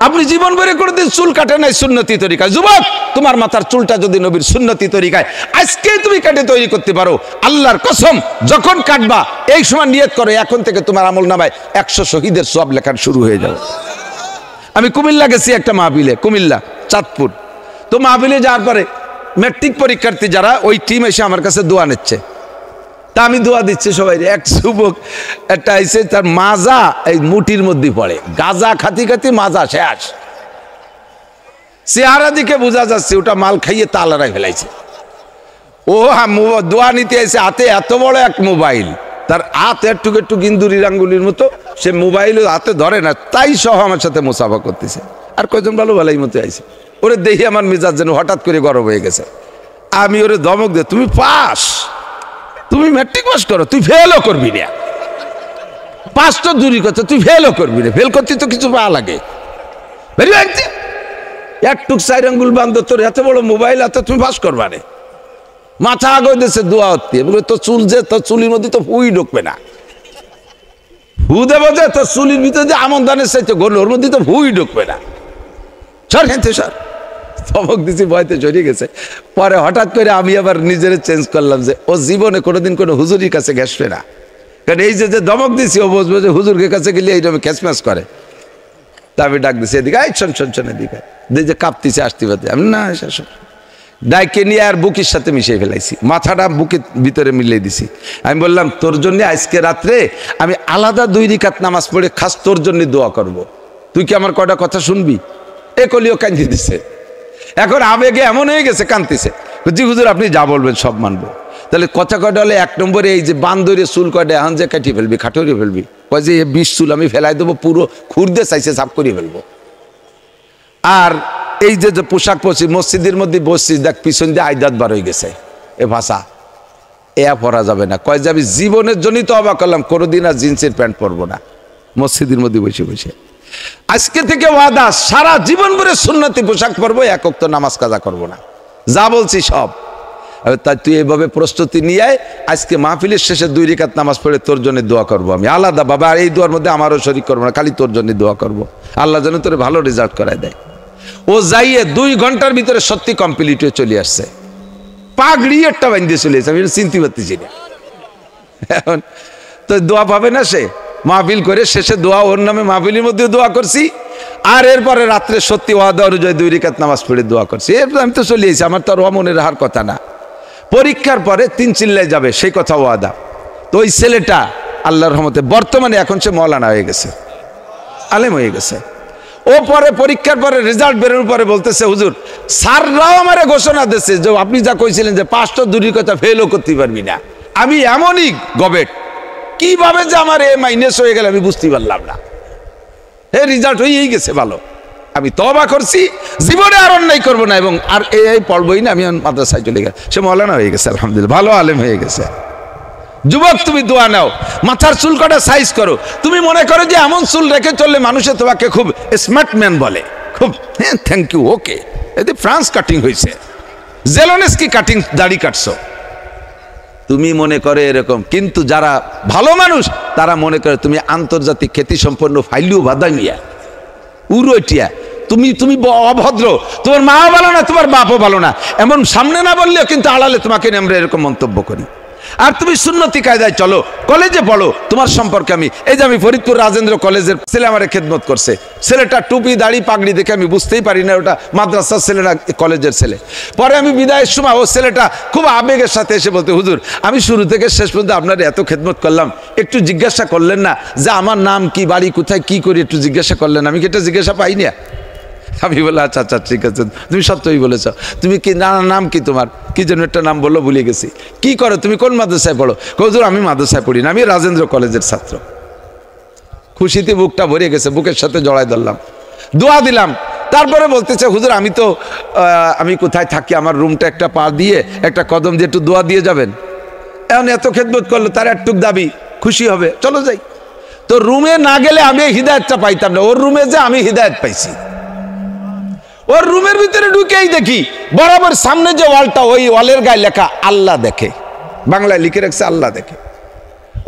A: আপনি জীবন ভরে কোনোদিন চুল কাটে নাই সুন্নতি তরিকায়। যুবক, তোমার মাথার চুলটা যদি নবীর সুন্নতি তরিকায় আজকে তুমি কাটে তৈরি করতে পারো, আল্লাহর কসম যখন কাটবা এই সময় নিয়ত করো, এখন থেকে তোমার আমল নামায় 100 শহীদের সওয়াব লেখা শুরু হয়ে যাবে। আমি কুমিল্লা গেছি একটা মাহফিলে, কুমিল্লা চাঁদপুর। তো মাহফিলে যাওয়ার পরে ম্যাট্রিক পরীক্ষার্থী যারা, ওই টিম এসে আমার কাছে দোয়া নিচ্ছে। তা আমি দোয়া দিচ্ছি সবাই। এক যুবক একটা আইসে, তার মাজা এই মুঠির মধ্যে পড়ে, গাজা খাতি খাতি মাজা শেষ। চেহারা দিকে বোঝা যাচ্ছে ওটা মাল খাইয়ে তালারাই ফেলাইছে। ও দোয়া নিতে এসে হাতে এত বড় এক মোবাইল, তার হাত একটু একটু গিন্দুরির আঙ্গুলির মতো, সে মোবাইল হাতে ধরে না, তাই সহ আমার সাথে মুসাফা করতেছে। আর কয়জন ভালো ভালোই মতো আইছে, ওরে দেখি আমার মেজাজ যেন হঠাৎ করে গরম হয়ে গেছে। আমি ওরে ধমক দে, তুমি পাস, তুমি ম্যাট্রিক পাস করো, তুই ফেলও করবি না। পাস তো দূরই কথা, তুই ফেলও করবি না, ফেল করতে তো কিছু পাওয়া লাগে। একটুক 4 আঙ্গুল বান্ধব, তোর এত বড় মোবাইল হাতে, তুমি পাস করবা রে। মাথা আগে দিয়েছে দোয়া হচ্ছে, তো চুল যে তোর চুলির মধ্যে তো ফুই ঢুকবে না, ফু দেবো যে তোর চুলির ভিতরে যে আমন দানের চাইতে গড়ল, ওর মধ্যে তো ফুই ঢুকবে না, সর হেঁতে সর। ধমক দিছি, ভয়তে চলে গেছে। পরে হঠাৎ করে আমি আবার নিজের চেঞ্জ করলাম যে ও জীবনে কোনোদিন কোনো হুজুরির কাছে ঘেসবে না, কারণ এই যে ধমক দিছি ও বুঝবে যে হুজুরের কাছে গেলে এইরকম খ্যাচম্যাচ করে। তা আমি ডাক দিছি, এদিকে আই শোন শোন শোন, এদিকে যে কাঁপতিছে আসতে পারতে, আমি না ডাইকে নিয়ে আর বুকের সাথে মিশিয়ে ফেলাইছি, মাথাটা বুকের ভিতরে মিলিয়ে দিছি। আমি বললাম তোর জন্য আজকে রাত্রে আমি আলাদা 2 রাকাত নামাজ পড়ে খাস তোর জন্য দোয়া করব, তুই কি আমার কয়টা কথা শুনবি? এ কলিও কাঁদি দিছে, এখন আবেগে এমন হয়ে গেছে, কাঁদতেছে। জি হুজুর আপনি যা বলবেন সব মানবো। তাহলে কথা কয়টা হলে 1 নম্বরে এই যে বান্দরে চুল কয়টা এখন যে কাটিয়ে ফেলবি, খাটিয়ে ফেলবি, কয় যে 20 চুল আমি ফেলাই দেবো, পুরো খুরদে চাইছে সাফ করিয়ে ফেলবো। আর এই যে পোশাক পরছি, মসজিদের মধ্যে বসছি, দেখ পিছন দিয়ে আইদাত বার হয়ে গেছে, এ ভাষা এ পরা যাবে না। কয় যে আমি জীবনের জন্যই তো অবাক করলাম, কোনোদিন আর জিন্সের প্যান্ট পরবো না মসজিদের মধ্যে বসে বসে। আজকে থেকে ওয়াদা, সারা জীবন ভরে সুন্নতি পোশাক পরবো, 1 ওয়াক্ত নামাজ কাজা করবো না, যা বলছি সব। তাই তুই এইভাবে প্রস্তুতি নিয়ে আজকে মাহফিলের শেষে 2 রাকাত নামাজ পড়ে তোর জন্য দোয়া করবো আমি আলাদা বাবা, আর এই দোয়ার মধ্যে আমারও শরীক করবো না, খালি তোর জন্য দোয়া করবো, আল্লাহ যেন তোর ভালো রেজাল্ট করায় দেয়। ও যাইয়ে 2 ঘন্টার ভিতরে সত্যি কমপ্লিট হয়ে চলে আসছে, পাগড়ি একটা বাঁধিয়ে চলে আসছে, আমি চিনতে পারতেছি না। এখন তো দোয়া পাবে না সে, মাহফিল করে শেষে দোয়া ওর নামে মাহফিলের মধ্যে দোয়া করছি, আর এরপরে রাত্রে সত্যি ওয়াদা অনুযায়ী 2 রাকাত নামাজ পড়ে দোয়া করছি। এরপর আমি তো চলে এসেছি, আমার তো আর মনে রাখার কথা না। পরীক্ষার পরে 3 চিল্লায় যাবে সেই কথা ওয়াদা। তো ওই ছেলেটা আল্লাহর রহমতে বর্তমানে এখন সে মৌলানা হয়ে গেছে, আলেম হয়ে গেছে। ও পরে পরীক্ষার পরে রেজাল্ট বেরোনোর পরে বলতেছে হুজুর স্যাররাও আমারে ঘোষণা দিচ্ছে যে আপনি যা কইছিলেন যে 5টা দূরের কথা ফেলও করতে পারবি না, আমি এমনই গবেট, কিভাবে যে আমার এ মাইনাস হয়ে গেল আমি বুঝতে পারলাম না। এই রেজাল্ট হয়েই গেছে ভালো, আমি তওবা করছি, জীবনে আর অন্যায় করবো না, এবং আর এই পড়বই না, আমি মাদ্রাসায় চলে গেছি, সে মৌলানা হয়ে গেছে আলহামদুলিল্লাহ, ভালো আলেম হয়ে গেছে। যুবক তুমি দোয়া নাও, মাথার চুল কটা সাইজ করো, তুমি মনে করো যে এমন চুল রেখে চললে মানুষে তোমাকে খুব স্মার্ট ম্যান বলে, খুব হ্যাঁ থ্যাংক ইউ ওকে, এতে ফ্রান্স কাটিং হয়েছে, জেলনেস্কি কাটিং দাড়ি কাটছো, তুমি মনে করে এরকম। কিন্তু যারা ভালো মানুষ তারা মনে করে তুমি আন্তর্জাতিক খ্যাতি সম্পন্ন ফাইলিও বাদামিয়া উরোটিয়া, তুমি তুমি অভদ্র, তোমার মাও ভালো না, তোমার বাপও ভালো না, এমন সামনে না বললেও কিন্তু আড়ালে তোমাকে নিয়ে আমরা এরকম মন্তব্য করি। আর তুমি সুন্নতি কায়দায় চলো, কলেজে পড়ো, তোমার সম্পর্কে আমি এই যে আমি ফরিদপুর রাজেন্দ্র কলেজের ছেলে আমারে খেদমত করছে, ছেলেটা টুপি দাড়ি পাগড়ি দেখে আমি বুঝতেই পারি না ওটা মাদ্রাসার ছেলে না কলেজের ছেলে। পরে আমি বিদায়ের সময় ও ছেলেটা খুব আবেগের সাথে এসে বলতে হুজুর আমি শুরু থেকে শেষ পর্যন্ত আপনার এত খেদমত করলাম, একটু জিজ্ঞাসা করলেন না যে আমার নাম কি, বাড়ি কোথায়, কি করি, একটু জিজ্ঞাসা করলেন, আমি কি এটা জিজ্ঞাসা পাই না? আমি বললাম আচ্ছা আচ্ছা ঠিক আছে, তুমি সত্যই বলেছ, তুমি কি নাম কি, তোমার কি যেন একটা নাম বললো ভুলে গেছি, কি করো তুমি, কোন মাদ্রাসায় পড়ো? হুজুর আমি মাদ্রাসায় পড়ি না, আমি রাজেন্দ্র কলেজের ছাত্র। খুশিতে বুকটা ভরে গেছে, বুকের সাথে জড়াই ধরলাম, দোয়া দিলাম। তারপরে বলতেছে হুজুর আমি তো আমি কোথায় থাকি, আমার রুমটা একটা পা দিয়ে একটা কদম দিয়ে একটু দোয়া দিয়ে যাবেন। এখন এত খেদমত করলো, তার একটুক দাবি, খুশি হবে, চলো যাই। তো রুমে না গেলে আমি হিদায়তটা পাইতাম না, ওর রুমে যে আমি হিদায়ত পাইছি। ওর রুমের ভিতরে ঢুকেই দেখি বরাবর সামনে যে ওয়ালটা, ওই ওয়ালের গায়ে লেখা আল্লাহ দেখে, বাংলায় লিখে রাখছে আল্লাহ দেখে।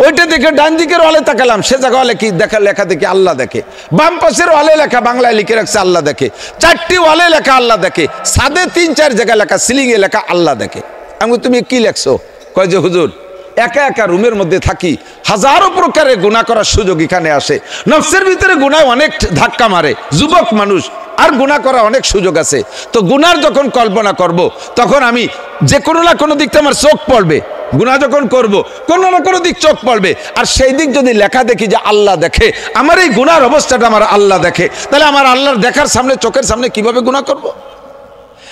A: ওইটা দেখে ডান দিকের ওয়ালে তাকালাম, সে জায়গা কি দেখা লেখা দেখি আল্লাহ দেখে। বাম পাশের ওয়ালে লেখা বাংলায় লিখে রাখছে আল্লাহ দেখে। 4টি ওয়ালে লেখা আল্লাহ দেখে, ছাদে 3-4 জায়গায় লেখা, সিলিং এ লেখা আল্লাহ দেখে। আমি তুমি কি লেখছো? কয় যে হুজুর একা একা রুমের মধ্যে থাকি, হাজারো প্রকারের গুনাহ করার সুযোগ এখানে আসে, নফসের ভিতরে গুনাহ অনেক ধাক্কা মারে, যুবক মানুষ আর গুনাহ করা অনেক সুযোগ আছে। তো গুনার যখন কল্পনা করব তখন আমি যে কোনো না কোনো দিকটা আমার চোখ পড়বে, গুনাহ যখন করব কোনো না কোনো দিক চোখ পড়বে, আর সেই দিক যদি লেখা দেখি যে আল্লাহ দেখে, আমার এই গুনার অবস্থাটা আমার আল্লাহ দেখে, তাহলে আমার আল্লাহর দেখার সামনে, চোখের সামনে কিভাবে গুনাহ করব?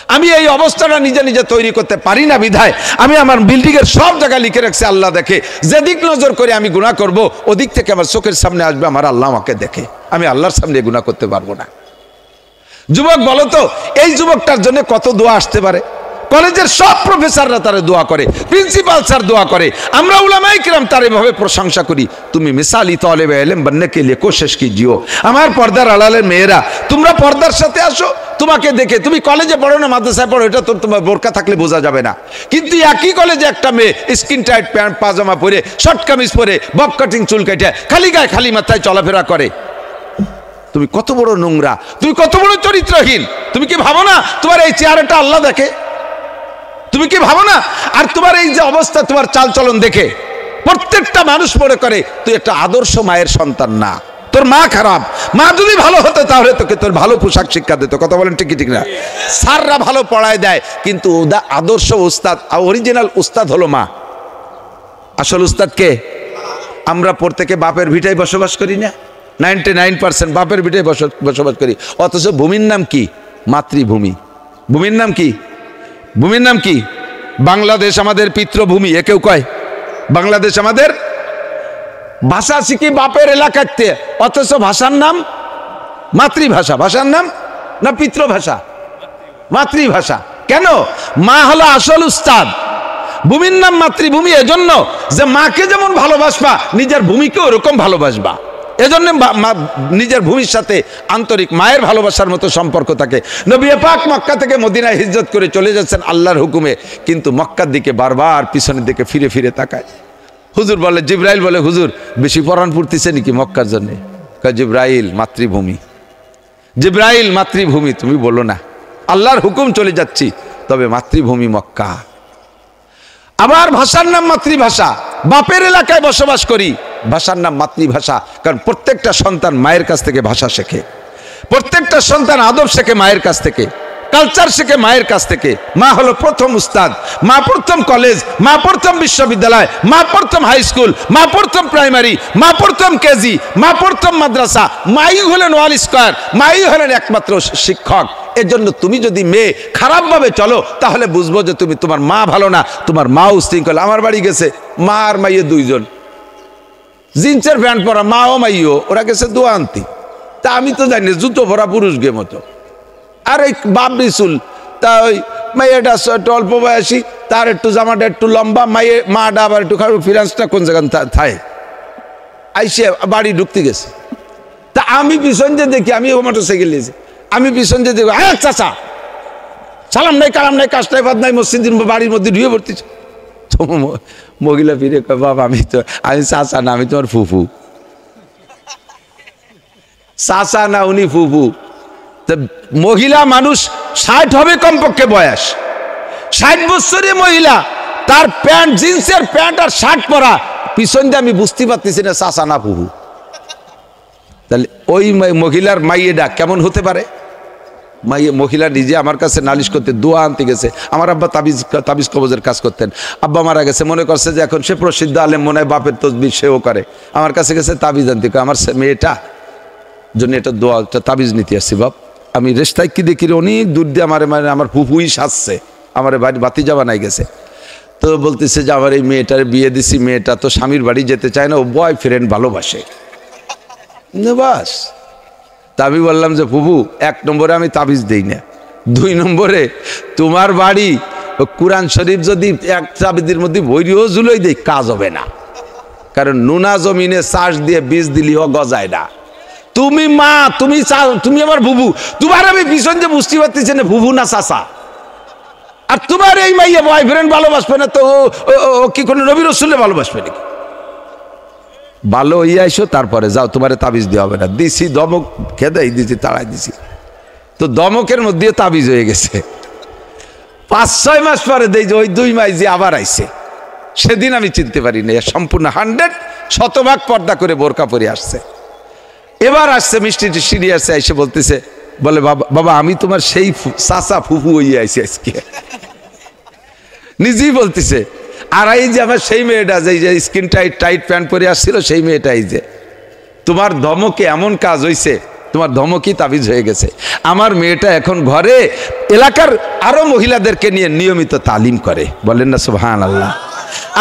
A: আমি এই অবস্থাটা নিজে নিজে তৈরি করতে পারি না বিধায় আমি আমার বিল্ডিংয়ের সব জায়গায় লিখে রাখছি আল্লাহ দেখে, যেদিক নজর করে আমি গুনাহ করব ওদিক থেকে আমার চোখের সামনে আসবে আমার আল্লাহ আমাকে দেখে, আমি আল্লাহর সামনে গুনাহ করতে পারবো না। যুবক বলো তো এই যুবকটার জন্য কত দোয়া আসতে পারে? কলেজের সব প্রফেসররা তারে দোয়া করে, প্রিন্সিপাল স্যার দোয়া করে, আমরা উলামায়ে কিরাম তার এভাবে প্রশংসা করি। তুমি মিসালি তালেবে ইলম बनने के लिए कोशिश कीजिए। আমার পর্দার আড়ালের মেয়েরা তোমরা পর্দার সাথে আসো, তোমাকে দেখে তুমি কলেজে পড়ো না মাদ্রাসায় পড়ো এটা তো তোমার বোরকা থাকলে বোঝা যাবে না, কিন্তু একই কলেজে একটা মেয়ে স্কিন টাইট প্যান্ট পাজামা পরে শর্ট কামিজ পরে বব কাটিং চুল কেটে খালি গায়ে খালি মাথায় চলাফেরা করে, তুমি কত বড় নোংরা, তুমি কত বড় চরিত্রহীন। তুমি কি ভাবো না তোমার এই চেহারাটা আল্লাহ দেখে? তুমি কি ভাবো না আর তোমার এই যে অবস্থা তোমার চালচলন দেখে প্রত্যেকটা মানুষ মনে করে তুই একটা আদর্শ মায়ের সন্তান না, তোর মা খারাপ। মা যদি ভালো হতো তাহলে তোকে তোর ভালো পোশাক শিক্ষা দিত, কথা বলেন ঠিক ঠিক না? স্যাররা ভালো পড়ায় দেয় কিন্তু আদর্শ উস্তাদ অরিজিনাল উস্তাদ হলো মা। আসল উস্তাদ কে? আমরা প্রত্যেকে বাপের ভিটায় বসবাস করি না, 99% বাপের ভিটায় বসবাস করি, অথচ ভূমির নাম কি? মাতৃভূমি। ভূমির নাম কি? ভূমির নাম কি? বাংলাদেশ আমাদের পিতৃভূমি, এ কেউ কয়? বাংলাদেশ আমাদের ভাষা শিখি বাপের এলাকাতে, অথচ ভাষার নাম মাতৃভাষা। ভাষার নাম না পিতৃভাষা? মাতৃভাষা। কেন? মা হলো আসল উস্তাদ। ভূমির নাম মাতৃভূমি এজন্য যে মাকে যেমন ভালোবাসবা নিজের ভূমিকে ওরকম ভালোবাসবা, এজন্য নিজের ভূমির সাথে আন্তরিক মায়ের ভালোবাসার মতো সম্পর্ক থাকে। নবী পাক মক্কা থেকে মদিনায় হিজরত করে চলে যাচ্ছেন আল্লাহর হুকুমে, কিন্তু মক্কার দিকে বারবার পিছনের দিকে ফিরে ফিরে তাকায়। হুজুর বলে, জিব্রাইল বলে, হুজুর বেশি পরাণ পড়তেছে নাকি মক্কার জন্য? জিব্রাইল মাতৃভূমি, জিব্রাইল মাতৃভূমি তুমি বলো না, আল্লাহর হুকুম চলে যাচ্ছি, তবে মাতৃভূমি মক্কা। আবার ভাষার নাম মাতৃভাষা, বাপের এলাকায় বসবাস করি, ভাষার নাম মাতৃভাষা। কারণ প্রত্যেকটা সন্তান মায়ের কাছ থেকে ভাষা শেখে, প্রত্যেকটা সন্তান আদব শেখে মায়ের কাছ থেকে, কালচার শেখে মায়ের কাছ থেকে। মা হলো প্রথম উস্তাদ, মা প্রথম কলেজ, মা প্রথম বিশ্ববিদ্যালয়, মা প্রথম হাই স্কুল, মা প্রথম প্রাইমারি, মা প্রথম কেজি, মা প্রথম মাদ্রাসা। মাই হলেন ওয়াল স্কয়ার, মাই হলেন একমাত্র শিক্ষক। এর জন্য তুমি যদি মেয়ে খারাপভাবে চলো তাহলে বুঝবো যে তুমি, তোমার মা ভালো না, তোমার মা উশৃঙ্খল। আমার বাড়ি গেছে মা আর মাইয়ে দুইজন, জিন্সের প্যান্ট পরা মা ও মাইও, ওরা গেছে দোয়া আনতি, তা আমি তো জানি জুতো ভরা পুরুষ গে মতো। আর এই বাপ বিচুল, তা ওই মাইয়াটা একটু অল্প বয়সী, তার একটু জামাটা একটু লম্বা, মাটা আবার একটু খারাপ, ফিরান্সটা কোন জায়গায় থাকে আইসে বাড়ি ঢুকতে গেছে। তা আমি পিছন যে দেখি, আমি ও মোটরসাইকেল নিয়েছি, আমি পিছন যে দেখি চাচা সালাম নাই কালাম নাই কাজটাই বাদ নাই, মসজিদের বাড়ির মধ্যে ঢুয়ে পড়তেছে। তো মহিলা ফিরে কয়, বাবা আমি চাচা না, আমি তোমার ফুফু। চাচা না, উনি ফুফু। মহিলা মানুষ 60 হবে কমপক্ষে বয়স, 60 বছরের মহিলা, তার প্যান্ট জিন্সের প্যান্ট আর শার্ট পরা, পিছন দিয়ে আমি বুঝতে পারতেছি না চাচা না ফুফু। তাহলে ওই মহিলার মাইয়েটা কেমন হতে পারে? মহিলা নিজে আমার কাছে নালিশ করতে দোয়া আনতে গেছে। আমার আব্বা তাবিজ কবজের কাজ করতেন, আব্বা মারা গেছে, মনে করছে যে এখন সে প্রসিদ্ধ আলেম, মনে হয় বাপের তসবিহ সেও করে। আমার কাছে গেছে তাবিজ আনতে, আমার মেয়েটা জন্য এটা দোয়া তাবিজ নিতে আসছি। বাপ আমি রেস্তায় কি দেখি অনেক দূর দিয়ে আমার ফুফুই সাজছে, আমার বাড়ি বাতিজা বানাই গেছে। তো বলতেছে যে আমার এই মেয়েটার বিয়ে দিছি, মেয়েটা তো স্বামীর বাড়ি যেতে চায় না, ও বয়ফ্রেন্ড ভালোবাসে বাস। তা আমি বললাম যে ফুফু, 1 নম্বরে আমি তাবিজ দেই না, 2 নম্বরে তোমার বাড়ি কুরআন শরীফ যদি এক তাবিজের মধ্যে বইরিও ঝুলোই দেই কাজ হবে না, কারণ নুনা জমিনে চাষ দিয়ে বীজ দিলেও গজায় না। তুমি মা, তুমি আমার বুবু, তোমার আমি পিছন যে বুঝতে পারতেছি না বুবু না চাচা। আর তোমার এই মাইয়া বয়ফ্রেন্ড ভালোবাসবে না তো ও কি কোনো নবী রাসূলকে ভালোবাসবে নাকি? ভালো হইয়া আইসো, তারপরে যাও, তোমার তাবিজ দেওয়া হবে না। দিছি দমক খেদাই দিছি, তাড়াই দিছি, তো দমকের মধ্যে তাবিজ হয়ে গেছে। 5-6 মাস পরে দেই যে ওই 2 মাস যে আবার আইছে, সেদিন আমি চিনতে পারি না, সম্পূর্ণ 100% পর্দা করে বোরকা পরে আসছে। এবার আসছে মিষ্টি সিঁড়ি আসছে, এসে বলতেছে, বলে বাবা আমি তোমার সেই চাচা ফুফু হইয়া আইছি আজকে, নিজেই বলতেছে। আর এই যে আমার সেই মেয়েটা যে স্কিন টাইট প্যান্ট পরে আসছিল, সেই মেয়েটা এই যে তোমার ধমকে এমন কাজ হইছে, তোমার ধমকি তাবিজ হয়ে গেছে। আমার মেয়েটা এখন ঘরে এলাকার আরো মহিলাদেরকে নিয়ে নিয়মিত তালিম করে, বলেন না সুবহানাল্লাহ।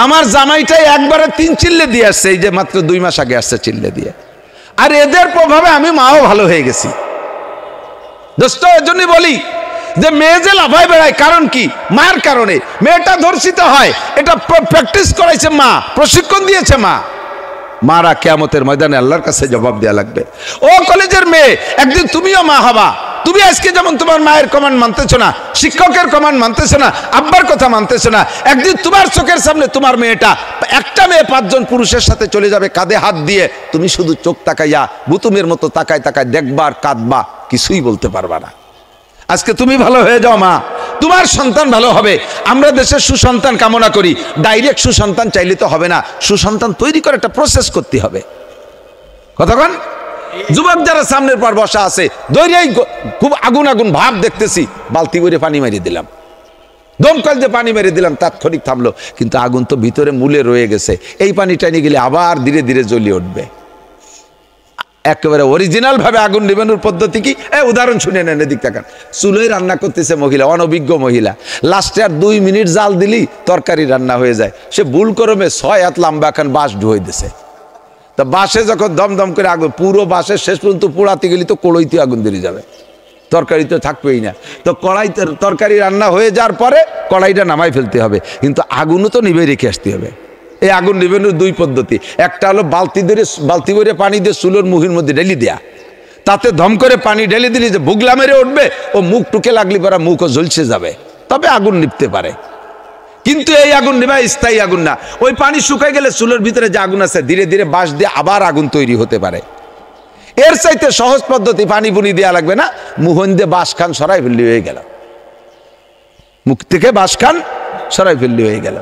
A: আমার জামাইটাই একবারে 3 চিল্লে দিয়ে আসছে, এই যে মাত্র 2 মাস আগে আসছে চিল্লে দিয়ে। আর এদের প্রভাবে আমি মাও ভালো হয়ে গেছি দোস্ত। এজন্যই বলি যে মেয়ে যে লাফায় বেড়ায়, কারণ কি? মার কারণে। মেয়েটা ধর্ষিত হয়, এটা প্র্যাকটিস করাইছে মা, প্রশিক্ষণ দিয়েছে মা। মারা কিয়ামতের ময়দানে আল্লাহর কাছে জবাব দেয়া লাগবে। ও কলেজের মেয়ে, একদিন তুমিও মা হবা। তুমি আজকে যেমন তোমার মায়ের কমান্ড মানতেছো না, শিক্ষকের কমান্ড মানতেছো না, আব্বার কথা মানতেছো না, একদিন তোমার চোখের সামনে তোমার মেয়েটা, একটা মেয়ে 5 জন পুরুষের সাথে চলে যাবে কাঁধে হাত দিয়ে, তুমি শুধু চোখ তাকাইয়া বুতুমের মতো তাকায় তাকায় দেখবা আর কাঁদবা, কিছুই বলতে পারবা না। আজকে তুমি ভালো হয়ে যাও মা, তোমার সন্তান ভালো হবে। আমরা দেশের সুসন্তান কামনা করি, ডাইরেক্ট সুসন্তান চাইলে তো হবে না, সুসন্তান তৈরি করে একটা প্রসেস করতে হবে। কতক্ষণ যুবক যারা সামনের পর বসা আছে, দৈরিয়াই খুব আগুন আগুন ভাব দেখতেছি, বালতি করে পানি মারিয়ে দিলাম, দমকল দিয়ে পানি মেরে দিলাম, তাৎক্ষণিক থামলো, কিন্তু আগুন তো ভিতরে মূলে রয়ে গেছে। এই পানি টানি গেলে আবার ধীরে ধীরে জ্বলিয়ে উঠবে। একেবারে অরিজিনাল ভাবে আগুন নিবানোর পদ্ধতি কি? উদাহরণ শুনে নেন, এদিক তাকান। চুলোয় রান্না করতেছে মহিলা, অনভিজ্ঞ মহিলা, লাস্টে আর 2 মিনিট জাল দিলি তরকারি রান্না হয়ে যায়। সে ভুল করমে 6 হাত লম্বা এখন বাঁশ ঢুয়ে দিছে। তা বাঁশে যখন দমদম করে আগুন, পুরো বাঁশের শেষ পর্যন্ত পোড়াতে গেলি তো কড়ইতে আগুন ধরে যাবে, তরকারি তো থাকবেই না। তো কড়াইতে তরকারি রান্না হয়ে যাওয়ার পরে কড়াইটা নামাই ফেলতে হবে, কিন্তু আগুনও তো নিভে রেখে আসতে হবে। এই আগুন নিবানোর 2 পদ্ধতি। একটা হলো বালতি করে পানি দিয়ে চুলোর মুখের মধ্যে ঢেলি দেয়া, তাতে ধম করে পানি ঢেলে দিলি যে বুগলা মেরে উঠবে, ও মুখ টুকে লাগলি পরে মুখও ঝলসে যাবে, তবে আগুন নিভতে পারে। কিন্তু এই আগুন নিবা স্থায়ী আগুন না। ওই পানি শুকাই গেলে চুলোর ভিতরে যে আগুন আছে ধীরে ধীরে বাঁশ দিয়ে আবার আগুন তৈরি হতে পারে। এর চাইতে সহজ পদ্ধতি, পানি বুনি দেওয়া লাগবে না, মুহন দিয়ে বাঁশ খান সরাই ফেললি হয়ে গেল, মুখ থেকে বাঁশ খান সরাই ফেললি হয়ে গেল।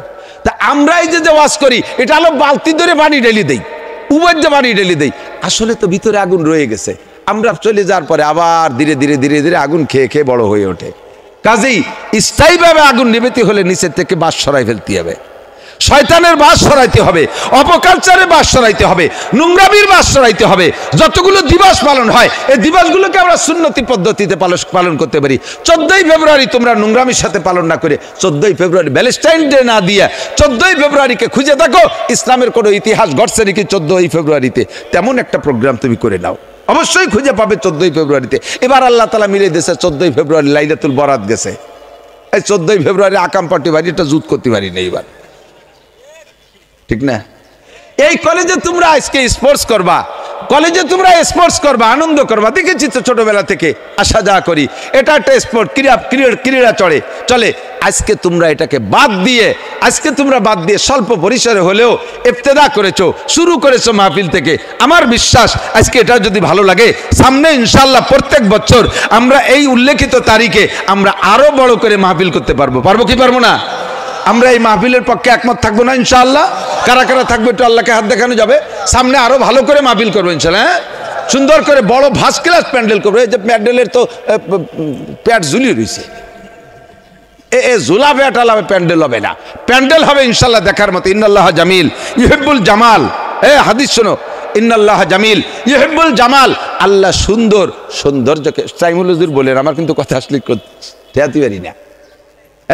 A: তা আমরা এই যে ওয়াজ করি, এটা হলো বালতি ধরে পানি ঢেলি দেই, উবের যে পানি ঢেলি দেই, আসলে তো ভিতরে আগুন রয়ে গেছে। আমরা চলে যাওয়ার পরে আবার ধীরে ধীরে ধীরে ধীরে আগুন খেয়ে খেয়ে বড় হয়ে ওঠে। কাজেই স্থায়ীভাবে আগুন নিবেতে হলে নিচের থেকে বাঁশ সরাই ফেলতে হবে, শয়তানের বাস সরাইতে হবে, অপকালচারের বাস সরাইতে হবে, নোংরামির বাস সরাইতে হবে। যতগুলো দিবস পালন হয়, এই দিবসগুলোকে আমরা সুন্নতি পদ্ধতিতে পালন করতে পারি। 14ই ফেব্রুয়ারি তোমরা নোংরামির সাথে পালন না করে 14ই ফেব্রুয়ারি ভ্যালেন্টাইন ডে না দিয়ে 14ই ফেব্রুয়ারিকে খুঁজে দেখো ইসলামের কোনো ইতিহাস ঘটছে নাকি 14ই ফেব্রুয়ারিতে, তেমন একটা প্রোগ্রাম তুমি করে নাও, অবশ্যই খুঁজে পাবে 14ই ফেব্রুয়ারিতে। এবার আল্লাহ তাআলা মিলে দিয়েছে 14ই ফেব্রুয়ারি লাইলাতুল বরাত গেছে। এই 14ই ফেব্রুয়ারি আকাম পার্টি বাড়ি এটা জুত করতে পারি না এবার, ঠিক না? এই কলেজে তোমরা আজকে স্পোর্টস করবা, কলেজে তোমরা স্পোর্টস করবা, আনন্দ করবা, দেখেছি তো ছোটবেলা থেকে আসা যাওয়া করি, এটা একটা স্পোর্ট, ক্রীড়া চলে। আজকে তোমরা এটাকে বাদ দিয়ে স্বল্প পরিসরে হলেও ইবতেদা করেছো, শুরু করেছো মাহফিল থেকে। আমার বিশ্বাস আজকে এটা যদি ভালো লাগে, সামনে ইনশাআল্লাহ প্রত্যেক বছর আমরা এই উল্লেখিত তারিখে আমরা আরো বড় করে মাহফিল করতে পারবো কি পারবো না? আমরা এই মাহফিলের পক্ষে একমত থাকবো না ইনশাআল্লাহ? কারা কারা থাকবে একটু আল্লাহকে হাত দেখানো যাবে। সামনে আরো ভালো করে মাহফিল করবো ইনশাআল্লাহ। হ্যাঁ, সুন্দর করে বড় ফার্স্ট ক্লাস প্যান্ডেল করবো। এই যে প্যান্ডেলের তো প্যাট ঝুলিয়ে রয়েছে, ঝুলা প্যাট আলাবে প্যান্ডেল হবে না, প্যান্ডেল হবে ইনশাআল্লাহ দেখার মতো। ইন্নাল্লাহ জামিল ইউহিব্বুল জামাল, হাদিস শোনো, ইন্নাল্লাহ জামিল ইউহিব্বুল জামাল, আল্লাহ সুন্দর, সৌন্দর্যকে সাইমুল হুজুর বলেন, আমার কিন্তু কথা আসলে ঠেয়াতে পারি না।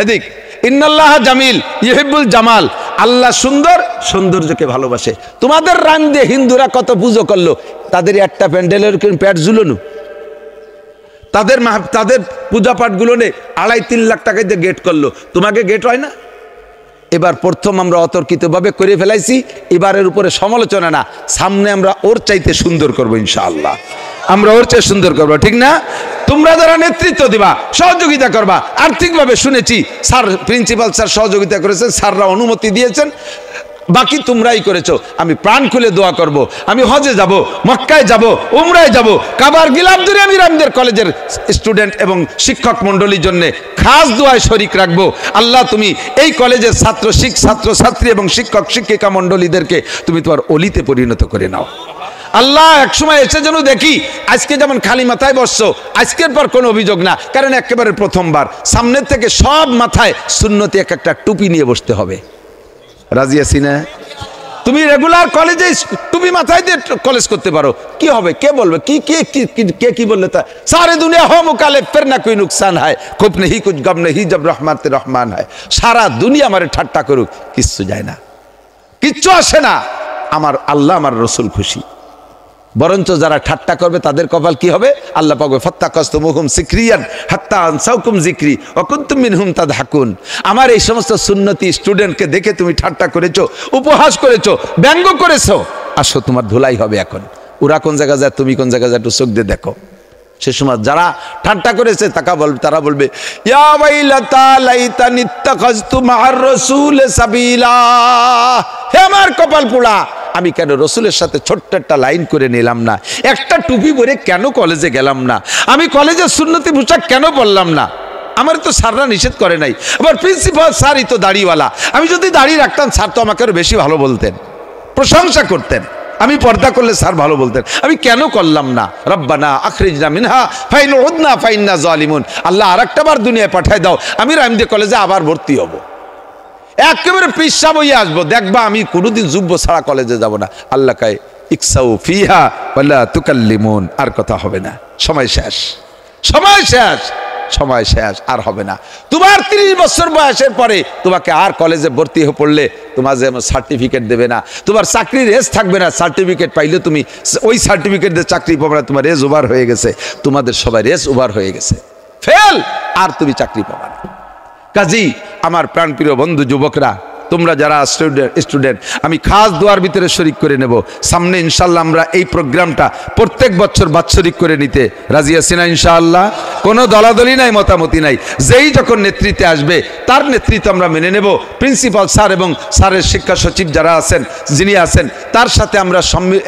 A: এদিক ইন্নাল্লাহ জামিল ইউহিব্বুল জামাল, আল্লাহ সুন্দর, সৌন্দর্যকে ভালোবাসে। তোমাদের রান দিয়ে হিন্দুরা কত পুজো করলো, তাদের একটা প্যান্ডেলের প্যাট ঝুলানো, তাদের পূজা পাঠগুলো নে 2.5-3 লাখ টাকায় দিয়ে গেট করলো, তোমাকে গেট হয় না? এবার প্রথম আমরা অতর্কিতভাবে করে ফেলাইছি, এবারের উপরে সমালোচনা না, সামনে আমরা ওর চাইতে সুন্দর করবো ইনশাআল্লাহ, আমরা ওর চেয়ে সুন্দর করবো, ঠিক না? তোমরা যারা নেতৃত্ব দিবা, সহযোগিতা করবা আর্থিকভাবে, শুনেছি স্যার, প্রিন্সিপাল স্যার সহযোগিতা করেছেন, স্যাররা অনুমতি দিয়েছেন, বাকি তোমরাই করেছো। আমি প্রাণ খুলে দোয়া করব, আমি হজে যাব, মক্কায় যাব, উমরায় যাব, কাবার গিলাফ ধরে আমি রামদের কলেজের স্টুডেন্ট এবং শিক্ষক মণ্ডলীর জন্য খাস দোয়ায় শরিক রাখবো। আল্লাহ তুমি এই কলেজের ছাত্রছাত্রী এবং শিক্ষক শিক্ষিকা মণ্ডলীদেরকে তুমি তোমার অলিতে পরিণত করে নাও। আল্লাহ একসময় এসে যেন দেখি, আজকে যেমন খালি মাথায় বসছো, আজকের পর কোনো অভিযোগ না, কারণ একেবারে প্রথমবার সামনের থেকে সব মাথায় সুন্নতি একটা টুপি নিয়ে বসতে হবে। রাজি আছি না? তুমি রেগুলার কলেজে টুপি মাথায় দিয়ে কলেজ করতে পারো, কি হবে? কে বলবে? কে কি বললে তা সারে দুনিয়া হো মুকালে ফির না কোই নুকসান হয়, খুব নেই কুছ গম নেই জব রহমাতে রহমান হয়। সারা দুনিয়া আমারে ঠাট্টা করুক, কিচ্ছু যায় না, কিচ্ছু আসে না। আমার আল্লাহ আমার রসুল খুশি। বরঞ্চ যারা ঠাট্টা করবে তাদের কপাল কি হবে? আল্লাহ পাক ফাত্তাকাসতুমুহুম সিকরিয়ান হাত্তা আনসাউকুম যিকরি ওয়া কুনতুম মিনহুম তাদহাকুন। আমার এই সমস্ত সুন্নতি স্টুডেন্টকে দেখে তুমি ঠাট্টা করেছো, উপহাস করেছো, ব্যঙ্গ করেছো, আসো তোমার ধুলাই হবে এখন। ওরা কোন জায়গা যায়, তুমি কোন জায়গা যায়, একটু চোখ দিয়ে দেখো। সে সময় যারা ঠাট্টা করেছে তারা বলবে ইয়া ওয়াইলাতা লাইতানি ইত্তাখাযতু মা'আর রাসূল সাবিলা, হে আমার কপাল পোড়া, আমি কেন রসুলের সাথে ছোট্ট একটা লাইন করে নিলাম না? একটা টুপি পরে কেন কলেজে গেলাম না? আমি কলেজের সুন্নতি পোশাক কেন পরলাম না? আমার তো স্যাররা নিষেধ করে নাই। আবার প্রিন্সিপাল স্যারই তো দাড়িওয়ালা, আমি যদি দাড়ি রাখতাম স্যার তো আমাকে আরো বেশি ভালো বলতেন, প্রশংসা করতেন। আমি পর্দা করলে স্যার ভালো বলতেন, আমি কেন করলাম না? রব্বানা আখরিজনা মিনহা ফাইন উদনা ফাইন্না জালিমুন। আল্লাহ আরেকটা বার দুনিয়ায় পাঠায় দাও, আমি রামদে কলেজে আবার ভর্তি হব, একেবারে পিসা বইয়ে আসবো, দেখবা আমি কোনোদিন যুব্য ছাড়া কলেজে যাব না। আল্লাহ কায় ইকসাউ ফিহা ওয়ালা তুকাল্লিমুন, আর কথা হবে না, সময় শেষ, সময় শেষ, সময় শেষ, আর হবে না। তোমার 30 বছর বয়সের পরে তোমাকে আর কলেজে ভর্তি হয়ে পড়লে তোমার যেমন সার্টিফিকেট দেবে না, তোমার চাকরির রেস থাকবে না। সার্টিফিকেট পাইলে তুমি ওই সার্টিফিকেট দিয়ে চাকরি পাবে না, তোমার রেস ওভার হয়ে গেছে, তোমাদের সবাই রেস ওভার হয়ে গেছে, ফেল, আর তুমি চাকরি পাবে না। কাজী আমার প্রাণপ্রিয় বন্ধু যুবকরা, তোমরা যারা স্টুডেন্ট, আমি খাস দোয়ার ভিতরে শরিক করে নেব। সামনে ইনশাল্লাহ আমরা এই প্রোগ্রামটা প্রত্যেক বছর বাৎসরিক করে নিতে রাজি আছি না ইনশাআল্লাহ? কোনো দলাদলি নাই, মতামতি নাই, যেই যখন নেতৃত্বে আসবে তার নেতৃত্ব আমরা মেনে নেব। প্রিন্সিপাল স্যার এবং স্যারের শিক্ষা সচিব যারা আছেন, যিনি আছেন, তার সাথে আমরা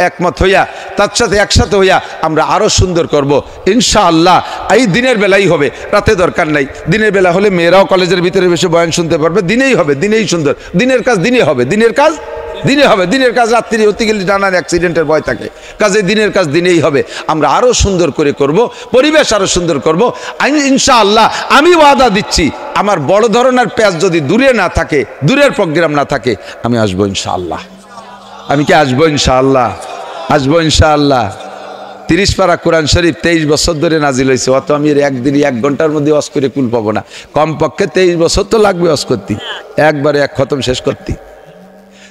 A: একমত হইয়া, তার সাথে একসাথে হইয়া আমরা আরও সুন্দর করব ইনশাআল্লাহ। এই দিনের বেলাই হবে, রাতে দরকার নাই। দিনের বেলা হলে মেয়েরাও কলেজের ভিতরে বসে বয়ান শুনতে পারবে, দিনেই হবে, দিনেই সুন্দর, দিনের কাজ দিনে হবে, দিনের কাজ দিনে হবে, দিনের কাজ রাত্রি হতে গেলে নানান অ্যাক্সিডেন্টের ভয় থাকে, কাজে দিনের কাজ দিনেই হবে। আমরা আরো সুন্দর করে করব, পরিবেশ আরো সুন্দর করব ইনশাআল্লাহ। আমি ওয়াদা দিচ্ছি, আমার বড় ধরনের পেজ যদি দূরে না থাকে, দূরের প্রোগ্রাম না থাকে, আমি আসবো ইনশাআল্লাহ। আমি কি আসবো ইনশাআল্লাহ? আসবো ইনশাআল্লাহ। 30 পারা কোরআন শরীফ 23 বছর ধরে নাজিল হয়েছে, অত আমি একদিনই 1 ঘন্টার মধ্যে ওয়াজ করে কুল পাবো না। কমপক্ষে 23 বছর তো লাগবে ওয়াজ করতে, একবারে এক খতম শেষ করতে।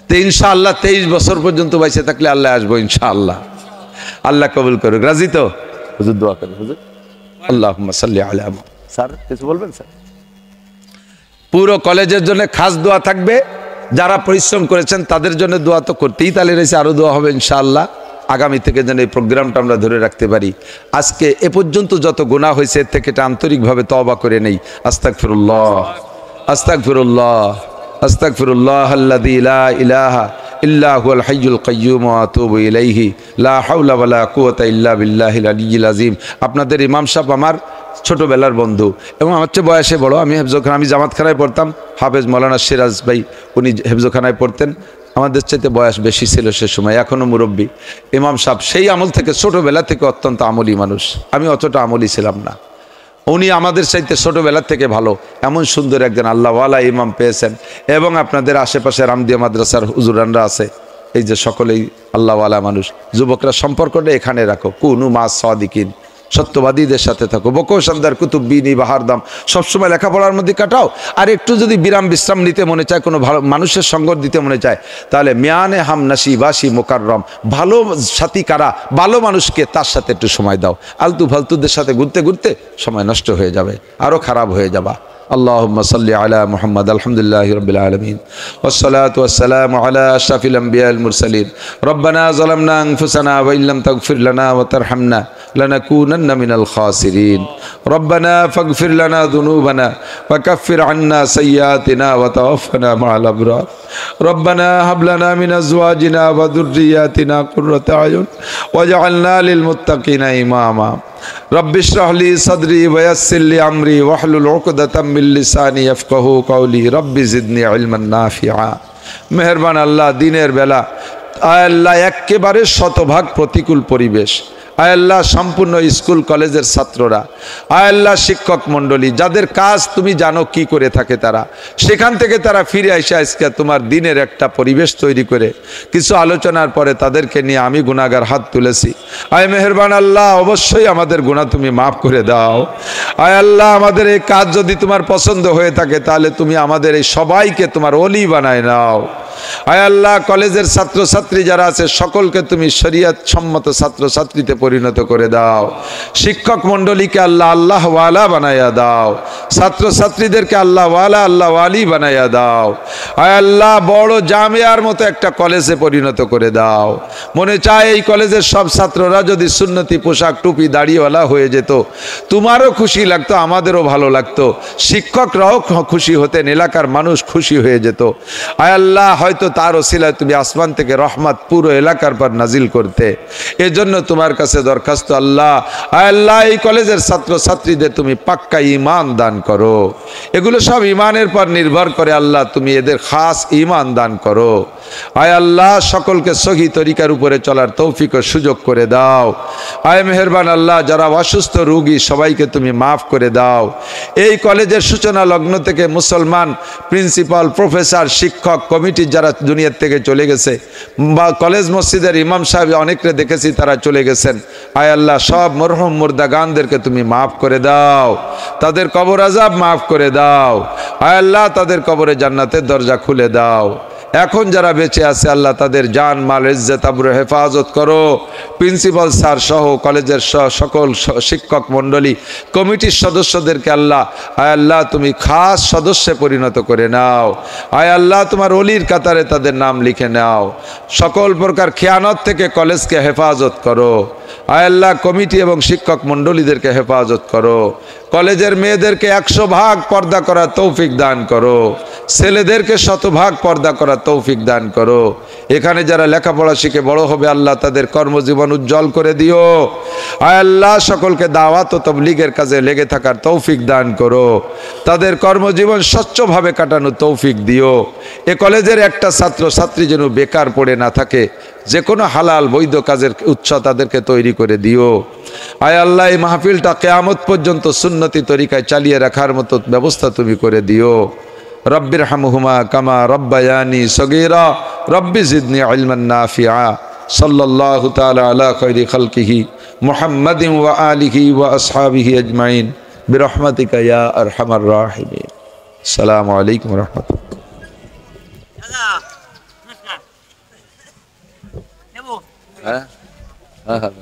A: তো ইনশাআল্লাহ 23 বছর পর্যন্ত বাইসে থাকলে আল্লাহ আসবো ইনশাআল্লাহ। আল্লাহ কবুল করুক। রাজি তো? হুজুর দোয়া করেন। হুজুর আল্লাহুম্মা সাল্লি আলা মুহাম্মদ। স্যার কিছু বলবেন? স্যার পুরো কলেজের জন্য খাস দোয়া থাকবে, যারা পরিশ্রম করেছেন তাদের জন্য দোয়া তো করতেই তালে রয়েছে, আরো দোয়া হবে ইনশাআল্লাহ। আগামী থেকে যেন এই প্রোগ্রামটা আমরা ধরে রাখতে পারি। আজকে এ পর্যন্ত যত গুনাহ হয়েছে এর থেকে এটা আন্তরিকভাবে তওবা করে নেই। আস্তাগফিরুল্লাহ, আস্তাগফিরুল্লাহ, আস্তাগফিরুল্লাহ আল্লাযী লা ইলাহা ইল্লা হুয়াল হাইয়ুল কাইয়্যুম ওয়া আতুবু ইলাইহি লা হাওলা ওয়ালা কুওয়াতা ইল্লা বিল্লাহিল আলিয়্যিল আযীম। আপনাদের ইমাম সাহেব আমার ছোটবেলার বন্ধু এবং আমার চেয়ে বয়সে বড়। আমি হেফজখানা, আমি জামাতখানায় পড়তাম, হাফেজ মৌলানা সিরাজ ভাই উনি হেফজখানায় পড়তেন, আমাদের চাইতে বয়স বেশি ছিল সে সময়, এখনও মুরব্বী ইমাম সাহেব। সেই আমল থেকে, ছোটোবেলা থেকে অত্যন্ত আমলি মানুষ, আমি অতটা আমলি ছিলাম না। উনি আমাদের চাইতে ছোটোবেলার থেকে ভালো, এমন সুন্দর একজন আল্লাহওয়ালা ইমাম পেয়েছেন। এবং আপনাদের আশেপাশে রামদিয়া মাদ্রাসার হুজুরানরা আছে, এই যে সকলেই আল্লাহওয়ালা মানুষ। যুবকরা সম্পর্কটা এখানে রাখো, কুনু মা সাদিকিন, সত্যবাদীদের সাথে থাকো। বকো সন্দার কুতুব বিনি বাহার দাম, সবসময় লেখাপড়ার মধ্যে কাটাও। আর একটু যদি বিশ্রাম নিতে মনে চায়, কোনো ভালো মানুষের সঙ্গ দিতে মনে চায়, তাহলে মিয়ানে হাম নাসি বাসি মোকাররম, ভালো সাথী কারা, ভালো মানুষকে, তার সাথে একটু সময় দাও। আলতু ফালতুদের সাথে ঘুরতে ঘুরতে সময় নষ্ট হয়ে যাবে, আরও খারাপ হয়ে যাবা। আল্লাহুম্মা সাল্লি আলা মুহাম্মদ। আলহামদুলিল্লাহি রাব্বিল আলামিন ওয়াসসালাতু ওয়াসসালামু আলা আশরাফিল আমবিয়াল মুরসালিন। রব্বানা যালামনা আনফুসানা ওয়া ইল্লাম তাগফির লানা ওয়া তারহামনা লানাকুনান্না মিনাল খাসিরিন। রব্বানা ফাগফির লানা যুনুবানা ওয়া কাফির আন্না সাইয়্যাতিনা ওয়া তাওয়াফানা মা'আল আবরার। রব্বানা হাব লানা মিন আজওয়াজিনা ওয়া যুররিয়াতিনা কুররাতা আয়ুন ওয়াজআলনা লিল মুত্তাকিনা ইমামা। রব্বি ইশরাহ লি সাদরি ওয়া ইয়াসসির লি আমরি ওয়াহলুল উকদাতাম মিন লিসানি ইয়াফকাহু কওলি। রব্বি জিদনি ইলমান নাফিআ। মেহেরবান আল্লাহ, দিনের বেলা আল্লাহ একেবারে শতভাগ প্রতিকূল পরিবেশ, আয় আল্লাহ সম্পূর্ণ স্কুল কলেজের ছাত্ররা, আয় আল্লাহ শিক্ষক মণ্ডলী, যাদের কাজ তুমি জানো কি করে থাকে তারা, সেখান থেকে তারা ফিরে এসে আজকে তোমার দিনের একটা পরিবেশ তৈরি করে কিছু আলোচনার পরে তাদেরকে নিয়ে আমি গুনাহগার হাত তুলেছি। আয় মেহেরবান আল্লাহ, অবশ্যই আমাদের গুনাহ তুমি মাফ করে দাও। আয় আল্লাহ, আমাদের এই কাজ যদি তোমার পছন্দ হয়ে থাকে তাহলে তুমি আমাদের এই সবাইকে তোমার ওলি বানায় নাও। আয় আল্লাহ, কলেজের ছাত্রছাত্রী যারা আছে সকলকে তুমি শরীয়ত সম্মত ছাত্রছাত্রীতে পরিণত করে দাও। শিক্ষক মণ্ডলীকে আল্লাহ আল্লাহ ওয়ালা বানাইয়া দাও, ছাত্রছাত্রীদেরকে আল্লাহ ওয়ালা আল্লাহ ওয়ালি বানাইয়া দাও। আয় আল্লাহ, বড় জামিয়ার মতো একটা কলেজে পরিণত করে দাও। মনে চায় এই কলেজের সব ছাত্ররা যদি সুন্নতি পোশাক টুপি দাড়িওয়ালা হয়ে যেত, তোমারও খুশি লাগতো, আমাদেরও ভালো লাগতো, শিক্ষকরাও খুশি হতেন, এলাকার মানুষ খুশি হয়ে যেত। আয় আল্লাহ, হয়তো তার ওসিলায় তুমি আসমান থেকে রহমত পুরো এলাকার পর নাজিল করতে। এজন্য তোমার কাছে দরখাস্ত আল্লাহ, আয় আল্লাহ, এই কলেজের ছাত্রছাত্রীদের তুমি পাক্কা ঈমান দান করো। এগুলো সব ঈমানের পর নির্ভর করে আল্লাহ, তুমি এদের খাস ঈমান দান করো। আয় আল্লাহ, সকলকে সহি তরিকার উপরে চলার তৌফিক ও সুযোগ করে দাও। আয় মেহেরবান আল্লাহ, যারা অসুস্থ রোগী সবাইকে তুমি মাফ করে দাও। এই কলেজের সূচনা লগ্ন থেকে মুসলমান প্রিন্সিপাল, প্রফেসর, শিক্ষক, কমিটি যারা দুনিয়ার থেকে চলে গেছে, বা কলেজ মসজিদের ইমাম সাহেব অনেকরে দেখেছি তারা চলে গেছেন। আয় আল্লাহ, সব মরহুম মুর্দাগানদেরকে তুমি মাফ করে দাও, তাদের কবর আযাব মাফ করে দাও। আয় আল্লাহ, তাদের কবরে জান্নাতের দরজা খুলে দাও। এখন যারা বেঁচে আছে আল্লাহ, তাদের জান মাল ইজ্জত আবরু হেফাজত করো। প্রিন্সিপাল স্যার সহ কলেজের সকল শিক্ষক মণ্ডলী, কমিটির সদস্যদেরকে আল্লাহ, আয় আল্লাহ, তুমি খাস সদস্যে পরিণত করে নাও। আয় আল্লাহ, তোমার অলির কাতারে তাদের নাম লিখে নাও। সকল প্রকার খেয়ানত থেকে কলেজকে হেফাজত করো। আয় আল্লাহ, কমিটি এবং শিক্ষক মণ্ডলীদেরকে হেফাজত করো। কলেজের মেয়েদেরকে 100% পর্দা করার তৌফিক দান করো, ছেলেদেরকে 100% পর্দা করার তৌফিক দান করো। এখানে যারা লেখাপড়া শিখে বড় হবে আল্লাহ, তাদের কর্মজীবন উজ্জ্বল করে দিও। আয় আল্লাহ, সকলকে দাওয়াত ও তাবলীগের কাজে লেগে থাকার তৌফিক দান করো, তাদের কর্মজীবন স্বচ্ছভাবে কাটানোর তৌফিক দিও। এ কলেজের একটা ছাত্র ছাত্রী যেন বেকার পড়ে না থাকে, যে কোনো হালাল বৈধ কাজের উৎস তাদেরকে তৈরি করে দিও। আয় আল্লাহ, এই মাহফিলটা কিয়ামত পর্যন্ত সুন্নতি তরিকায় চালিয়ে রাখার মতো ব্যবস্থা তুমি করে দিও। রব্বির হামহুমা কামা রব্বায়ানি সগীরা রব্বি জিদনি ইলমান নাফিআ। সাল্লাল্লাহু তাআলা আলা খায়রি খালকিহি মুহাম্মাদিন ওয়া আলিহি ওয়া আসহাবিহি আজমাইন বিরহমাতিকা ইয়া আরহামার রাহিমিন। আসসালামু আলাইকুম ওয়া রাহমাতুল্লাহ। হ্যাঁ হ্যাঁ হ্যাঁ।